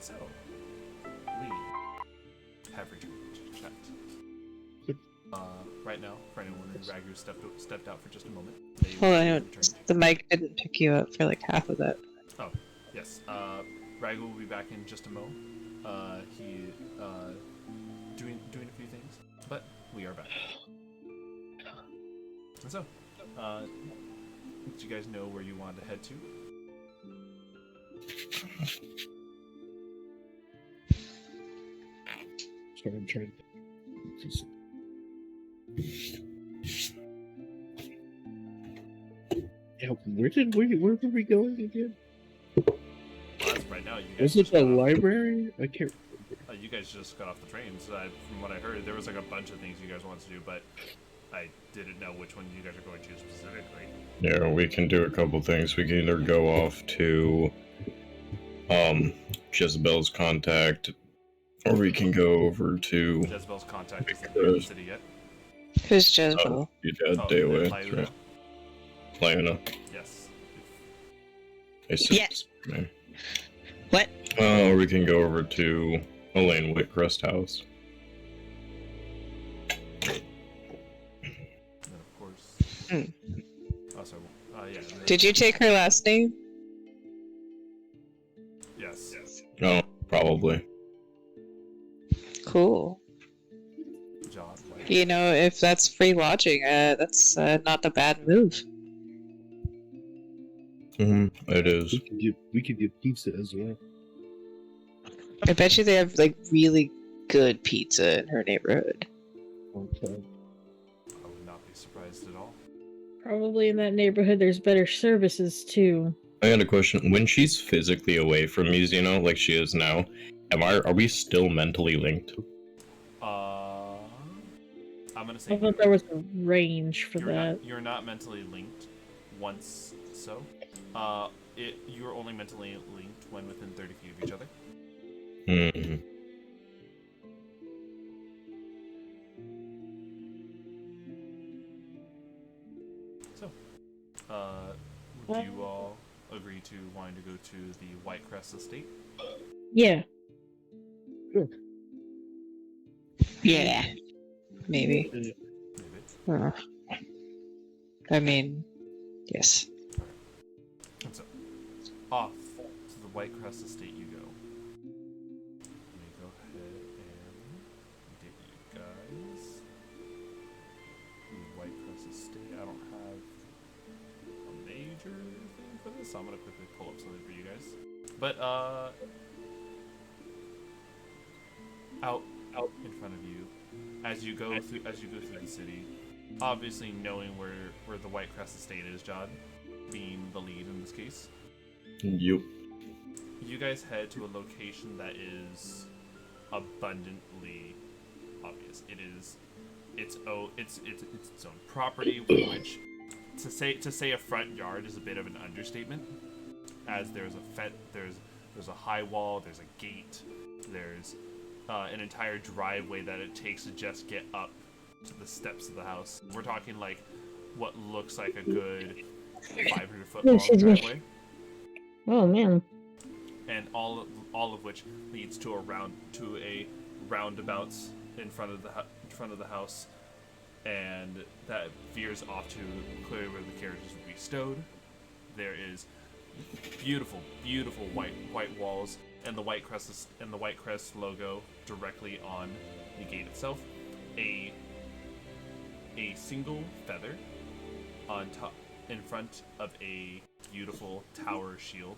So, we have returned. Checked. Right now, for anyone wondering, Raggu stepped out for just a moment. They Hold on, returned. the mic didn't pick you up for like half of that. Oh, yes. Raggu will be back in just a mo. He doing a few things, but we are back. And so, did you guys know where you wanted to head to? Sorry, I'm trying to... Yeah, where were we going again? Well, as of right now, you guys Was it just the got off- library? I can't You guys just got off the train, so from what I heard, there was like a bunch of things you guys wanted to do, but I didn't know which one you guys are going to specifically. Yeah, we can do a couple things. We can either go off to Jezebel's contact, or we can go over to Jezebel's contact isn't in the city yet. Who's Jezebel? you got Oh, day away. Talion? Right. Lionel. Yes. Yeah. Man. What? Or we can go over to Elaine Whitcrest house. And of course. Hmm. Oh, sorry. Yeah. Did you take her last name? Yes. Oh, probably. Cool. John. White. You know, if that's free lodging, that's not a bad move. It is. We could get pizza as well. I bet you they have like really good pizza in her neighborhood. Okay. I would not be surprised at all. Probably in that neighborhood there's better services too. I got a question. When she's physically away from me, Xeno, like she is now, are we still mentally linked? I'm gonna say I thought there was a range for that. you're not mentally linked once so. You're only mentally linked when within 30 feet of each other. Mm-hmm. So, would you all agree to wanting to go to the Whitecrest estate? Yeah. Yeah. Maybe. Maybe. Huh. I mean, yes. And so, off to the Whitecrest estate you go. Let me go ahead and get you guys. The Whitecrest estate. I don't have a major thing for this, so I'm gonna quickly pull up something for you guys. But out in front of you, as you go through the city, obviously knowing where the Whitecrest estate is, John, being the lead in this case. Yup. You guys head to a location that is abundantly obvious. It's its own property, which to say a front yard is a bit of an understatement, as there's a high wall, there's a gate, there's an entire driveway that it takes to just get up to the steps of the house. We're talking like what looks like a good 500-foot long driveway. Oh man. And all of which leads to a roundabouts in front of the house, and that veers off to clearly where the carriages would be stowed. There is beautiful white walls and the Whitecrest logo directly on the gate itself. A single feather on top in front of a beautiful tower shield,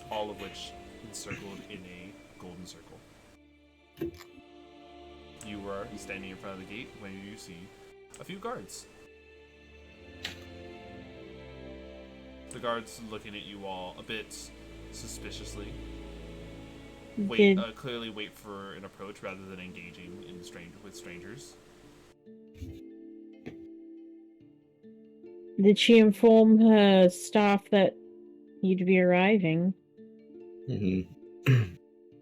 all of which encircled in a golden circle. You are standing in front of the gate when you see a few guards. The guards looking at you all a bit suspiciously. Clearly wait for an approach rather than engaging with strangers. Did she inform her staff that you'd be arriving?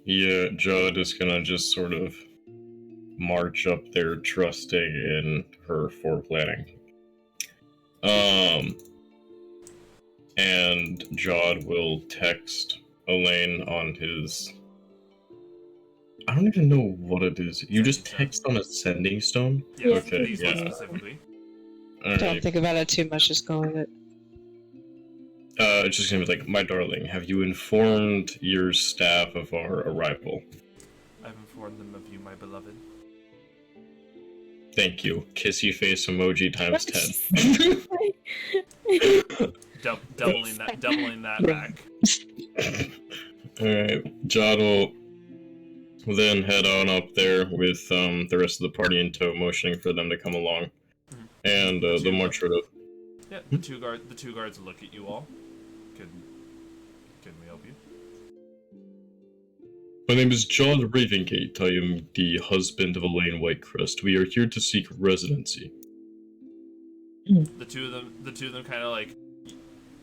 Yeah, Judd is gonna just sort of march up there trusting in her foreplanning. And Jod will text Elaine on his... I don't even know what it is. You just text on a sending stone? Yes, Okay, these yeah. ones specifically. Don't Alright. think about it too much, just go with it. It's just gonna be like, my darling, have you informed your staff of our arrival? I've informed them of you, my beloved. Thank you. Kissy face emoji times 10. Doubling that back. Alright, Jod will then head on up there with the rest of the party in tow, motioning for them to come along. And they'll march right up. Yeah, the two guards look at you all. Can we help you? My name is John Ravengate. I am the husband of Elaine Whitecrest. We are here to seek residency. The two of them kind of like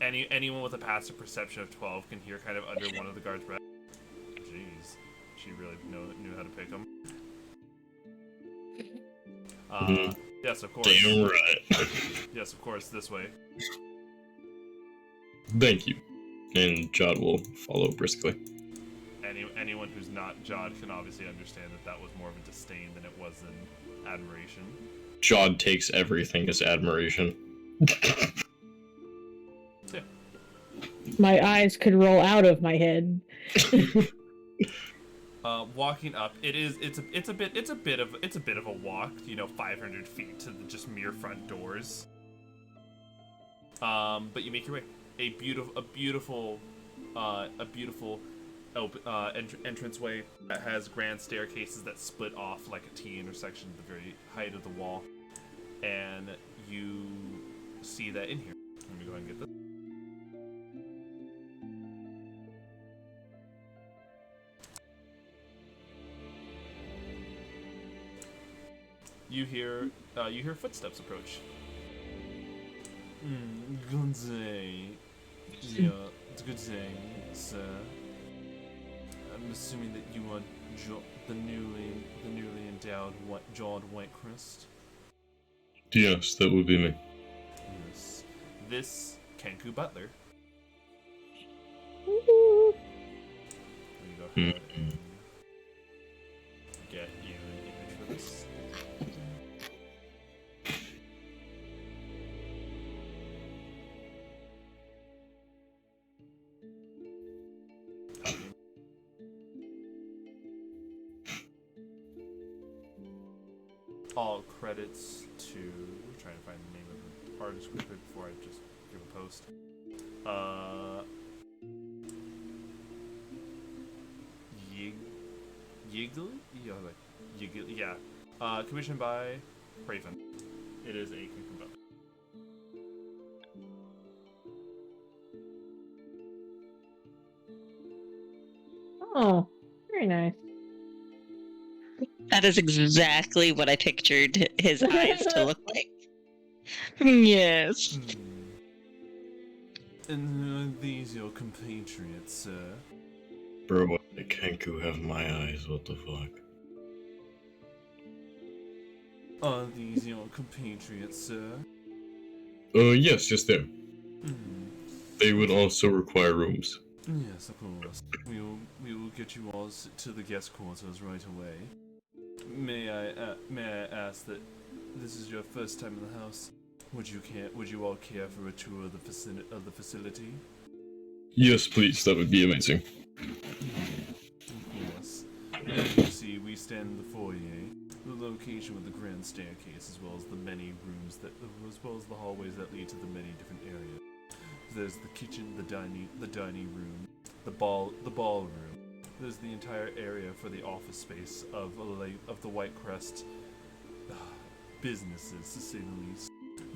anyone with a passive perception of 12 can hear kind of under one of the guards' breath. Jeez, she really knew how to pick them. Yes, of course. Damn right. Yes, of course. This way. Thank you. And Jod will follow briskly. Anyone who's not Jod can obviously understand that was more of a disdain than it was an admiration. Jod takes everything as admiration. Yeah. My eyes could roll out of my head. Walking up, it's a bit of a walk, 500 feet to the just mere front doors. But you make your way. A beautiful entranceway that has grand staircases that split off like a T intersection at the very height of the wall, and you see that in here. Let me go ahead and get this. You hear footsteps approach. Good day. Yeah, good day, sir. I'm assuming that you are the newly endowed Jawed Whitecrest. Yes, that would be me. Yes. This Kenku Butler. Let me go ahead and get you an image for this. All credits to trying to find the name of the artist quickly before I just give a post. Yiggle? Yeah. Commissioned by Ryvr. It is a Kenku Butler. Oh, very nice. That is exactly what I pictured his eyes to look like. Yes. And are these your compatriots, sir? Bro, I can't go have my eyes, what the fuck? Are these your compatriots, sir? Yes, just there. Mm. They would also require rooms. Yes, of course. We will get you all to the guest quarters right away. May I ask that this is your first time in the house? Would you all care for a tour of the facility? Yes, please, that would be amazing. Yes. As you see, we stand in the foyer, the location with the grand staircase, as well as the many rooms as well as the hallways that lead to the many different areas. There's the kitchen, the dining room, the ballroom. There's the entire area for the office space of the Whitecrest businesses, to say the least.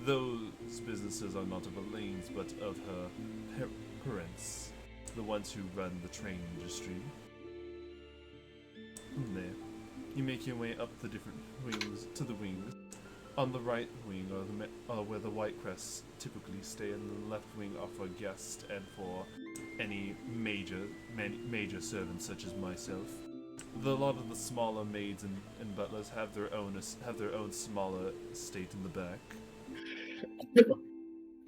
Those businesses are not of Elaine's, but of her parents, the ones who run the train industry. From there, you make your way up the different wings to the wings. On the right wing are where the Whitecrests typically stay, and the left wing are for guests and for any major servants such as myself. A lot of the smaller maids and butlers have their own smaller estate in the back.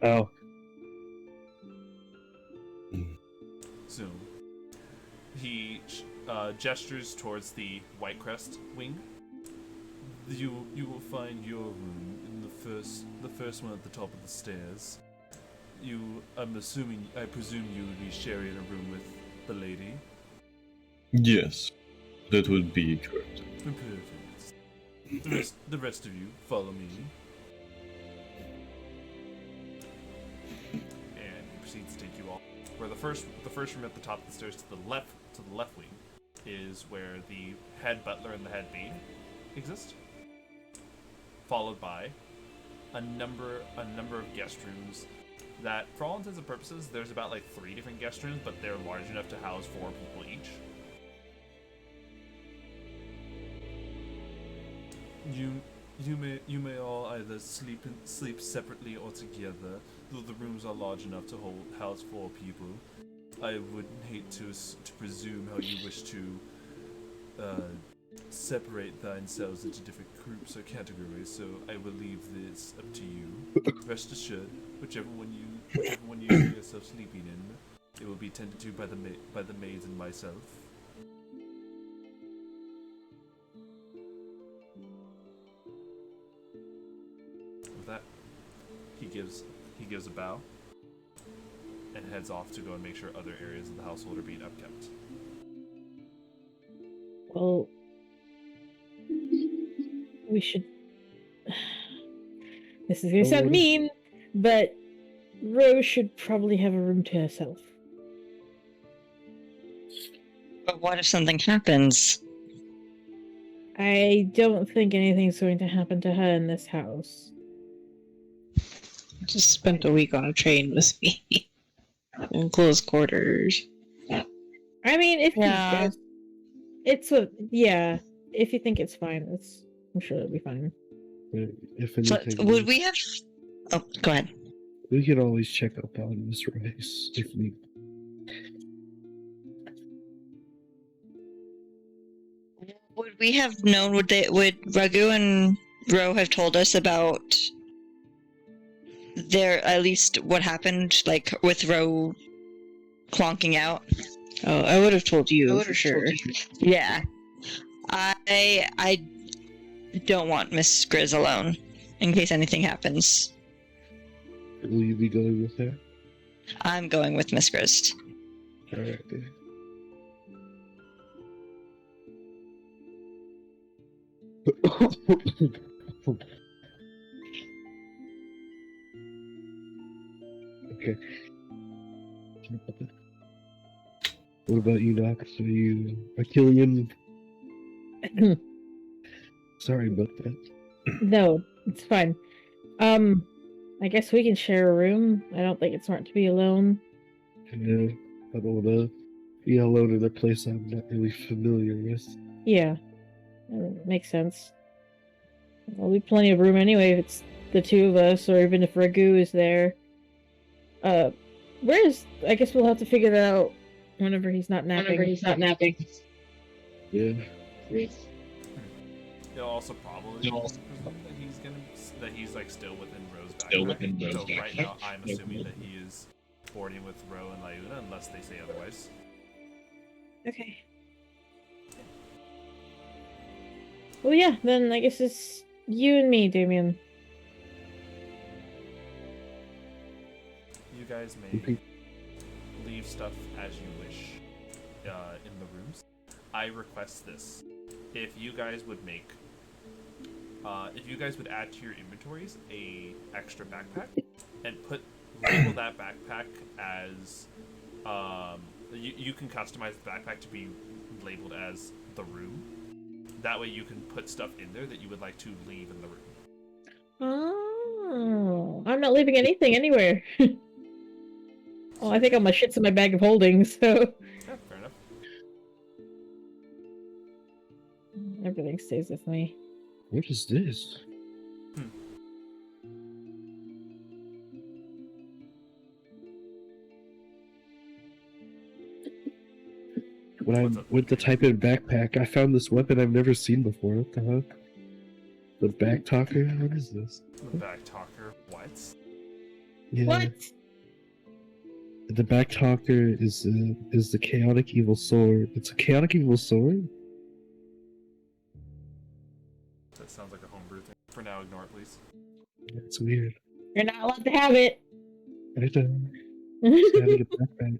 Oh. So, he gestures towards the Whitecrest wing. You will find your room in the first one at the top of the stairs. I presume you would be sharing a room with the lady. Yes, that would be correct. Perfect. The rest of you follow me. And he proceeds to take you all. Where the first room at the top of the stairs to the left wing is where the head butler and the head maid exist. Followed by a number of guest rooms that, for all intents and purposes, there's about like 3 different guest rooms, but they're large enough to house 4 people each. You may all either sleep separately or together, though the rooms are large enough to house 4 people. I would hate to presume how you wish to separate themselves into different groups or categories, so I will leave this up to you. Rest assured, whichever one you see yourself sleeping in, it will be tended to by the maids and myself. With that, he gives a bow and heads off to go and make sure other areas of the household are being upkept. Well, we should. This is gonna sound mean, but Rose should probably have a room to herself. But what if something happens? I don't think anything's going to happen to her in this house. Just spent a week on a train with me in close quarters. I mean, if Yeah. you if you think it's fine, I'm sure it'll be fine. If So, anything, would we have? Oh, go ahead. we can always check up on Miss Rice if need. Would we have known? Would Raggu and Ro have told us about at least what happened, like with Ro clonking out? Oh, I would have told you for sure. Yeah. I don't want Miss Grizz alone in case anything happens. Will you be going with her? I'm going with Miss Grizz. Alright. Okay. What about you, Nox? Are you Achillean? Sorry about that. No, it's fine. I guess we can share a room. I don't think it's smart to be alone. And, I don't wanna be alone in a place I'm not really familiar with. Yeah, makes sense. There'll be plenty of room anyway if it's the 2 of us, or even if Raggu is there. I guess we'll have to figure that out whenever he's not napping. Yeah. He'll also probably presume that he's like still within Ro's backpack. So right now, I'm assuming that he is boarding with Ro and Lyuna, unless they say otherwise. Okay. Well, yeah, then I guess it's you and me, Damian. You guys may leave stuff as you wish in the rooms. I request this. If you guys would add to your inventories a extra backpack and label that backpack as you can customize the backpack to be labeled as the room. That way you can put stuff in there that you would like to leave in the room. Oh, I'm not leaving anything anywhere. Well, I think all my shit's in my bag of holding, so Yeah, fair enough. everything stays with me. What is this? When I went to type in backpack, I found this weapon I've never seen before. What the heck? The back talker? What is this? The back talker. What? Yeah. What? The back talker is the chaotic evil sword. It's a chaotic evil sword? That sounds like a homebrew thing. For now, ignore it, please. That's weird. You're not allowed to have it. I don't. Just adding a backpack.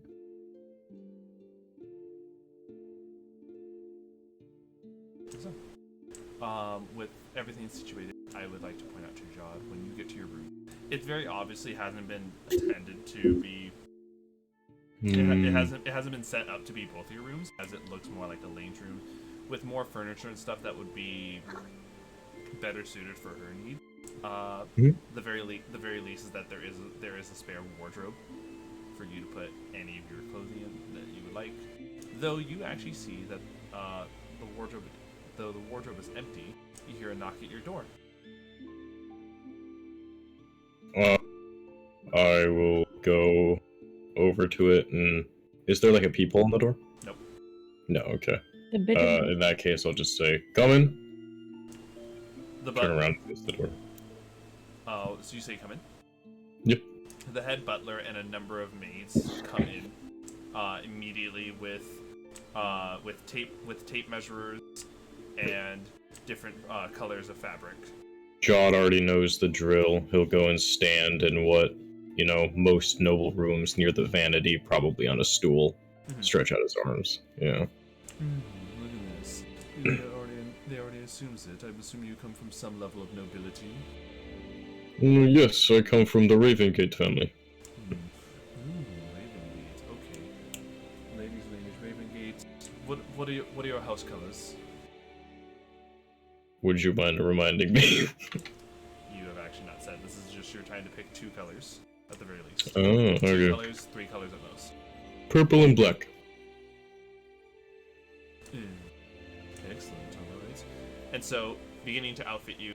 With everything situated, I would like to point out to Jod, when you get to your room, it very obviously hasn't been intended to be. It hasn't been set up to be both of your rooms, as it looks more like a Lane's room, with more furniture and stuff that would be better suited for her needs. The very least is that there is a spare wardrobe for you to put any of your clothing in that you would like. Though you actually see that the wardrobe is empty, you hear a knock at your door. I will go over to it and... Is there like a peephole on the door? Nope. No, okay. The bit of In that case, I'll just say, come in. The Turn butler. around and face the door. So you say come in? Yep. The head butler and a number of maids come in immediately with tape measurers and different colors of fabric. Jod already knows the drill. He'll go and stand in what, most noble rooms near the vanity, probably on a stool. Stretch out his arms. Yeah. Look at this. They already assumes it. I assume you come from some level of nobility. Yes, I come from the Ravengate family. Ravengate. Okay. Ladies, Ravengate. What are your house colors? Would you mind reminding me? You have actually not said. This is just your time to pick 2 colors at the very least. Oh, 2 okay. colors, 3 colors at most. Purple and black. Excellent. All right. And so, beginning to outfit you.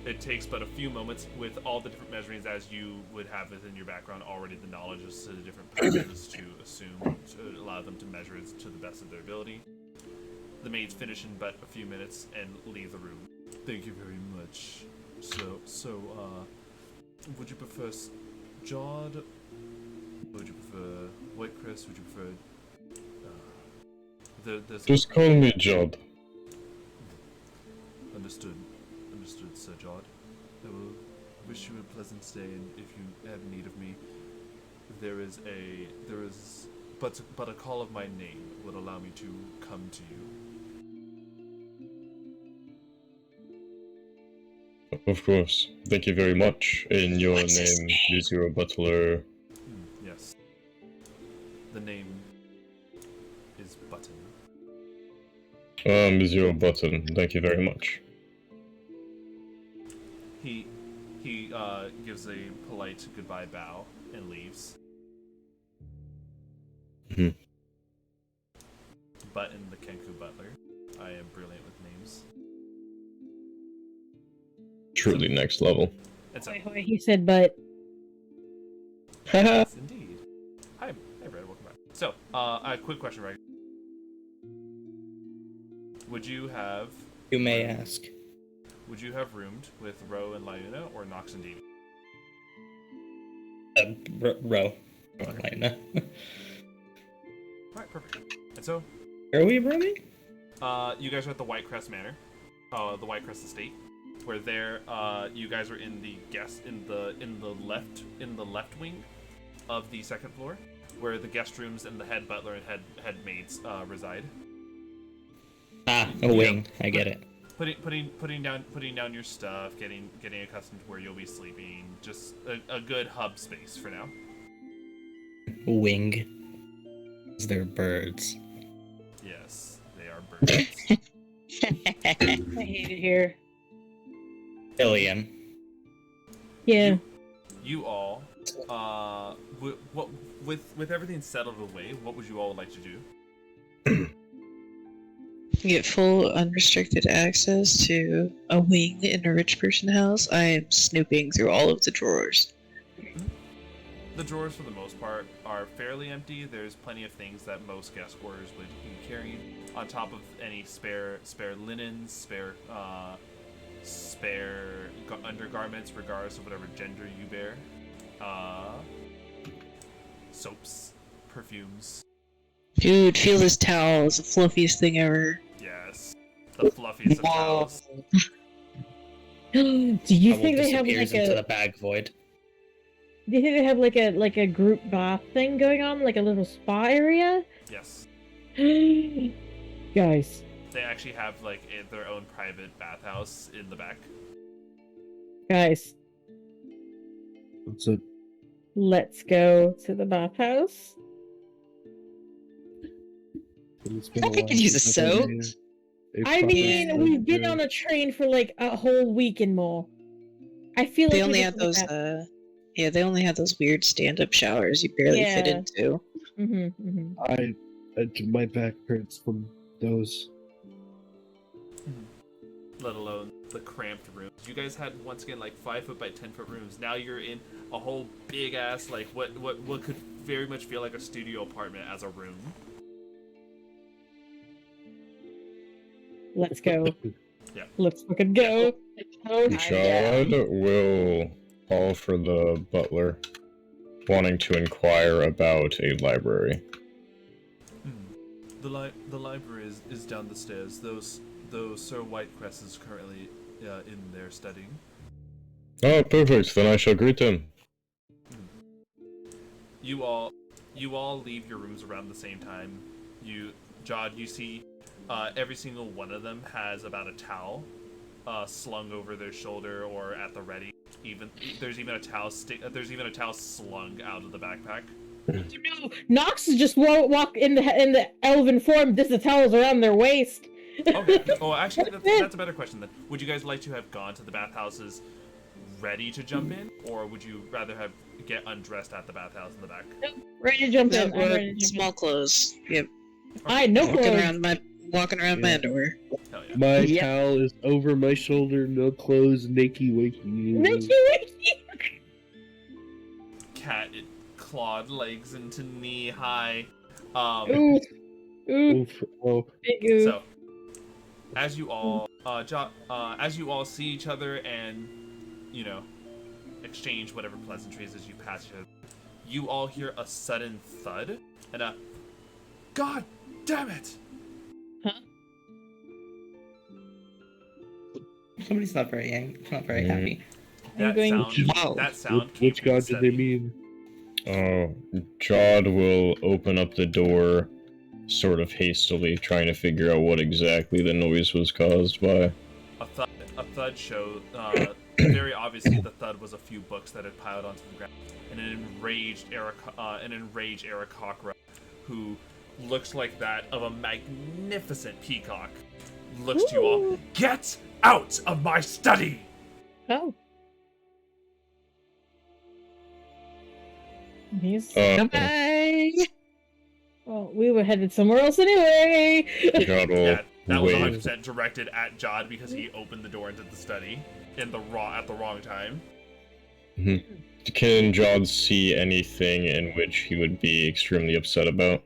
It takes but a few moments with all the different measurements as you would have within your background already the knowledge as to the different poses to assume to allow them to measure it to the best of their ability. The maids finish in but a few minutes and leave the room. Thank you very much. So, would you prefer Jod? Would you prefer Whitecrest? Would you prefer Just call me Jod. Understood, Sir Jod. I will wish you a pleasant stay, and if you have need of me, but a call of my name would allow me to come to you. Of course. Thank you very much. In your What's his name, name? is your butler. Yes. The name is Button. Is your button. Thank you very much. He gives a polite goodbye bow and leaves. Button, the Kenku butler. I am brilliant with names. Truly next level. And so, Hoy, hoy, he said, but yes, indeed. Hi, Brad. Welcome back. So, a quick question, right? Would you have You may ask. roomed with Ro and Lyuna or Nox and Damian? Row. Lina. Alright, perfect. And so, Are we rooming? you guys are at the Whitecrest Manor, the Whitecrest Estate, where there, you guys are in the left wing of the second floor, where the guest rooms and the head butler and head maids reside. Ah, a wing. I get it. Putting down your stuff, getting accustomed to where you'll be sleeping. Just a good hub space for now. Wing. They're birds. Yes, they are birds. I hate it here. Talion. Yeah. You all, with everything settled away, what would you all like to do? Get full unrestricted access to a wing in a rich person house. I am snooping through all of the drawers. The drawers, for the most part, are fairly empty. There's plenty of things that most guest quarters would be carrying, on top of any spare linens, spare undergarments, regardless of whatever gender you bear. Soaps, perfumes. Dude, feel this towel. It's the fluffiest thing ever. Yes, the fluffiest of towels. Do you Bubble think they have disappears like into a? the bag void. Do you think they have like a group bath thing going on, like a little spa area? Yes, Guys, they actually have their own private bathhouse in the back. guys, What's it? let's go to the bathhouse. I could use a soap. I mean, we've been on a train for like a whole week and more. I feel They like only we had just those. Yeah, they only had those weird stand-up showers you barely fit Yeah. into. My back hurts from those. Let alone the cramped rooms You guys had once again like 5-foot by 10-foot rooms. Now you're in a whole big ass like what could very much feel like a studio apartment as a room. Let's go. Yeah. Let's fucking go. Jod will call for the butler, wanting to inquire about a library. The library is down the stairs. Those Sir Whitecrest is currently in there studying. Oh, perfect. Then I shall greet him. You all leave your rooms around the same time. Jod, you see, every single one of them has about a towel slung over their shoulder or at the ready. There's even a towel slung out of the backpack. No, Nox just won't walk in the elven form. Just the towels around their waist. Okay. Oh, actually, that's a better question then. Would you guys like to have gone to the bathhouses ready to jump in, or would you rather get undressed at the bathhouse in the back? Ready to jump in. No, I'm we're ready to jump small clothes. Yep. in. I no clothes. Walking around my underwear. Hell yeah. My Yep. towel is over my shoulder, no clothes, nakey wakey. Nikki, Wiki. Cat clawed legs into knee high. Ooh. Ooh. Oof, oh. Big ooh. So, as you all see each other and, exchange whatever pleasantries as you pass each other, you all hear a sudden thud and a, God damn it! Somebody's not very happy. That sound came Which from god did they Seti. mean? Oh, Jod will open up the door sort of hastily, trying to figure out what exactly the noise was caused by. A thud showed, very obviously the thud was a few books that had piled onto the ground, and an enraged Aarakocra, who looks like that of a magnificent peacock, looks to you all. Get out of my study! Oh. He's. Bye. Well, we were headed somewhere else anyway. Jod will Yeah, that was wave. 100% directed at Jod because he opened the door into the study at the wrong time. Can Jod see anything in which he would be extremely upset about?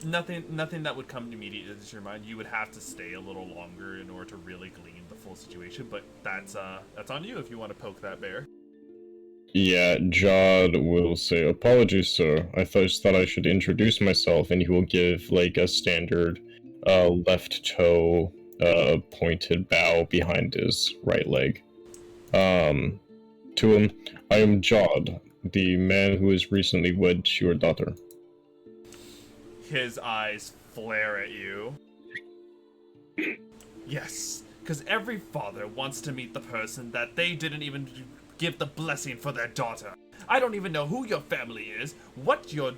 Nothing that would come immediately to your mind. You would have to stay a little longer in order to really glean the full situation, but that's on you if you want to poke that bear. Yeah, Jod will say, apologies, sir. I first thought I should introduce myself, and he will give, like, a standard left toe pointed bow behind his right leg. To him, I am Jod, the man who is recently wed to your daughter. His eyes flare at you. Yes, because every father wants to meet the person that they didn't even give the blessing for their daughter. I don't even know who your family is, what your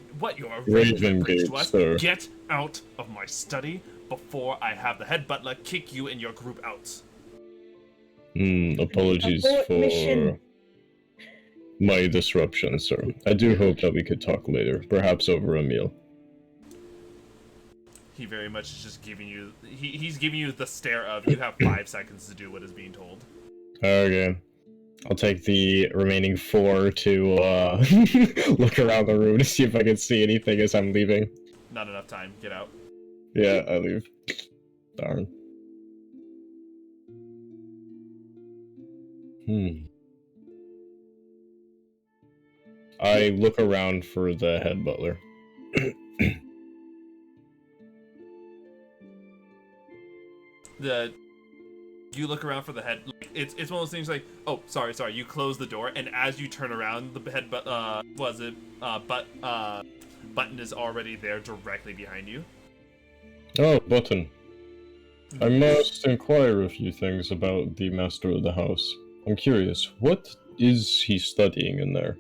arrangement brings to us. sir. Get out of my study before I have the head butler kick you and your group out. Apologies Abort for mission. my disruption, sir. I do hope that we could talk later, perhaps over a meal. He very much is just giving you... He's giving you the stare of, you have 5 seconds to do what is being told. Okay. I'll take the remaining 4 to look around the room to see if I can see anything as I'm leaving. Not enough time. Get out. Yeah, I leave. Darn. I look around for the head butler. You look around for the head. It's one of those things like, oh, sorry. You close the door, and as you turn around, the head button is already there directly behind you. Oh, Button. I must inquire a few things about the master of the house. I'm curious, what is he studying in there?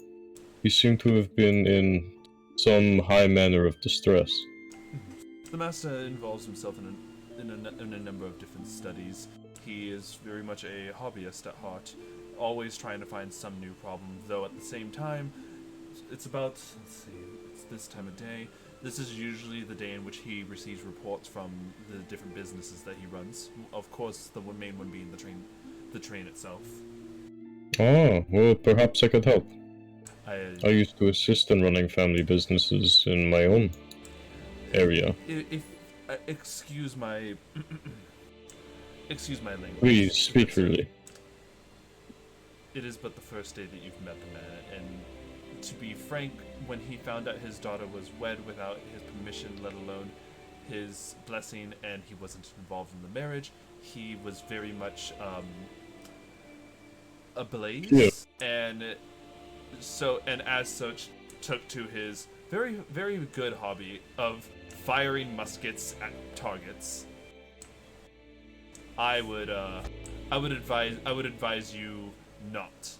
He seemed to have been in some high manner of distress. The master involves himself in a number of different studies. He is very much a hobbyist at heart, always trying to find some new problem, though at the same time, it's this time of day. This is usually the day in which he receives reports from the different businesses that he runs. Of course, the main one being the train itself. Oh, well, perhaps I could help. I I used to assist in running family businesses in my own area. if excuse my excuse my language. Please, speak freely. It is but the first day that you've met the man, and to be frank, when he found out his daughter was wed without his permission, let alone his blessing, and he wasn't involved in the marriage, he was very much ablaze, Yeah. and as such took to his very, very good hobby of firing muskets at targets. I would advise you not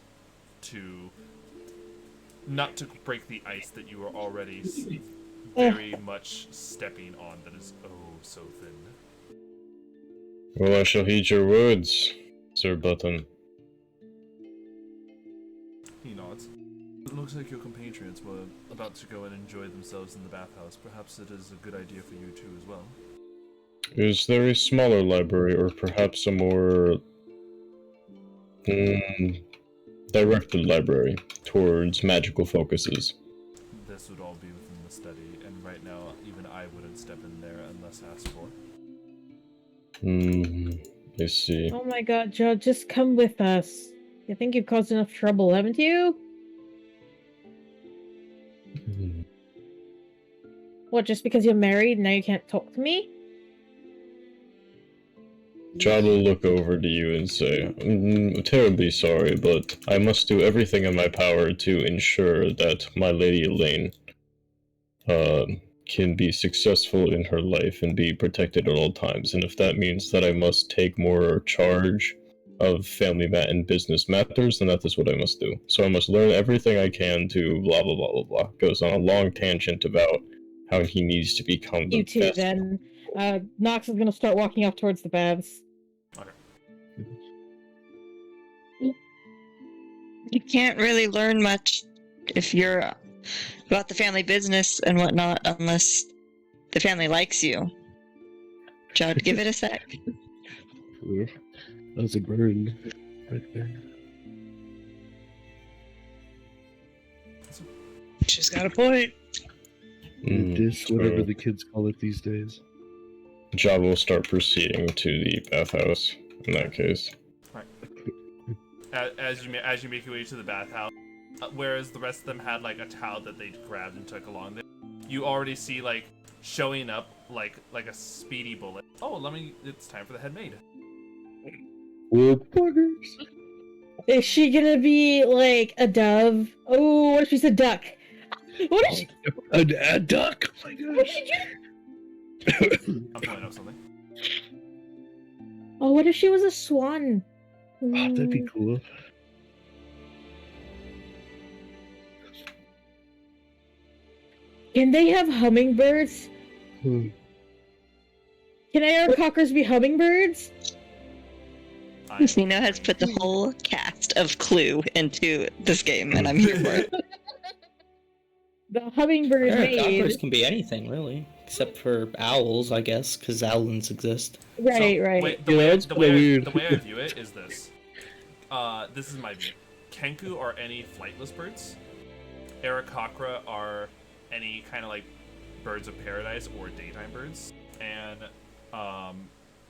to break the ice that you are already very much stepping on that is oh so thin. Well, I shall heed your words, Sir Button. He nods. It looks like your compatriots were about to go and enjoy themselves in the bathhouse. Perhaps it is a good idea for you too as well. Is there a smaller library, or perhaps a more directed library towards magical focuses? This would all be within the study, and right now, even I wouldn't step in there unless asked for. I see. Oh my god, Joe, just come with us. You think you've caused enough trouble, haven't you? What, just because you're married now you can't talk to me? John will look over to you and say, terribly sorry, but I must do everything in my power to ensure that my Lady Elaine can be successful in her life and be protected at all times. And if that means that I must take more charge of family and business matters, then that is what I must do. So I must learn everything I can to blah blah blah blah blah. Goes on a long tangent about how he needs to become the You too, best. then. Nox is gonna start walking off towards the baths. You can't really learn much if you're about the family business and whatnot unless the family likes you. Jod, give it a sec. That was a burn right there. She's got a point. Dish, whatever so the kids call it these days. Ja will start proceeding to the bathhouse in that case. As you make your way to the bathhouse, whereas the rest of them had like a towel that they grabbed and took along there, you already see like showing up like a speedy bullet. Oh, it's time for the head maid. Oh, buggers! Is she gonna be like a dove? Oh, what if she's a duck? What if she... A duck! Oh my What gosh! did you... I'm pulling up something. Oh, what if she was a swan? Oh, that'd be cool. Can they have hummingbirds? Hmm. Can Aarocockers be hummingbirds? Nino has put the whole cast of Clue into this game, and I'm here for it. The hummingbird Cockers maid. can be anything, really. Except for owls, I guess, because owlins exist. Right, So, right. Wait, Yeah, that's kinda weird. The way I view it is this. This is my view. Kenku are any flightless birds. Aarakocra are any kind of like birds of paradise or daytime birds. And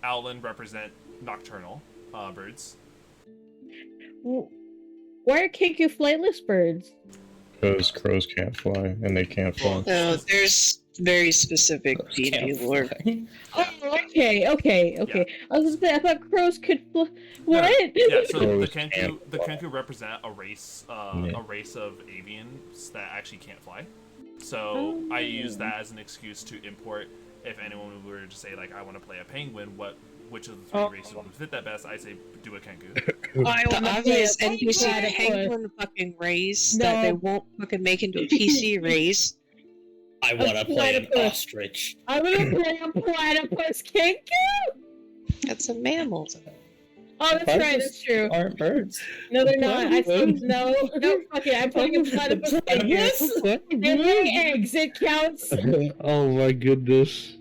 owlin represent nocturnal birds. Why are Kenku flightless birds? Because crows can't fly, and they can't fly. No, there's very specific D&D lore. Oh, okay. I was gonna say, I thought crows could fly. What? Yeah, so the Crows Kenku can't represent a race of avians that actually can't fly. So I use that as an excuse to import. If anyone were to say like I want to play a penguin, which of the three races would fit that best? I say do a Kenku. I The wanna obvious play a NPC platypus. penguin fucking race No. that they won't fucking make into a PC race. I want to play an platypus. ostrich. I'm gonna play a platypus Kenku. That's a mammal. Oh, that's right. That's true. Aren't birds. No, they're not. No, fuck it. I'm playing a platypus Kenku. They lay eggs. It counts. Oh my goodness.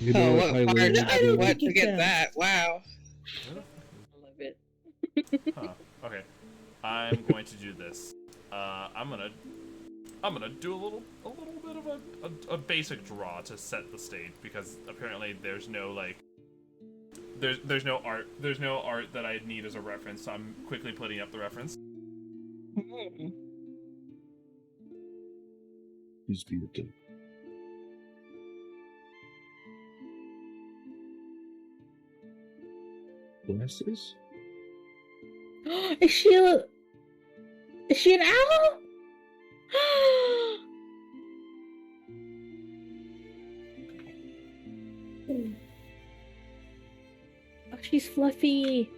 You know Oh, what what my hard lady to did? what to get that? Wow. Huh. Okay. I'm going to do this. I'm gonna do a little bit of a basic draw to set the stage, because apparently there's no like there's no art that I need as a reference, so I'm quickly putting up the reference. He's beautiful. Glasses? Is she an owl? Oh, she's fluffy.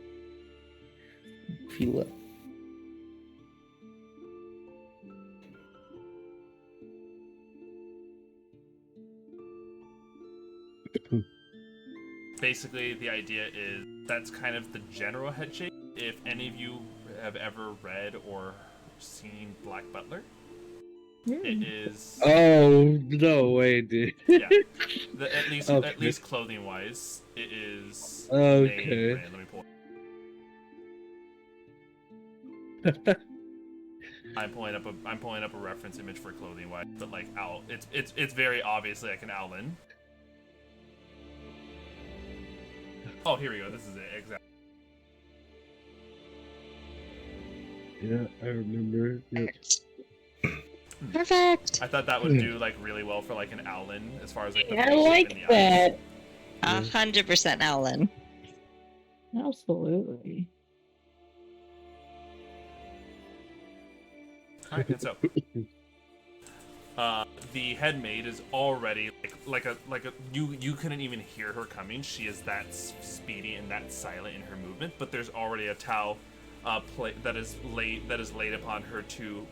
Feel it. Basically, the idea is that's kind of the general head shape. If any of you have ever read or seen Black Butler, it is. Oh no way, dude. Yeah, at least Okay. clothing wise, it is. Okay. Let me pull. I'm pulling up a reference image for clothing wise, but like owl, it's very obviously like an owlin. Oh, here we go. This is it exactly. Yeah, I remember. Yeah. Perfect. I thought that would do like really well for like an owlin, as far as like the I face shape like and the eyes. that. 100% Alan. Absolutely. Alright, and so the head maid is already like a you couldn't even hear her coming. She is that speedy and that silent in her movement, but there's already a towel that is laid upon her two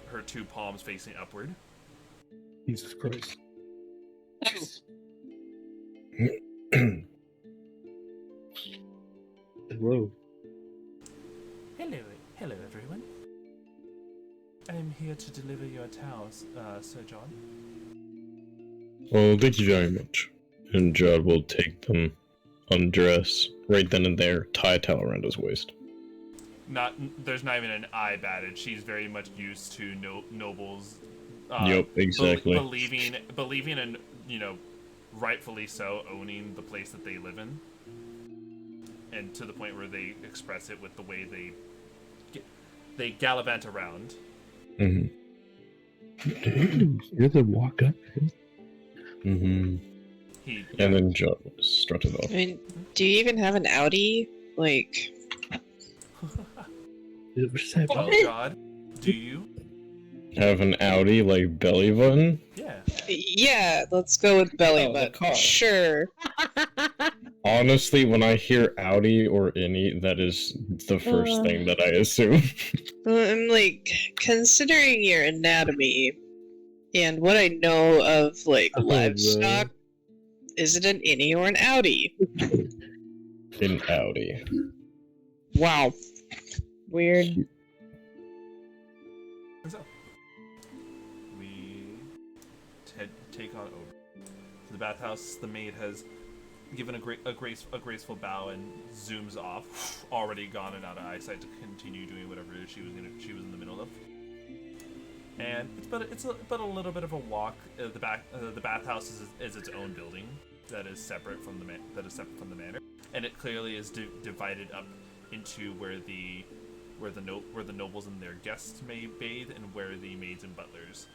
palms facing upward. Jesus Christ. Hello. Hello everyone. I am here to deliver your towels, Sir John. Well, thank you very much. And Judd will take them, undress, right then and there, tie a towel around his waist. There's not even an eye batted. She's very much used to nobles. Yep, exactly. Believing and rightfully so, owning the place that they live in, and to the point where they express it with the way they gallivant around. Mm-hmm. You're the walk up. Mm-hmm. And then Judd will strut it I off. mean, do you even have an Audi? Like, Oh God, do you? Have an Audi like belly button? Yeah. yeah, let's go with belly Oh, the button. car. Sure. Honestly, when I hear Audi or any, that is the first thing that I assume. Well, I'm like, considering your anatomy and what I know of like livestock, is it an innie or an Audi? An Audi. Wow. Weird. So we take on over to the bathhouse. The maid has given a graceful bow and zooms off, already gone and out of eyesight to continue doing whatever it is she was in the middle of. And it's a little bit of a walk. The bathhouse is its own building that is separate from the manor, and it clearly is divided up into where the nobles and their guests may bathe, and where the maids and butlers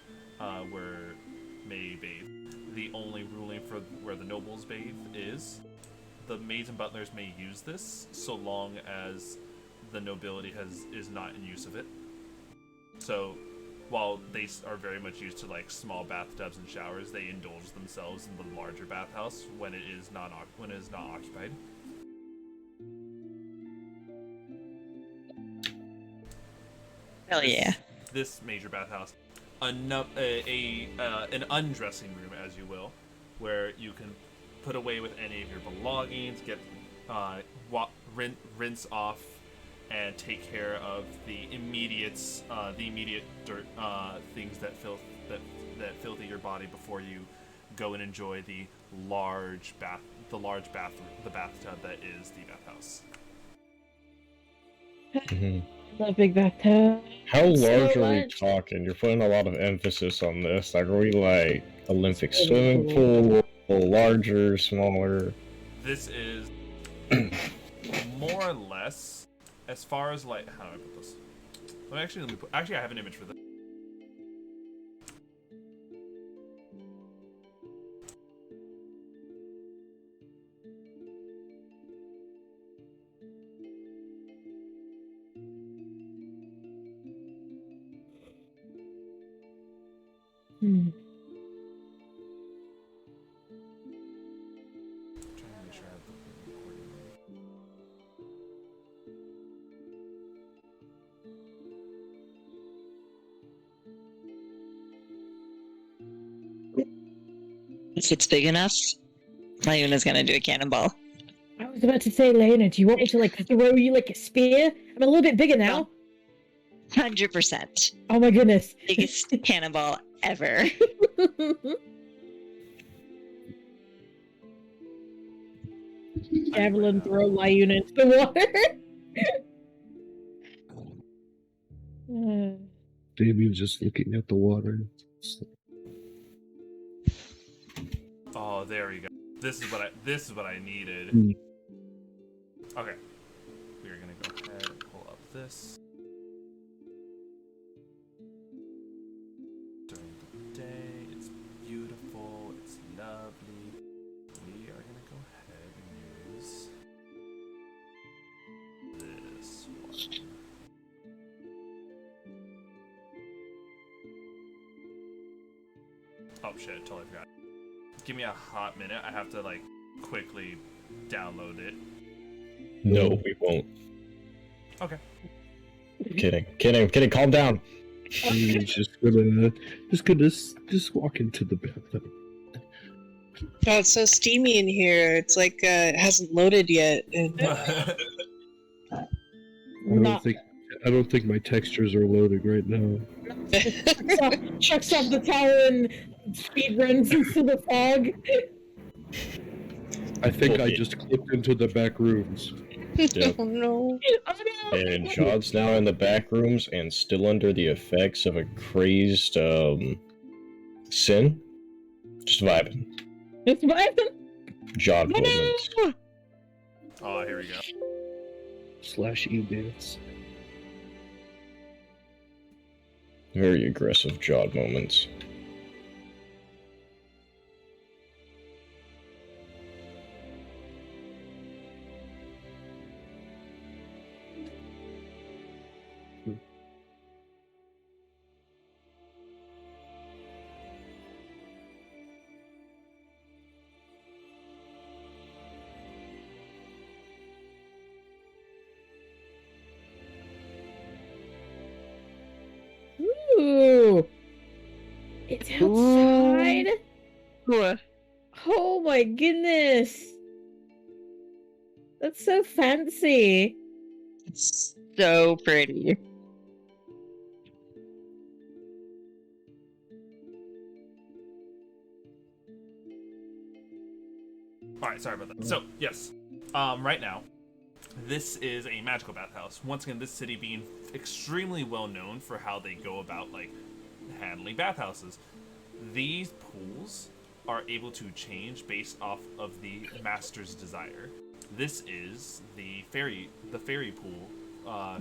may bathe. The only ruling for where the nobles bathe is the maids and butlers may use this so long as the nobility is not in use of it. So while they are very much used to like small bathtubs and showers, they indulge themselves in the larger bathhouse when it is not occupied. Hell yeah. This major bathhouse, an undressing room, as you will, where you can put away with any of your belongings, get rinse off, and take care of the immediate dirt things that filthy your body before you go and enjoy the bathtub that is the bathhouse. Mhm. Love big bathtub. How large So are we much. talking? You're putting a lot of emphasis on this. Like, are we like Olympic Swimming swimming pool, larger, smaller? This is more or less as far as like how do I put this? Well, actually I have an image for this. Hmm. Trying to make sure I have the recording. If it's big enough, Lyuna's gonna do a cannonball. I was about to say, Lena, do you want me to like throw you like a spear? I'm a little bit bigger now. 100%. Oh my goodness. Biggest cannonball ever. Javelin throw Lyuna into the water. Damian's just looking at the water. Oh, there we go. This is what I needed. Hmm. Okay. We are gonna go ahead and pull up this. During the day, it's beautiful, it's lovely. We are gonna go ahead and use this one. Oh shit, totally forgot. Give me a hot minute. I have to like quickly download it. No, we won't. Okay. Kidding. Calm down. He's just walk into the bathtub. Oh, it's so steamy in here. It's like it hasn't loaded yet. And I don't think my textures are loading right now. Chucks off the towel and speed runs into the fog. I think I Okay. just clipped into the back rooms. Yep. oh no. Oh no! And Jod's now in the back rooms and still under the effects of a crazed sin. Just vibing. It's vibing. Jod Oh moments. no! Oh, here we go. / e-dance. Very aggressive Jod moments. Ooh! It's outside. What? Oh my goodness! That's so fancy. It's so pretty. Alright, sorry about that. So, yes. Right now, this is a magical bathhouse. Once again, this city being extremely well known for how they go about, like, handling bathhouses. These pools are able to change based off of the master's desire. This is the fairy pool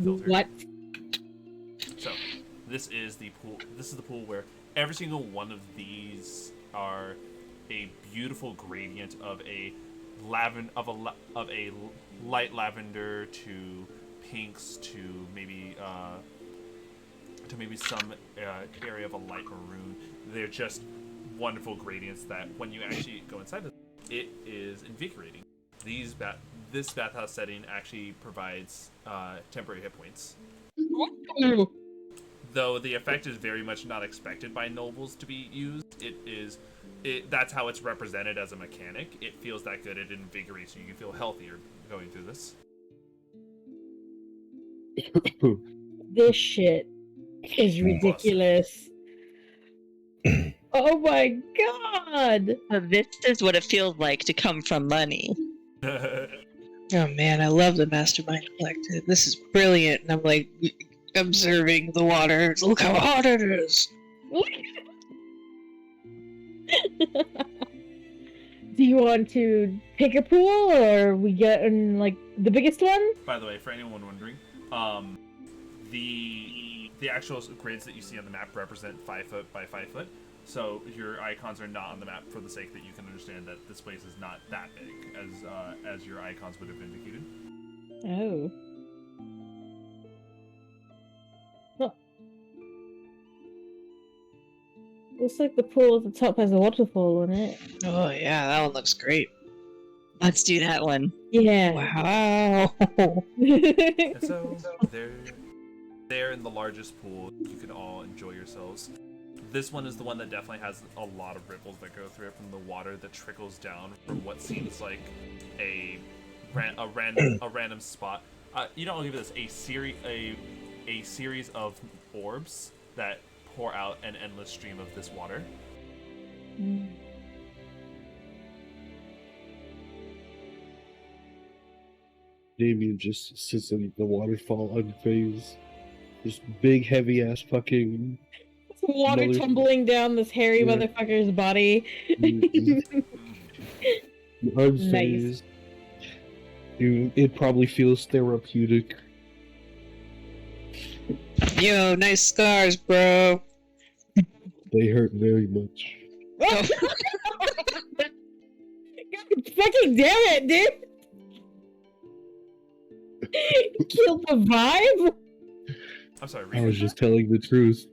filter. What? So, this is the pool. This is the pool where every single one of these are a beautiful gradient of a light lavender to pinks to maybe some area of a light maroon. They're just wonderful gradients that when you actually go inside it is invigorating. This bathhouse setting actually provides temporary hit points. Though the effect is very much not expected by nobles to be used, that's how it's represented as a mechanic. It feels that good, it invigorates you. You feel healthier going through this. This shit is ridiculous. Oh my god! So this is what it feels like to come from money. Oh man, I love the Mastermind Collective. This is brilliant. And I'm like observing the water. Look how hot it is. Do you want to pick a pool, or we get in like the biggest one? By the way, for anyone wondering, the actual grids that you see on the map represent 5 foot by 5 foot. So your icons are not on the map for the sake that you can understand that this place is not that big as your icons would have indicated. Oh. Huh. Looks like the pool at the top has a waterfall in it. Oh yeah, that one looks great. Let's do that one. Yeah. Wow. And so they're in the largest pool. You can all enjoy yourselves. This one is the one that definitely has a lot of ripples that go through it from the water that trickles down from what seems like a random spot. You know, I'll give this a series of orbs that pour out an endless stream of this water. Damian just sits in the waterfall unfazed. This big, heavy ass fucking. Water tumbling down this hairy motherfucker's body. Unfazed. Dude, it probably feels therapeutic. Yo, nice scars, bro. They hurt very much. God, fucking damn it, dude! Killed the vibe? I'm sorry, I was just telling the truth.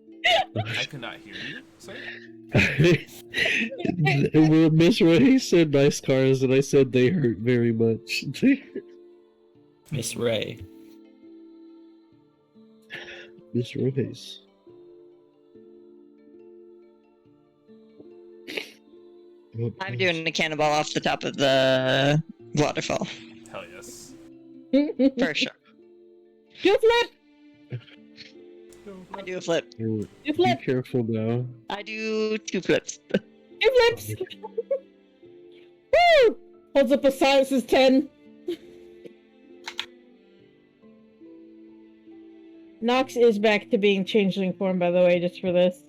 I could not hear you, sir. Well, Miss Ray said nice cars, and I said they hurt very much. Miss Ray. Miss Ray's. I'm doing a cannonball off the top of the waterfall. Hell yes. For sure. Do a flip! I do a flip. You Be flip! careful now. I do 2 flips. You flips! Woo! Holds up a silences 10. Nox is back to being changeling form, by the way, just for this.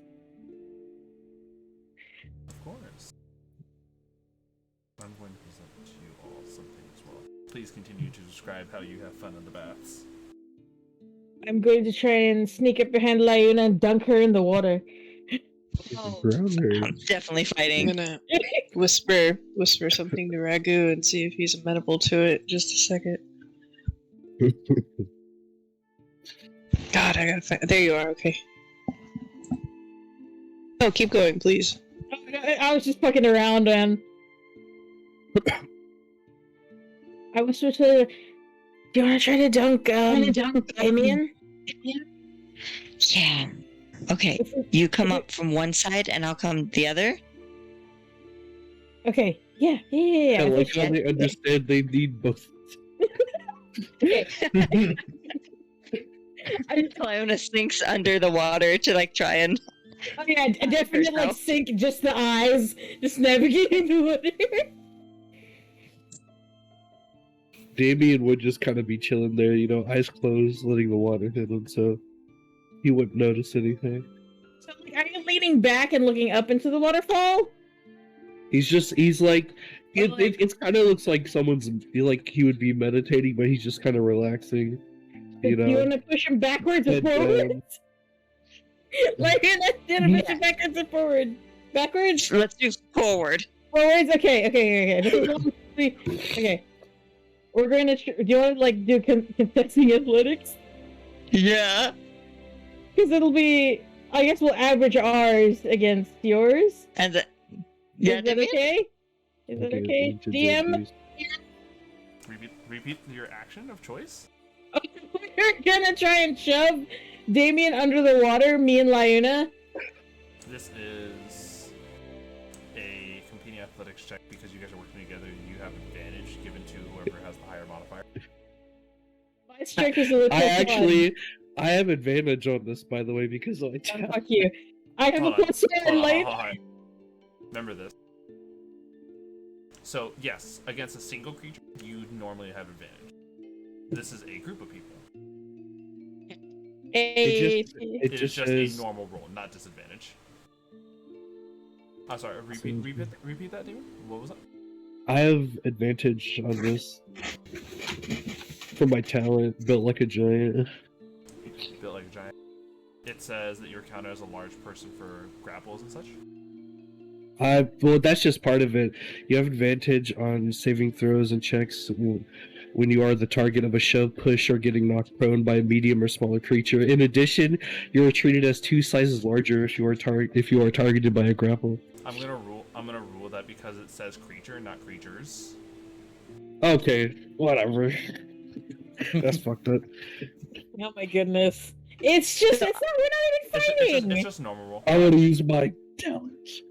Of course. I'm going to present to you all something as well. Please continue to describe how you have fun in the baths. I'm going to try and sneak up behind Lyuna and dunk her in the water. Brown hair. I'm definitely I'm fighting. gonna whisper something to Raggu and see if he's amenable to it. Just a second. God, I gotta find. There you are. Okay. Oh, keep going, please. I was just fucking around, and I was supposed to. Do you want to try to dunk? Damian? Yeah. Okay. You come up from one side and I'll come the other. Okay. Yeah. I like how they understand they need both. Okay. Lyuna sinks under the water to like try and. Oh yeah, I definitely like sink just the eyes, just navigating the water. Damian would just kind of be chilling there, you know, eyes closed, letting the water hit him, so he wouldn't notice anything. So, like, are you leaning back and looking up into the waterfall? It's like, it kind of looks like someone's, like he would be meditating, but he's just kind of relaxing, you know. You want to push him backwards or forwards? Like, you're not gonna push him backwards or forward? Backwards? Let's do forward. Forwards? Okay. Okay. We're gonna. Do you want to like do contesting athletics? Yeah. Because it'll be. I guess we'll average ours against yours. And Is that okay? Is that okay? DM? Repeat your action of choice? We're gonna try and shove Damian under the water, me and Lyuna. This is a competing athletics check because you guys are working together. You have advantage given to whoever has the higher modifier. My strength is a I have advantage on this, by the way, because I fuck you. I have a plus 1 Hold life. on. Remember this. So yes, against a single creature, you normally have advantage. This is a group of people. It It is just just says a normal roll, not disadvantage. I'm sorry. Repeat that, David. What was that? I have advantage on this for my talent, built like a giant. Built like a giant. It says that you're counted as a large person for grapples and such. Well, that's just part of it. You have advantage on saving throws and checks when you are the target of a shove, push, or getting knocked prone by a medium or smaller creature. In addition, you are treated as 2 sizes larger if you are targeted by a grapple. I'm gonna rule that because it says creature, not creatures. Okay, whatever. That's fucked up. Oh my goodness. It's just, we're not even fighting! It's just a normal roll. I want to use my talents.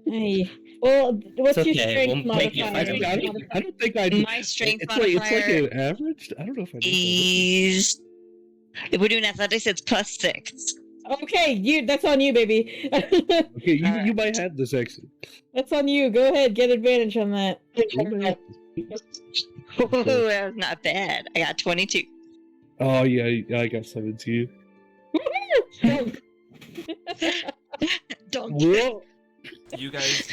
Hey. Well, what's It's your okay, strength we'll make it modifier? I don't think I do. My strength It's like modifier an average? I don't know if I do. is. If we're doing athletics, it's +6. Okay, that's on you, baby. Okay, you Alright. might have this exit. That's on you. Go ahead, get advantage on that. Ooh, that was not bad. I got 22. Oh yeah, I got 17. Don't Whoa. You guys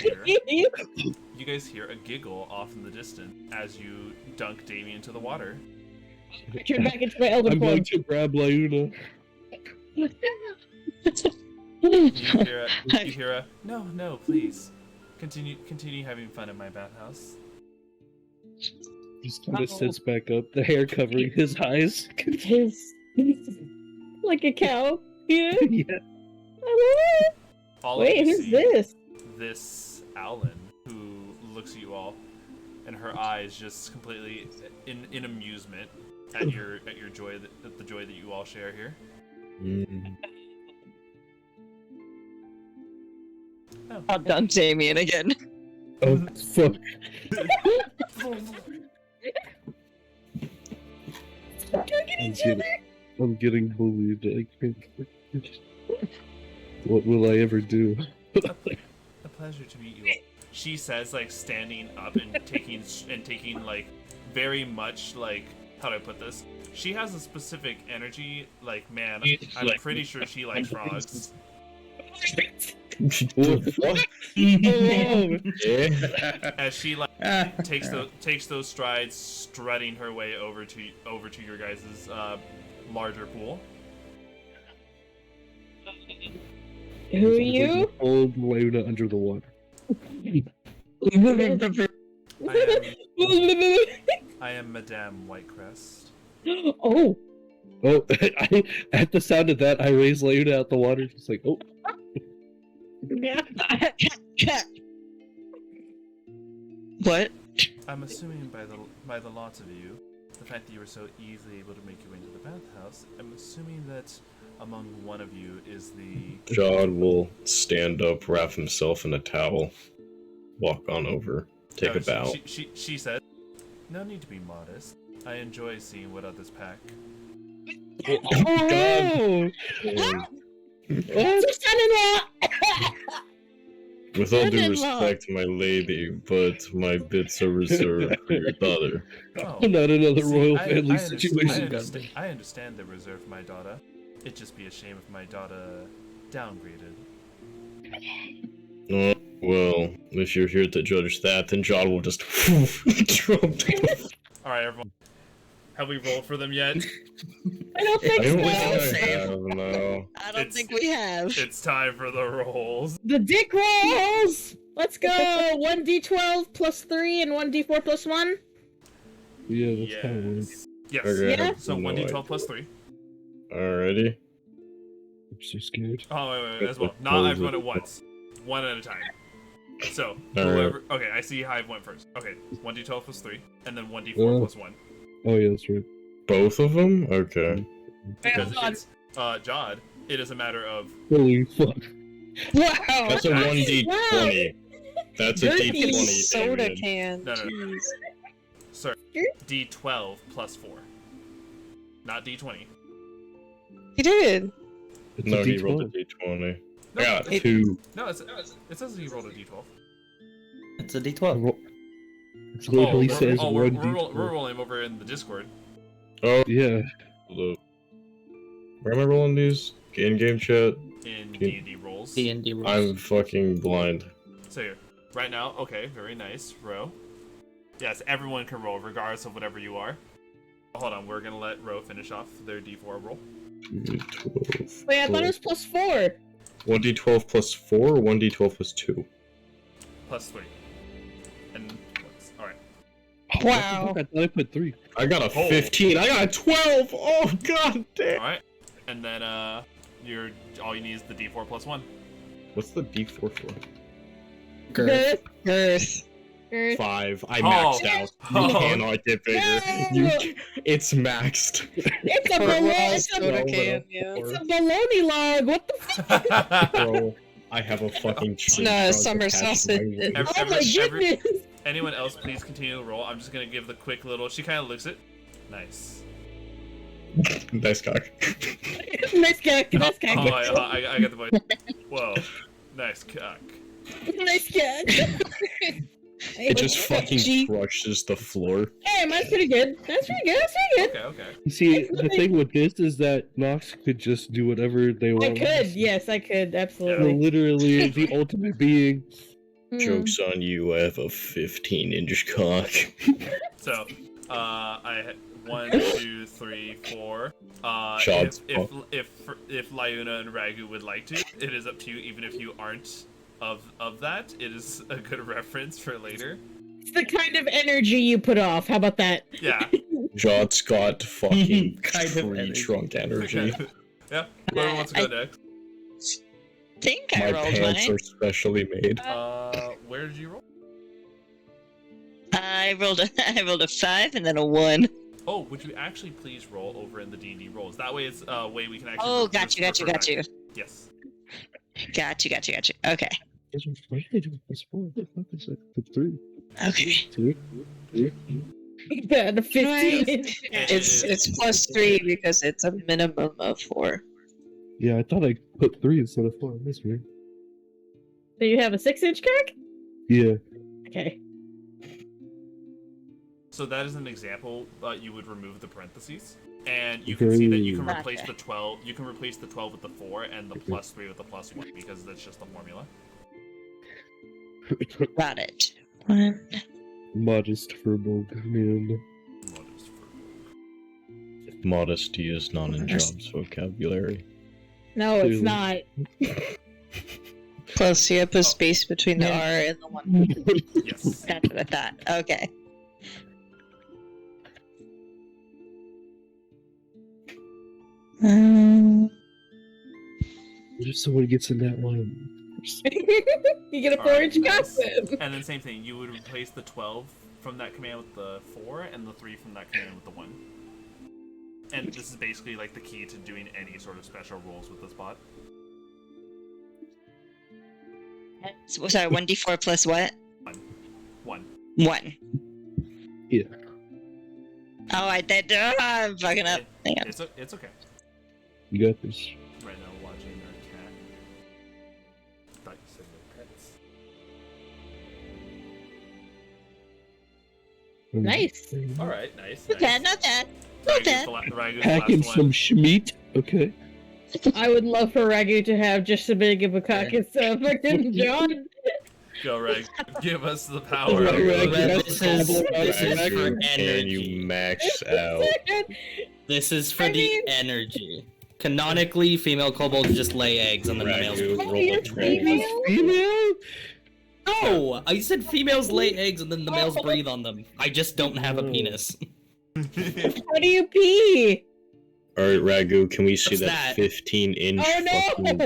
hear a giggle off in the distance as you dunk Damian into the water. I turn back into my elven I'm form. going to grab Launa. You hear a no, please. Continue having fun in my bathhouse. Just kind of sits back up, the hair covering his eyes. Like a cow. Yeah. Yeah. All Wait, of you who's see this? This Alan, who looks at you all, and her eyes just completely in amusement at your joy, at the joy that you all share here. I'll dunk Damian again. Oh fuck. I'm getting bullied. I can't. What will I ever do? A pleasure to meet you all. She says, like, standing up and taking like very much, like, how do I put this? She has a specific energy, like, man, I'm pretty sure she likes frogs. As she like takes those strides, strutting her way over to your guys' larger pool. Who are you? Old Launa under the water. I am Madame Whitecrest. Oh. Oh, at the sound of that, I raise Launa out the water, just like, oh. What? I'm assuming by the lots of you, the fact that you were so easily able to make your way into the bathhouse, I'm assuming that among one of you is the... Jod will stand up, wrap himself in a towel, walk on over, take a bow. She said, "No need to be modest. I enjoy seeing what others pack." Oh! With all due Son-in-law. respect, my lady, but my bits are reserved for your daughter. Oh, Not another see, royal I family understand- situation. I understand the reserve for my daughter. It'd just be a shame if my daughter downgraded. Oh, well, if you're here to judge that, then Jod will just drop down. Alright, everyone. Have we rolled for them yet? I don't I think don't so. think I have, no. I don't It's- think we have. It's time for the rolls. The dick rolls! Let's go! 1d12 plus 3 and 1d4 plus 1. Yeah, that's kind of weird. Yes. Okay, Yeah. So no 1d12 plus 3. Alrighty. I'm so scared. Oh, wait, as well. Not everyone at once. One at a time. So, whoever... Okay, I see Hive went first. Okay, 1d12 plus 3, and then 1d4 plus 1. Oh yeah, that's right. Both of them? Okay. Because it's... Jod, it is a matter of... Holy fuck. Wow! That's a 1d20. That's a Dirty d20. Soda David. can. No. Jeez. Sorry. D12 plus 4. Not D20. He did. It's No, a he D12. rolled a d20. No, I got it- 2. No, it says he rolled a D12. It's a D12. It literally says we're 1d12. rolling him over in the Discord. Oh, Yeah. hold up. Where am I rolling these? In-game chat? In D&D rolls. D&D rules. I'm fucking blind. So here, right now, okay, very nice, Ro. Yes, everyone can roll, regardless of whatever you are. Hold on, we're gonna let Ro finish off their D4 roll. 2d12. Wait, I thought it was +4. 1d12 plus 4 or 1d12 plus 2? Plus 3. And, alright. Wow. I thought I put 3. I got a Oh. 15. I got a 12. Oh, god damn. Alright. And then, all you need is the D4 plus 1. What's the d4 for? Girth. Girth. 5. I Oh. maxed out. You Oh. cannot get bigger. It's maxed. It's a For baloney. Ross, It's a, but I Roll can, it yeah. up. it's a baloney log. What the fuck? Bro, I have a fucking tree not a trunk summer attached to my sausage. wall. Oh my goodness. Anyone else, please continue to roll. I'm just gonna give the quick little. She kind of looks it. Nice. Nice cock. Nice guy. Nice Oh, guy. I got the point. Whoa. Nice cock. Nice guy. It just fucking Gee. crushes the floor. Hey, mine's pretty good. That's pretty good. That's pretty good. Okay. You see, the thing with this is that Nox could just do whatever they I want. could. Yes, I could. They're Absolutely. literally the ultimate being. Joke's on you, I have a 15-inch cock. So, I had 1, 2, 3, 4. Shots. If Lyuna and Raggu would like to, it is up to you. Even if you aren't of that, it is a good reference for later. It's the kind of energy you put off. How about that? Yeah. Jot's got fucking Kind of tree energy. trunk energy. Yeah. Whoever wants to go next. think I My rolled pants mine. are specially made. Where did you roll? I rolled a 5 and then a 1. Oh, would you actually please roll over in the D&D rolls? That way it's a way we can actually... Oh, got you. refer back. Yes. Got you. Okay. Why did they do plus 4? What the fuck is that? Put 3. Okay. 2. Yeah, the 15. It's plus 3 because it's a minimum of 4. Yeah, I thought I put 3 instead of 4. That's weird. So you have a 6-inch cock? Yeah. Okay. So that is an example, you would remove the parentheses. And you can see that you can Okay. replace the 12. You can replace the 12 with the 4 and the plus 3 with the plus 1 because that's just the formula. Got it. 1. Modest verbal man. Modesty is not in Job's vocabulary. No, it's Clearly. not. Plus, you have a space between the Yeah. R and the 1. Yes. That's what I thought. Okay. What if someone gets in that one? You get a Alright, 4-inch cock nice. then. And then same thing, you would replace the 12 from that command with the 4 and the 3 from that command with the 1. And this is basically like the key to doing any sort of special rolls with this bot. So, sorry, 1d4 plus what? 1. 1. Yeah. Oh, I did. I'm fucking up. Hang on. It's okay. You got this. Right now watching our cat. Thought you said no pets. Nice. Alright, nice. Not bad, not bad. Not bad. Ragu's Packing the last some one. schmeat. Okay. I would love for Raggu to have just as big of a cock as fucking John. Go, Rag. Give us the power. Rag, Rag, Rag, that's this is- cool. this is Raggu, for can energy. you max out? This is for I the mean- energy. Canonically, female kobolds just lay eggs and then the males. Raggu, Oh, roll you're a 12. female? Female? No! I said females lay eggs and then the males breathe on them. I just don't have a penis. How do you pee? Alright, Raggu, can we see What's that that? 15-inch Oh no! fucking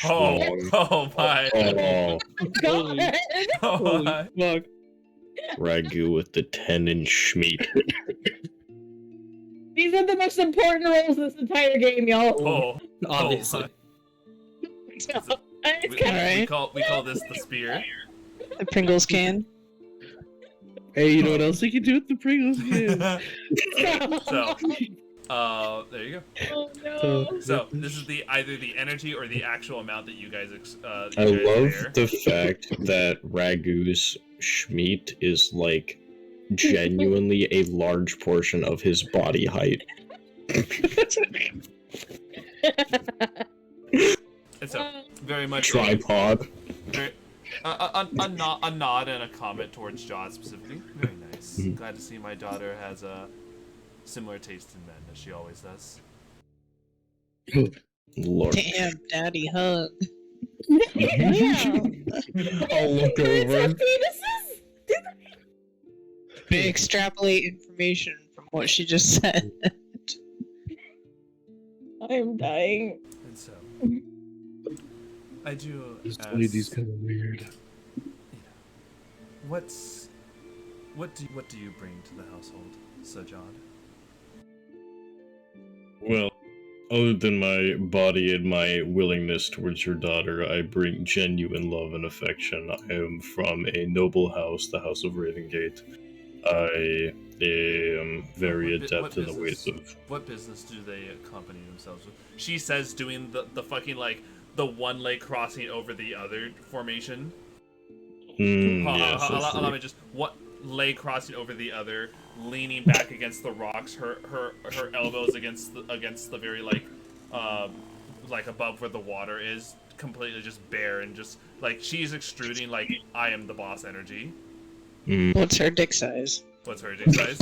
Oh, oh my. Oh, God. Oh my. Fuck. Raggu with the 10-inch schmeat. These are the most important roles in this entire game, y'all. Oh. Obviously. It's We, kind we call this the spear. The Pringles can. Hey, you know what else you can do with the Pringles? Yeah. So, there you go. Oh no. So this is either the energy or the actual amount that you guys I love bear. the fact that Raggu's schmeat is like genuinely a large portion of his body height. And so, very much Tripod. a nod and a comment towards Jaws specifically. Very nice. Glad to see my daughter has a similar taste in men as she always does. Lord. Damn, daddy hug. Yeah. I'll look Birds over. have penises? They extrapolate information from what she just said. I am dying. And so, I do This ask, lady's kind of weird. what do you bring to the household, Sir John? Well, other than my body and my willingness towards your daughter, I bring genuine love and affection. I am from a noble house, the House of Ravengate. I am very adept in the ways of... What business do they accompany themselves with? She says doing the fucking, like, the one leg crossing over the other formation. yes, Allow me just... What leg crossing over the other, leaning back against the rocks, her elbows against the very, like above where the water is, completely just bare, and just, like, she's extruding, like, I am the boss energy. What's her dick size? What's her dick size?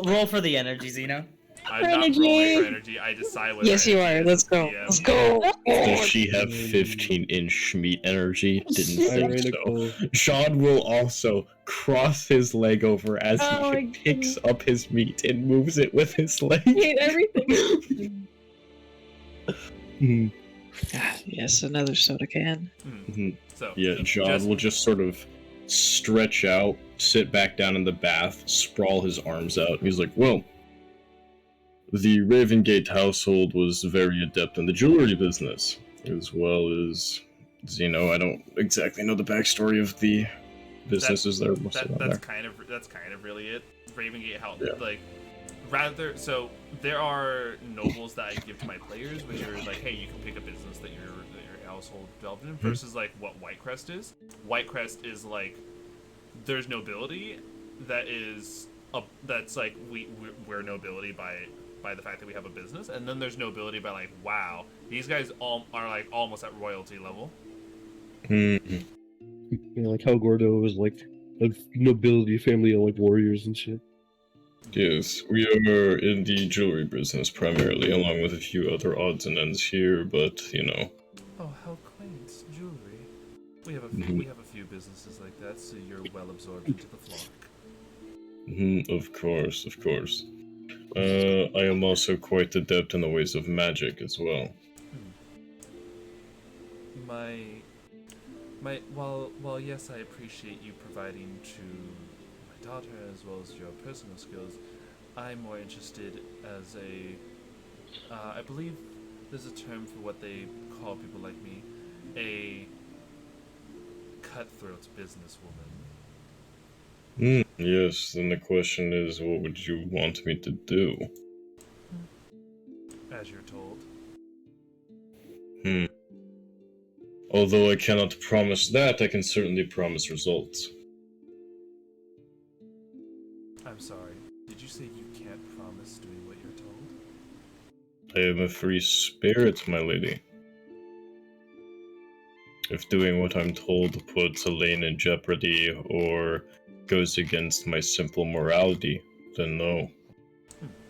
Roll for the energy, Xeno. I'm not rolling for energy. I decide what. Yes, you are. Let's go. Let's go. Does she have 15-inch meat energy? Didn't think so. Tyrannical. Sean will also cross his leg over as Oh he my picks up his meat and moves it with his leg. I hate everything. Yes, another soda can. So Yeah, John just- will just sort of stretch out, sit back down in the bath, sprawl his arms out. He's like, well, the Ravengate household was very adept in the jewelry business, as well as, I don't exactly know the backstory of the businesses that are mostly down that's there. kind of really it. Ravengate House, Yeah. so there are nobles that I give to my players, which are like, hey, you can pick a business that your household developed in, versus like what Whitecrest is. Whitecrest is like, there's nobility that's like we're nobility by the fact that we have a business, and then there's nobility by like, wow, these guys all are like almost at royalty level. Yeah, like how Gordo was like a nobility family of like warriors and shit. Yes, we are in the jewelry business primarily, along with a few other odds and ends here, but, Oh, how quaint, jewelry. We have a few businesses like that, so you're well absorbed into the flock. Of course. I am also quite adept in the ways of magic as well. While yes, I appreciate you providing to my daughter as well as your personal skills, I'm more interested as I believe there's a term for what they call people like me, a cutthroat businesswoman. Yes, then the question is, what would you want me to do? As you're told. Although I cannot promise that, I can certainly promise results. I'm sorry. Did you say you can't promise doing what you're told? I am a free spirit, my lady. If doing what I'm told puts Elaine in jeopardy or goes against my simple morality, then no.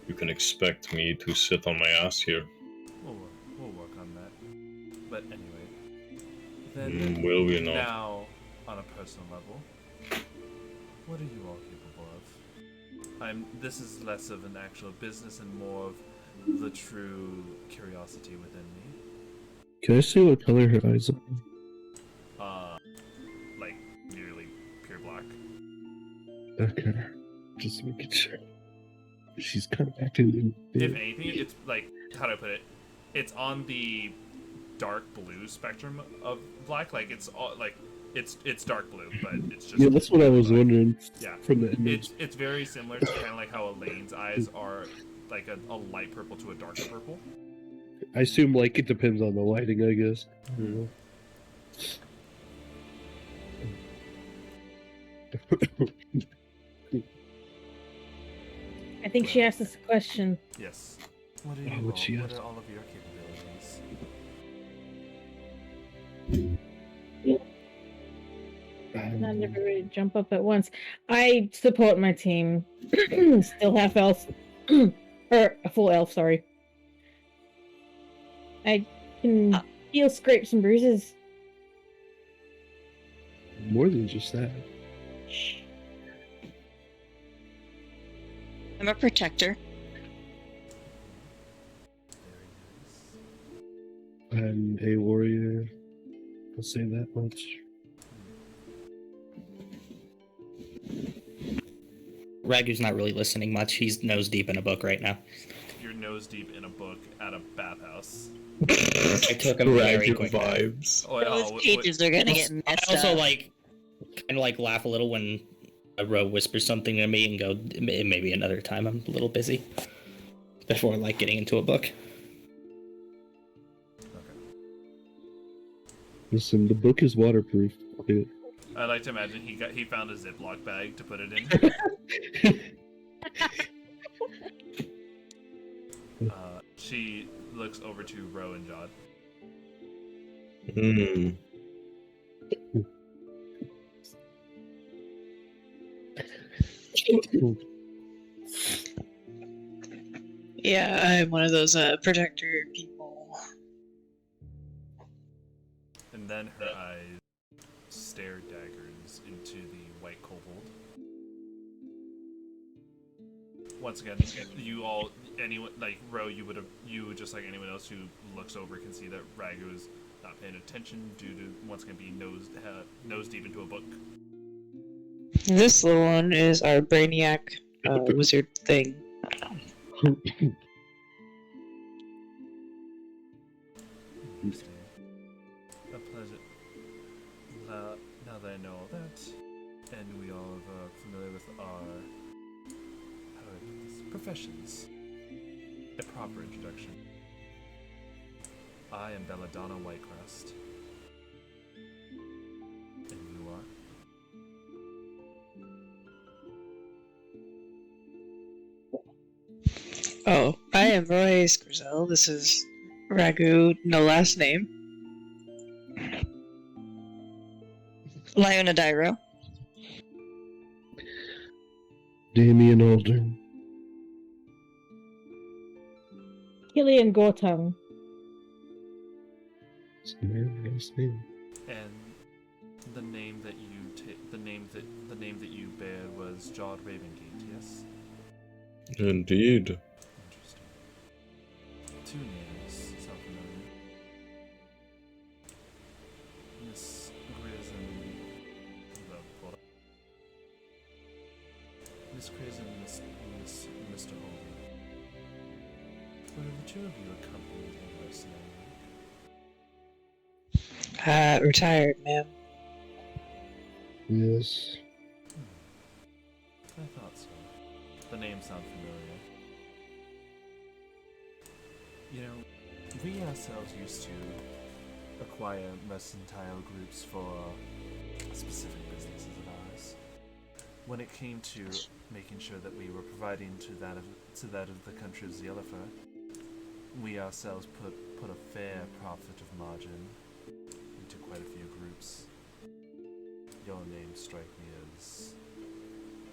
You can expect me to sit on my ass here. We'll work on that. But anyway, then Will we not? now, on a personal level, what are you all capable of? This is less of an actual business and more of the true curiosity within me. Can I see what color her eyes are? Like nearly pure black. Okay. Just making sure. She's kind of acting. If anything, it's like, how do I put it? It's on the dark blue spectrum of black. Like it's all like it's dark blue, but it's just Yeah, that's what I was black. wondering. Yeah, From the image. it's very similar to kind of like how Elaine's eyes are like a light purple to a darker purple. I assume like it depends on the lighting, I guess. I don't know. I think she asked us a question. Yes. What are Oh, you what'd she all? What ask? are all of your capabilities? Not everybody jump up at once. I support my team. Still half elf. Or a full elf, sorry. I can heal scrapes and bruises. More than just that. I'm a protector. Very nice. I'm a warrior. I'll say that much. Raggu's not really listening much. He's nose deep in a book right now. You're nose deep in a book at a bathhouse. I took him very Raggu quick. vibes. Oh, Those pages are gonna get I messed also up. like kind of like laugh a little when a row whispers something to me and go, maybe another time. I'm a little busy before like getting into a book. Okay. Listen, the book is waterproof. Dude. I like to imagine he found a Ziploc bag to put it in. She looks over to Ro and Jod. Hmm. Yeah, I'm one of those protector people. And then her eyes stare daggers into the white kobold. Once again, anyone like Ro, you just like anyone else who looks over can see that Raggu is not paying attention due to once again being nose deep into a book. This little one is our brainiac wizard thing. Interesting. A pleasure. Now that I know all that, and we all are familiar with our professions, a proper introduction. I am Belladonna Whitecrest. And you are? Oh, I am Royce Grizell. This is Raggu, no last name. Lyona Dyro. Damian Alder. Killian Gortung. It's a very nice name. And the name that the name that you bear was Jod Ravengate, yes? Indeed. Interesting. Two names sound familiar. Miss Grizz and Miss Grizz and Mr. Holden. Were the two of you accompanied in mercenary work? Retired, ma'am. Yes. I thought so. The names sound familiar. You know, we ourselves used to acquire mercantile groups for specific businesses of ours. When it came to making sure that we were providing to that of the country of Zyellifer, we ourselves put a fair profit of margin into quite a few groups. Your name strike me as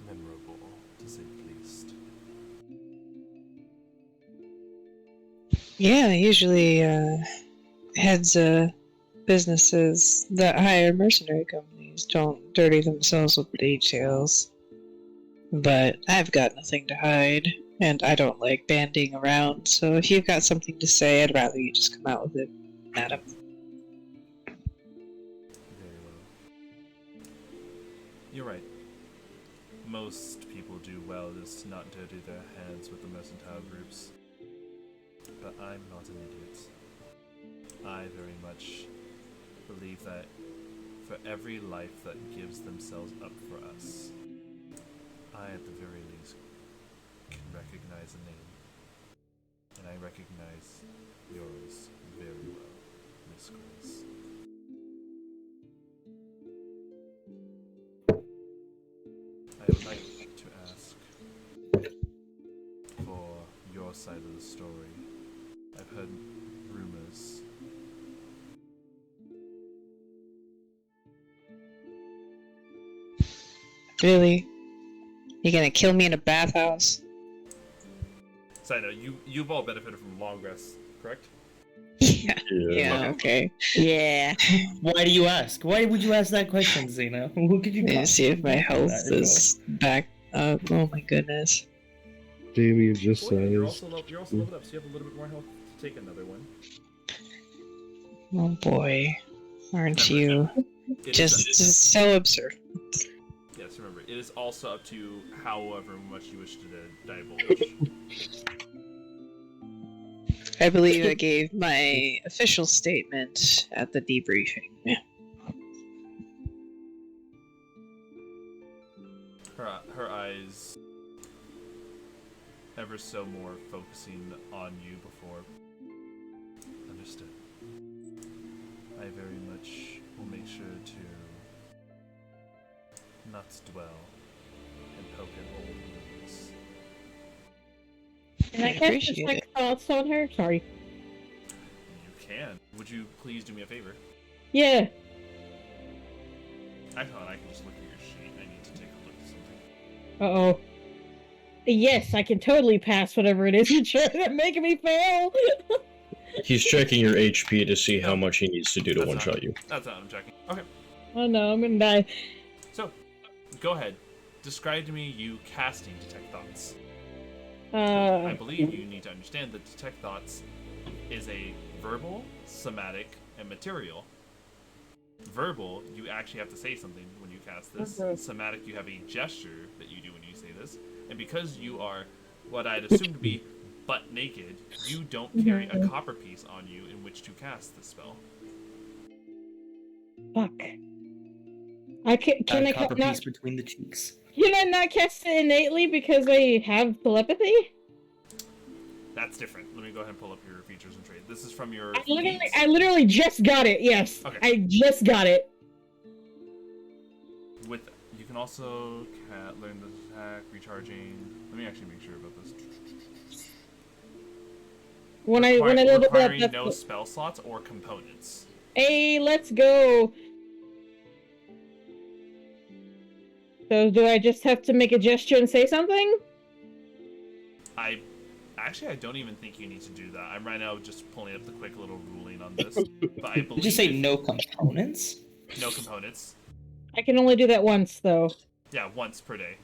memorable, to say the least. Yeah, usually heads businesses that hire mercenary companies don't dirty themselves with details. But I've got nothing to hide, and I don't like banding around, so if you've got something to say, I'd rather you just come out with it, madam. Very well. You're right. Most people do well just to not dirty their hands with the mercantile groups. But I'm not an idiot. I very much believe that for every life that gives themselves up for us, I at the very least can recognize a name. And I recognize yours very well, Miss Grace. I would like to ask, side of the story. I've heard rumors. Really? You gonna kill me in a bathhouse? Side note, you've all benefited from long rests, correct? Yeah. Yeah. Okay. Okay. Yeah. Why do you ask? Why would you ask that question, Zena? Who could you Let me see if my health that info? is back up. Oh my goodness. Damien just Well, yeah, you're says. also leveled up, so you have a little bit more health to take another one. Oh boy. Aren't Remember, you It just is so absurd? yes, remember, it is also up to you however much you wish to divulge. I believe I gave my official statement at the debriefing. Her eyes ever so more focusing on you before. Understood. I very much will make sure to not dwell and poke at old wounds. Can I I cast appreciate detect thoughts on her? Sorry. You can. Would you please do me a favor? Yeah. I thought I could just look at your sheet. I need to take a look at something. Uh-oh. Yes, I can totally pass whatever it is you're trying to make me fail. He's checking your HP to see how much he needs to do to That's one-shot not- you. That's not what I'm checking. Okay. Oh no, I'm gonna die. So, go ahead. Describe to me you casting Detect Thoughts. I believe you need to understand that Detect Thoughts is a verbal, somatic, and material. Verbal, you actually have to say something when you cast this. Okay. Somatic, you have a gesture that you do when you say this. And because you are what I'd assume to be butt naked, you don't carry a copper piece on you in which to cast this spell. Fuck. I can I copper not, piece between the cheeks. can I not cast it innately because I have telepathy? That's different. Let me go ahead and pull up your features and traits. This is from your feats. I literally just got it. Yes, Okay. I just got it. With you can also learn the attack, recharging. Let me actually make sure about this. When I leveled up, requiring that's no spell slots or components. Hey, let's go. So do I just have to make a gesture and say something? I don't even think you need to do that. I'm right now just pulling up the quick little ruling on this. But I believe Did you say no components? no components. I can only do that once, though. Yeah, once per day.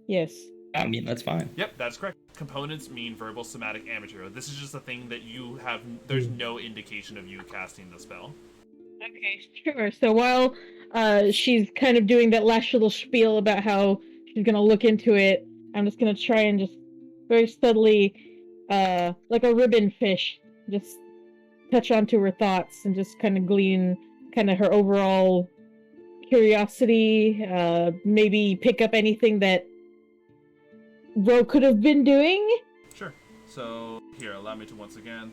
Yes. I mean, that's fine. Yep, that's correct. Components mean verbal, somatic, and material. This is just a thing that you have. There's no indication of you casting the spell. Okay, sure. So while she's kind of doing that last little spiel about how she's gonna look into it, I'm just gonna try and just very subtly, like a ribbon fish, just touch onto her thoughts and just kind of glean kind of her overall curiosity, maybe pick up anything that Ro could have been doing. Sure. So here, allow me to once again.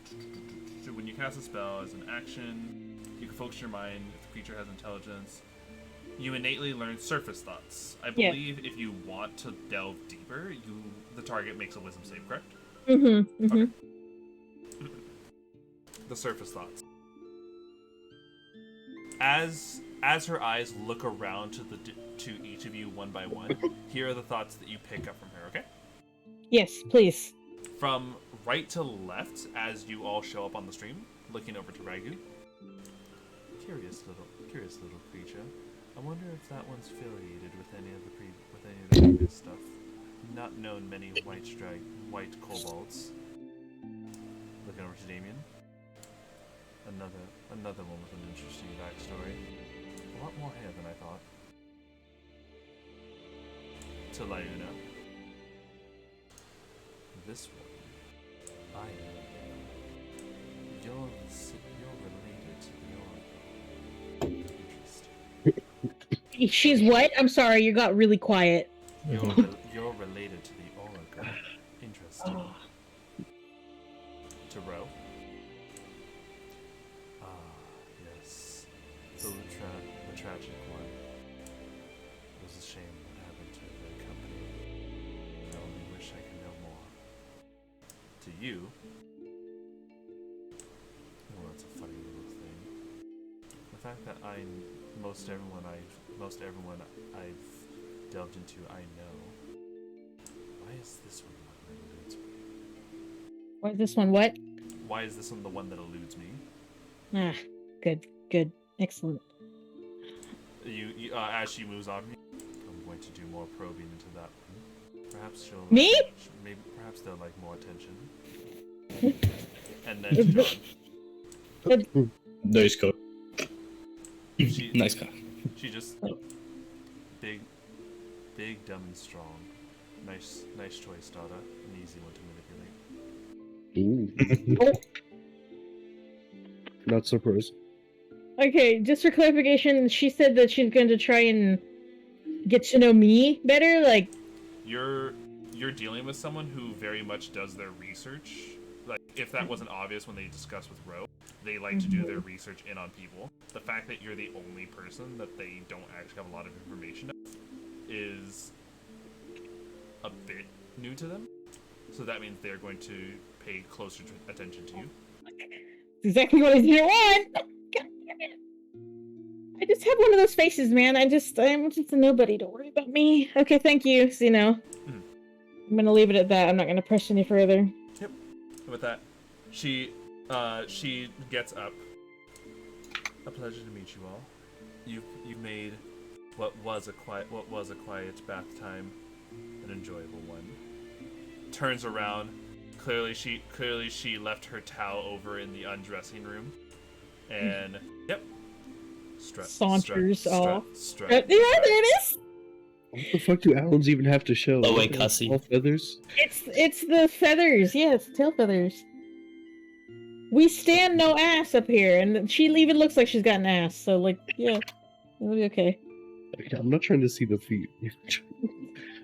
When you cast a spell as an action, you can focus your mind. If the creature has intelligence, you innately learn surface thoughts. I believe if you want to delve deeper, the target makes a wisdom save, correct? Mm-hmm. Mm-hmm. Okay. The surface thoughts. As her eyes look around to each of you one by one, here are the thoughts that you pick up from her. Okay. Yes, please. From right to left, as you all show up on the stream, looking over to Raggu. Curious little creature. I wonder if that one's affiliated with any of the previous stuff. Not known many white kobolds. Looking over to Damian. Another one with an interesting backstory. A lot more hair than I thought. To Lyuna. This one, I know. You're related to the Oracle. Interesting. She's what? I'm sorry, you got really quiet. You're related to the Oracle. Interesting. To Ro. Ah, yes. The tragic one. It was a shame what happened to their company. I only wish I could know more. To you. Oh, that's a funny little thing. The fact that most everyone I've delved into, I know. Why is this one the one that eludes me? Why is this one what? Why is this one the one that eludes me? Ah, good, excellent. As she moves on, I'm going to do more probing into that one. Perhaps she'll. Me? Perhaps they'll like more attention. And then John. Nice cut. Nice guy. She just big, dumb and strong. Nice choice, daughter. An easy one to manipulate. Ooh. Not surprised. Okay, just for clarification, she said that she's going to try and get to know me better. Like, You're dealing with someone who very much does their research. Like, if that wasn't obvious when they discussed with Ro, they like to do their research in on people. The fact that you're the only person that they don't actually have a lot of information of is a bit new to them. So that means they're going to pay closer attention to you. exactly what I didn't want. God damn it. I just have one of those faces, man. I'm just a nobody. Don't worry about me. Okay, thank you. So, I'm gonna leave it at that. I'm not gonna press any further. Yep. With that, she gets up. A pleasure to meet you all. You've made what was a quiet bath time an enjoyable one. Turns around. Clearly she left her towel over in the undressing room. And yep. Saunters off. Strut. Yeah, there it is. What the fuck do Allens even have to show? Oh, wait, What, cussy. all feathers? It's the feathers. Yeah, it's tail feathers. We stand no ass up here, and she even looks like she's got an ass. So, like, yeah, it'll be okay. Okay, I'm not trying to see the feet.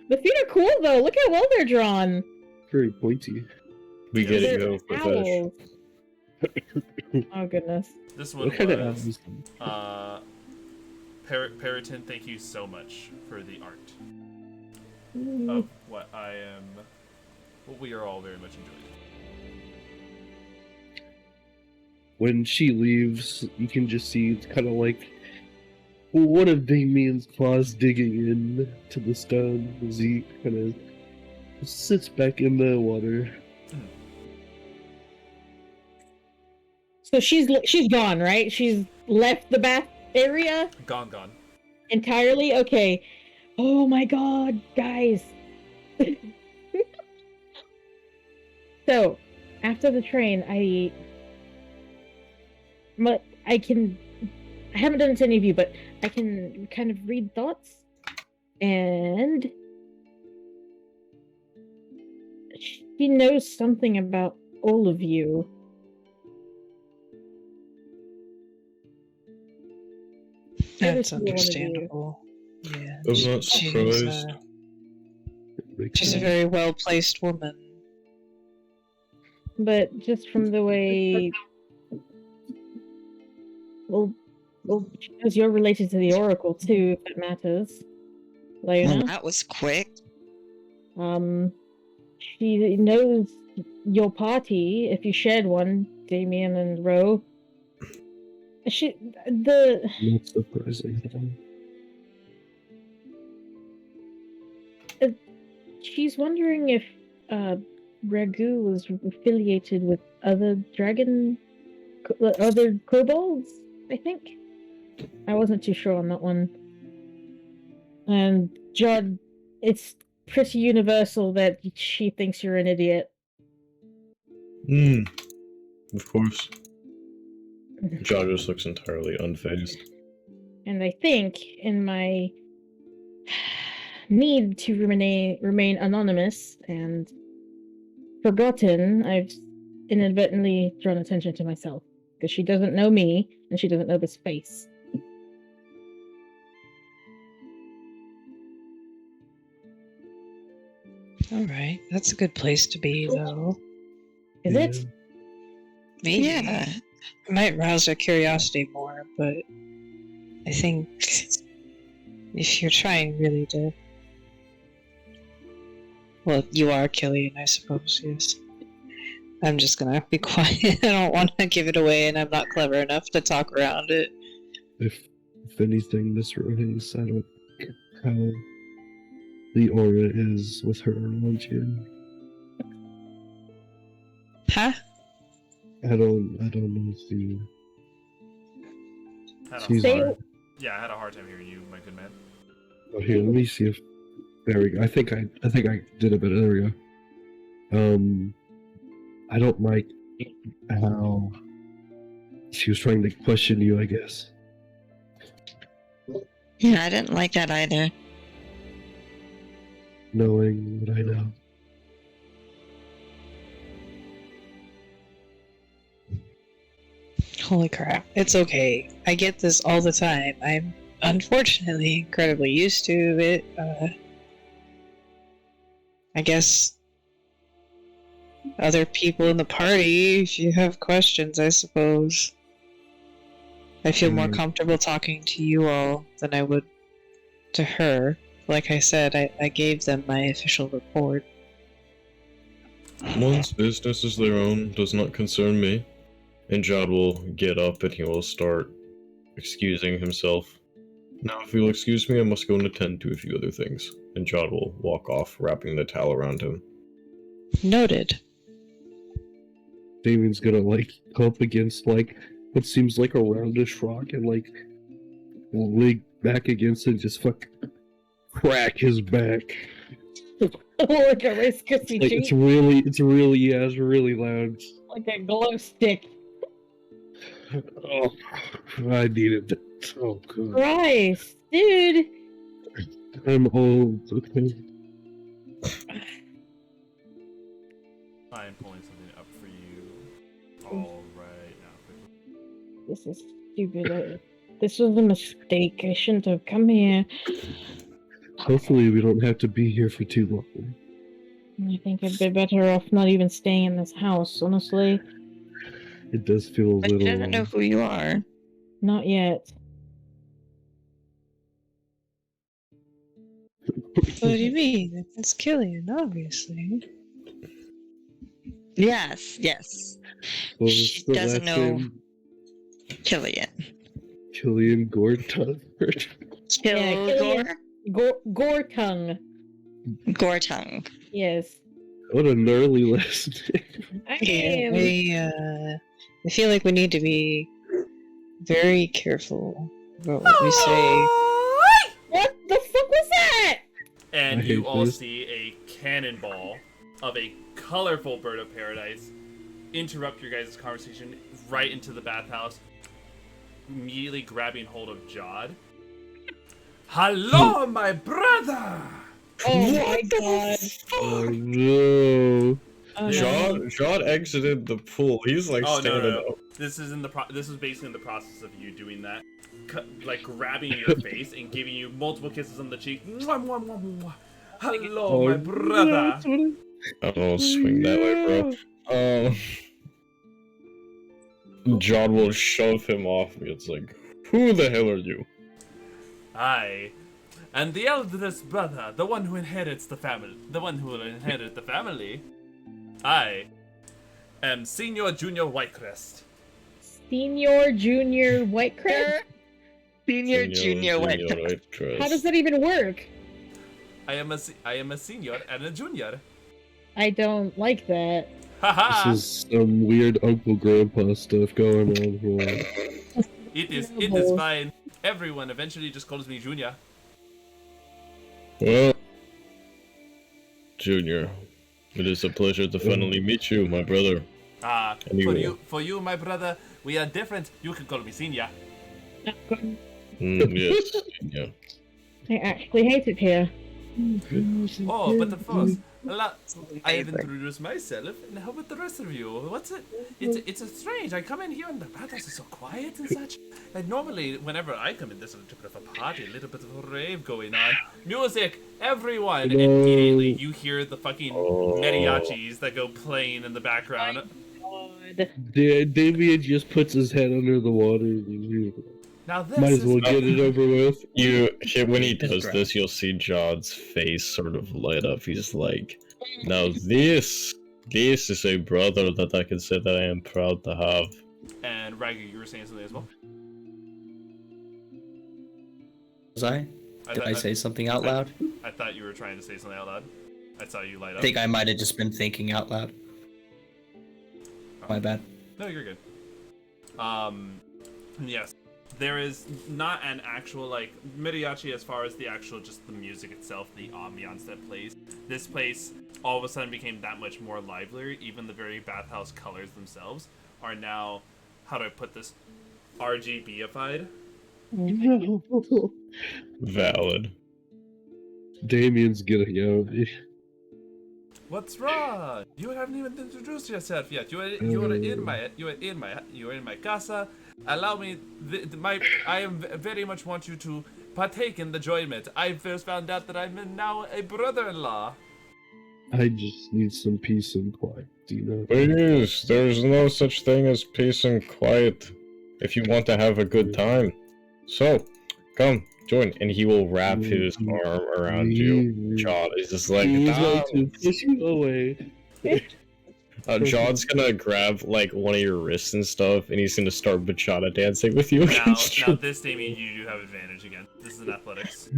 The feet are cool though. Look how well they're drawn. Very pointy. We get it, They're go for fish. owls. Oh goodness. This one What kind of was owls? Periton, thank you so much for the art of what we are all very much enjoying. When she leaves, you can just see it's kind of like one of Damian's claws digging in to the stone as he kind of sits back in the water. So she's gone, right? She's left the bath area Gone. entirely. Okay. Oh my god, guys. So, after the train, I haven't done it to any of you, but I can kind of read thoughts, and she knows something about all of you. That's Every single one of you. understandable. Yeah. I'm not She's, surprised. she's a very well-placed woman. But just from the way, well, she knows you're related to the Oracle too, if it matters. Well, Leona. that was quick. She knows your party, if you shared one, Damian and Ro. Not surprising. She's wondering if Raggu was affiliated with other kobolds, I think. I wasn't too sure on that one. And Judd, it's pretty universal that she thinks you're an idiot. Of course. John just looks entirely unfazed. And I think in my need to remain anonymous and forgotten, I've inadvertently drawn attention to myself. Because she doesn't know me, and she doesn't know this face. Alright, that's a good place to be, though. Is it? Maybe. Yeah. It might rouse our curiosity more, but I think if you're trying really to... Well, you are Killian, I suppose, yes. I'm just gonna be quiet. I don't want to give it away, and I'm not clever enough to talk around it. If anything, Miss Rose, I don't know how the aura is with her around you. Huh? I don't know if you. Had a She's hard- Yeah, I had a hard time hearing you, my good man. Oh, here, let me see if. There we go. I think I did a bit. There we go. I don't like how she was trying to question you, I guess. Yeah, I didn't like that either. Knowing what I know. Holy crap. It's okay. I get this all the time. I'm unfortunately incredibly used to it. I guess other people in the party, if you have questions, I suppose. I feel more comfortable talking to you all than I would to her. Like I said, I gave them my official report. One's business is their own, does not concern me. And Jod will get up and he will start excusing himself. Now, if you'll excuse me, I must go and attend to a few other things. And Jod will walk off, wrapping the towel around him. Noted. Damian's gonna, like, go up against, like, what seems like a roundish rock and, like, leg back against it and just crack his back. Like a Rice Krispie Like, treat. it's really loud. Like a glow stick. Oh, I needed that. Oh, God. Christ, dude. I'm old, okay? I'm pulling something up for you. All right now. This is stupid. This was a mistake. I shouldn't have come here. Hopefully we don't have to be here for too long. I think I'd be better off not even staying in this house, honestly. It does feel a But little... she doesn't know who you are. Not yet. What do you mean? It's Killian, obviously. Yes. What was She the doesn't last know name? Killian. Killian Gordon. Kilgore? Gore tongue. Goretongue. Yes. What a gnarly last name. I Yeah, am. I feel like we need to be very careful about what we say. What the fuck was that? And I you hate all this. see a cannonball of a colorful bird of paradise interrupt your guys' conversation right into the bathhouse, immediately grabbing hold of Jod. Hello, my brother! Oh my god. Oh no. Oh, no. Jod exited the pool. He's like Oh, standing no. up. This is this is basically in the process of you doing that, like grabbing your face and giving you multiple kisses on the cheek. Mwah, mwah, mwah, mwah. Hello, my brother. I don't swing that way, bro. Jod will shove him off me. It's like, who the hell are you? I am the eldest brother, the one who inherits the family. The one who will inherit the family. I am Senior Junior Whitecrest. Senior, junior, white crest? Senior, junior, what? How does that even work? I am a senior and a junior. I don't like that. Haha! This is some weird Uncle Grandpa stuff going on here. It is fine. Everyone eventually just calls me Junior. Well, Junior, it is a pleasure to finally meet you, my brother. Anyway. For you, my brother, we are different. You can call me Senior. Yes, yeah. I actually hate it here. Oh, but of course, I have introduced myself, and how about the rest of you? What's it? It's a strange. I come in here and the bathhouse is so quiet and such. And normally, whenever I come in, there's a little bit of a party, a little bit of a rave going on. Music, everyone. And immediately, you hear the fucking mariachis that go playing in the background. God. Damian just puts his head under the water. Now this Might as is well get it over with. When he does Describe. this, you'll see Jod's face sort of light up. He's like, now this This is a brother that I can say that I am proud to have. And Raggu, you were saying something as well? Was I? Did I say something out loud? I thought you were trying to say something out loud. I saw you light up. I think I might have just been thinking out loud. My bad. No, you're good. Yes. There is not an actual, like, mariachi as far as the actual, just the music itself, the ambiance that plays. This place all of a sudden became that much more livelier. Even the very bathhouse colors themselves are now, how do I put this, RGB-ified. Valid. Damian's getting out. What's wrong? You haven't even introduced yourself yet. You are in my casa. Allow me, I am very much want you to partake in the enjoyment. I first found out that I'm now a brother-in-law. I just need some peace and quiet, you know? Please, there's no such thing as peace and quiet if you want to have a good time. So, come, join. And he will wrap his arm around you. John is just like, He's nah. going to push you away. John's gonna grab, like, one of your wrists and stuff, and he's gonna start bachata dancing with you. Now this, Damian, you do have advantage again. This is an athletics.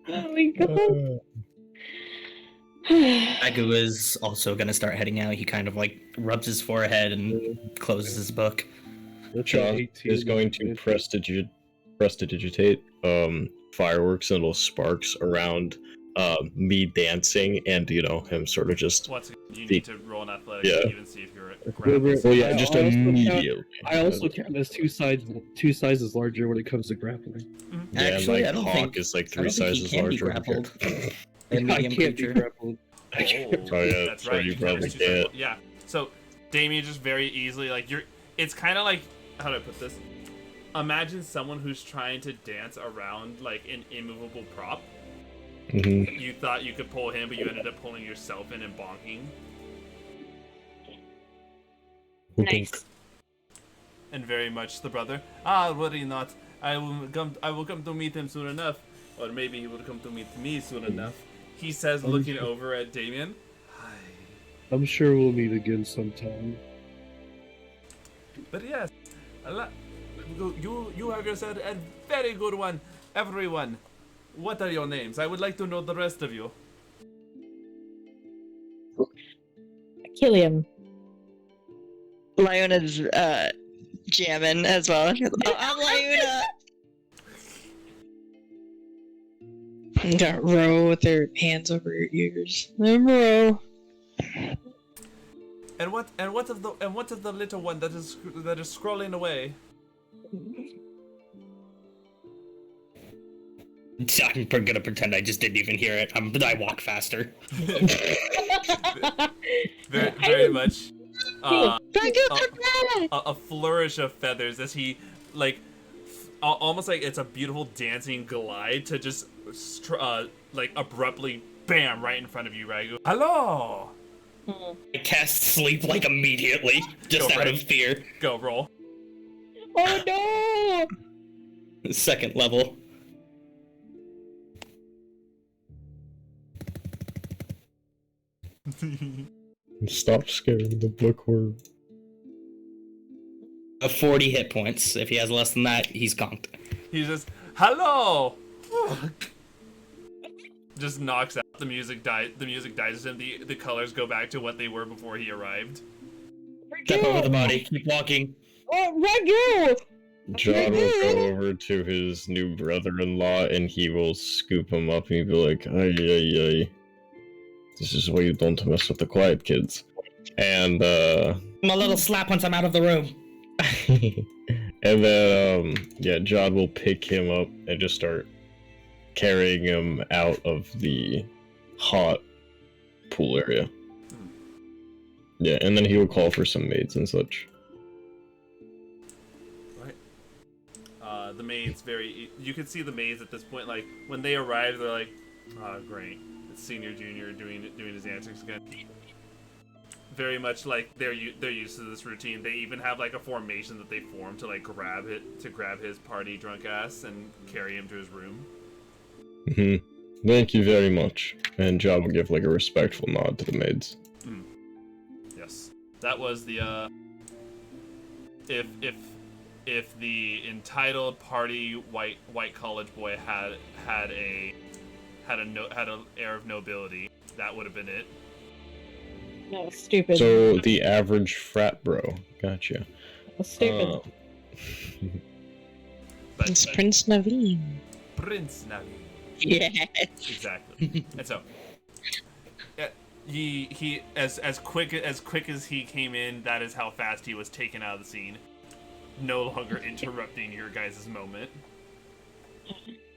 Oh my god. Raggu is also gonna start heading out. He kind of like rubs his forehead and closes his book. John is going to prestidigitate fireworks and little sparks around me dancing, and him sort of just. You need to roll an athletics to even see if you're Well, yeah, just immediately. I also count as two sizes larger when it comes to grappling. Mm-hmm. Yeah, Actually, and, I don't Hawk think is like I don't 3 think he sizes can be larger. grappled. A I medium can't be creature. grappled. Oh, yeah, That's so right. you can probably use two circles. can't. Yeah. So Damian just very easily it's kind of like, how do I put this? Imagine someone who's trying to dance around like an immovable prop. Mm-hmm. You thought you could pull him, but you ended up pulling yourself in and bonking. Nice. And very much the brother. Worry not. I will come to meet him soon enough, or maybe he will come to meet me soon enough. He says, looking over at Damian. Hi. I'm sure we'll meet again sometime. But yes, you have yourself a very good one, everyone. What are your names? I would like to know the rest of you. Killian. Lyona's jamming as well. I'm Lyona. Got Ro with her hands over her ears. I'm Ro. And what of the little one that is scrolling away? I'm gonna pretend I just didn't even hear it. I walk faster. very much. A flourish of feathers as he almost like it's a beautiful dancing glide to just abruptly bam right in front of you, Raggu. Hello. I cast sleep immediately, just Go out for of it. fear. Go roll. Oh no! Second level. Stop scaring the bookworm. 40 hit points. If he has less than that, he's conked. He's just hello. Just knocks out. The music dies, and the colors go back to what they were before he arrived. Step over the body. Keep walking. Oh, Raggu! John will go over to his new brother-in-law, and he will scoop him up, and he'll be like, ay, ay, ay. This is why you don't mess with the quiet kids. And, I'm a little slap once I'm out of the room. and then, John will pick him up and just start carrying him out of the hot pool area. Yeah, and then he will call for some maids and such. Right. The maids you can see the maids at this point, like, when they arrive, they're like, great. It's Senior Junior doing his antics again. Very much like they're used to this routine. They even have like a formation that they form to like grab his party drunk ass and carry him to his room. Thank you very much. And John will give like a respectful nod to the maids. Yeah. That was the if the entitled party white college boy had an air of nobility, that would have been it. No, stupid. So the average frat bro. Gotcha. Stupid. It's Prince Naveen. Prince Naveen. Yes. Exactly. And so, he as quick as he came in, that is how fast he was taken out of the scene. No longer interrupting your guys' moment.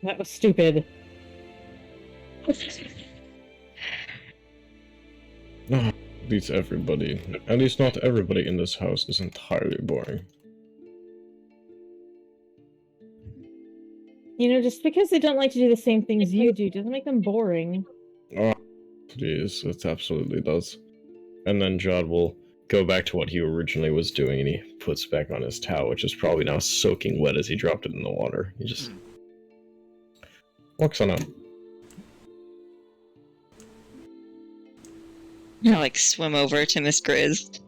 That was stupid. At least everybody. At least not everybody in this house is entirely boring. You know, just because they don't like to do the same things you do doesn't make them boring. Oh, please, it absolutely does. And then Jod will go back to what he originally was doing, and he puts back on his towel, which is probably now soaking wet as he dropped it in the water. He just walks on up. I like swim over to Miss Grizz.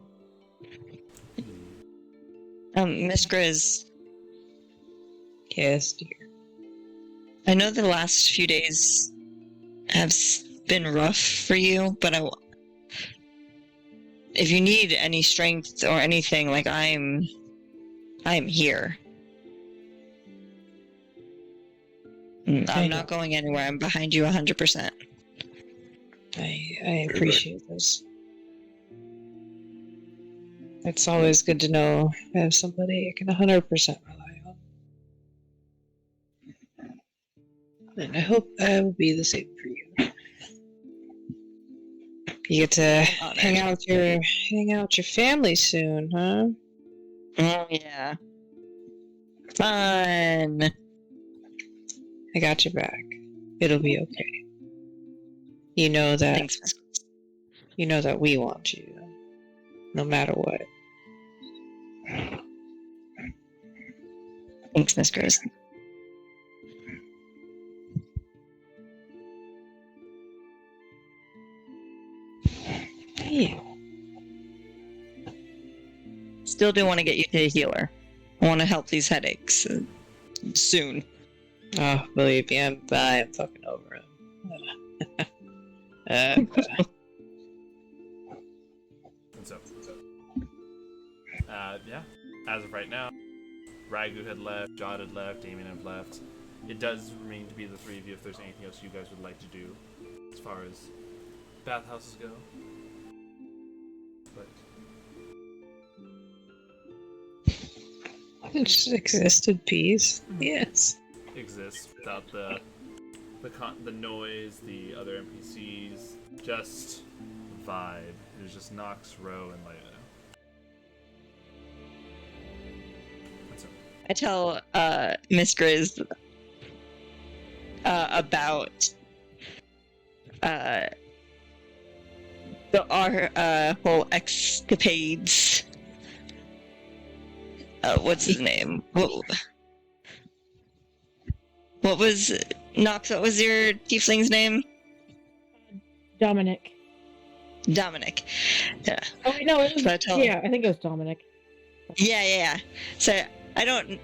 Miss Grizz. Yes, dear. I know the last few days have been rough for you, but if you need any strength or anything, like I'm here. I'm not going anywhere. I'm behind you 100%. I appreciate this. It's always good to know I have somebody I can 100% rely on. And I hope I will be the same for you. You get to hang out with your family soon, huh? Oh yeah. Fun. I got your back. It'll be okay. You know that. Thanks, Miss Grizz. You know that we want you, no matter what. Thanks, Miss Grizz. Yeah. Still do want to get you to a healer. I want to help these headaches soon. Oh, believe me, I'm fucking over him. And so, yeah. As of right now, Raggu had left, Jod had left, Damian had left. It does remain to be the three of you if there's anything else you guys would like to do as far as bathhouses go. But just exist in peace. Yes. exists without the noise, the other NPCs, just vibe. There's just Nox, Ro, and Leia. I tell Miss Grizz about our whole escapades. What's his name? What was Nox? What was your tiefling's name? Dominic. Dominic. Yeah. Oh wait, no, it was, So I tell him. yeah, I think it was Dominic. Yeah. So I don't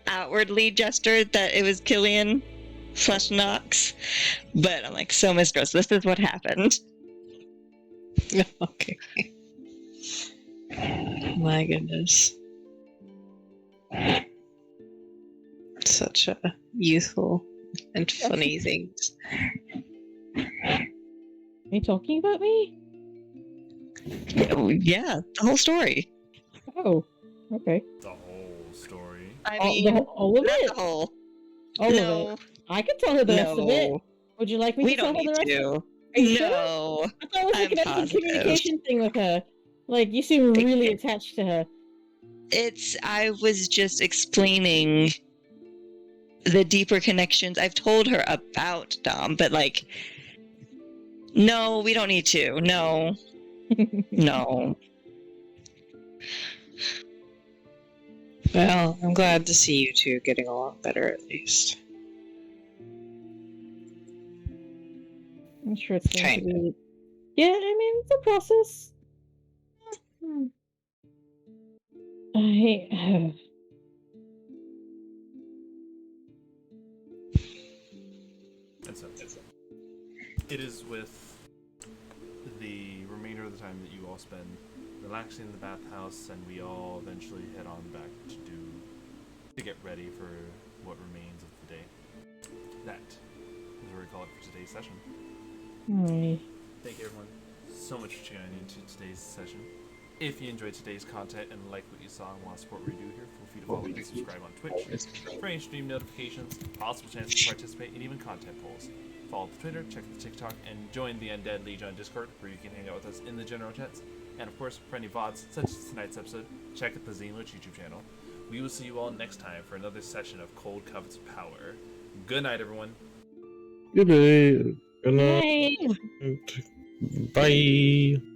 outwardly gesture that it was Killian / Nox, but I'm like, so Miss Gross, this is what happened. Okay. My goodness. Such a youthful and funny things. Are you talking about me? Yeah, the whole story. Oh, okay. The whole story. I All, mean, all of not it? the whole. All No, of it. I can tell her the rest of it. no, Would you like me we to tell don't her the need rest of it? to. Are you sure? No, I thought it was like I'm an positive. communication thing with her. Like, you seem really attached to her. I was just explaining the deeper connections. I've told her about Dom, but like, no, we don't need to. No. No. Well, I'm glad to see you two getting along better at least. I'm sure it's going Kinda. to be... Yeah, I mean, it's a process. I And so, it is with the remainder of the time that you all spend relaxing in the bathhouse, and we all eventually head on back to get ready for what remains of the day. That is where we call it for today's session. Alright. Thank you everyone so much for tuning into today's session. If you enjoyed today's content and like what you saw and want to support what we do here, feel free to follow and subscribe on Twitch for any stream notifications, possible chances to participate, and even content polls. Follow the Twitter, check the TikTok, and join the Undead Legion on Discord, where you can hang out with us in the general chats. And of course, for any VODs, such as tonight's episode, check out the Xenloach YouTube channel. We will see you all next time for another session of Cold Covets of Power. Good night, everyone. Good night. Good night. Yay. Bye.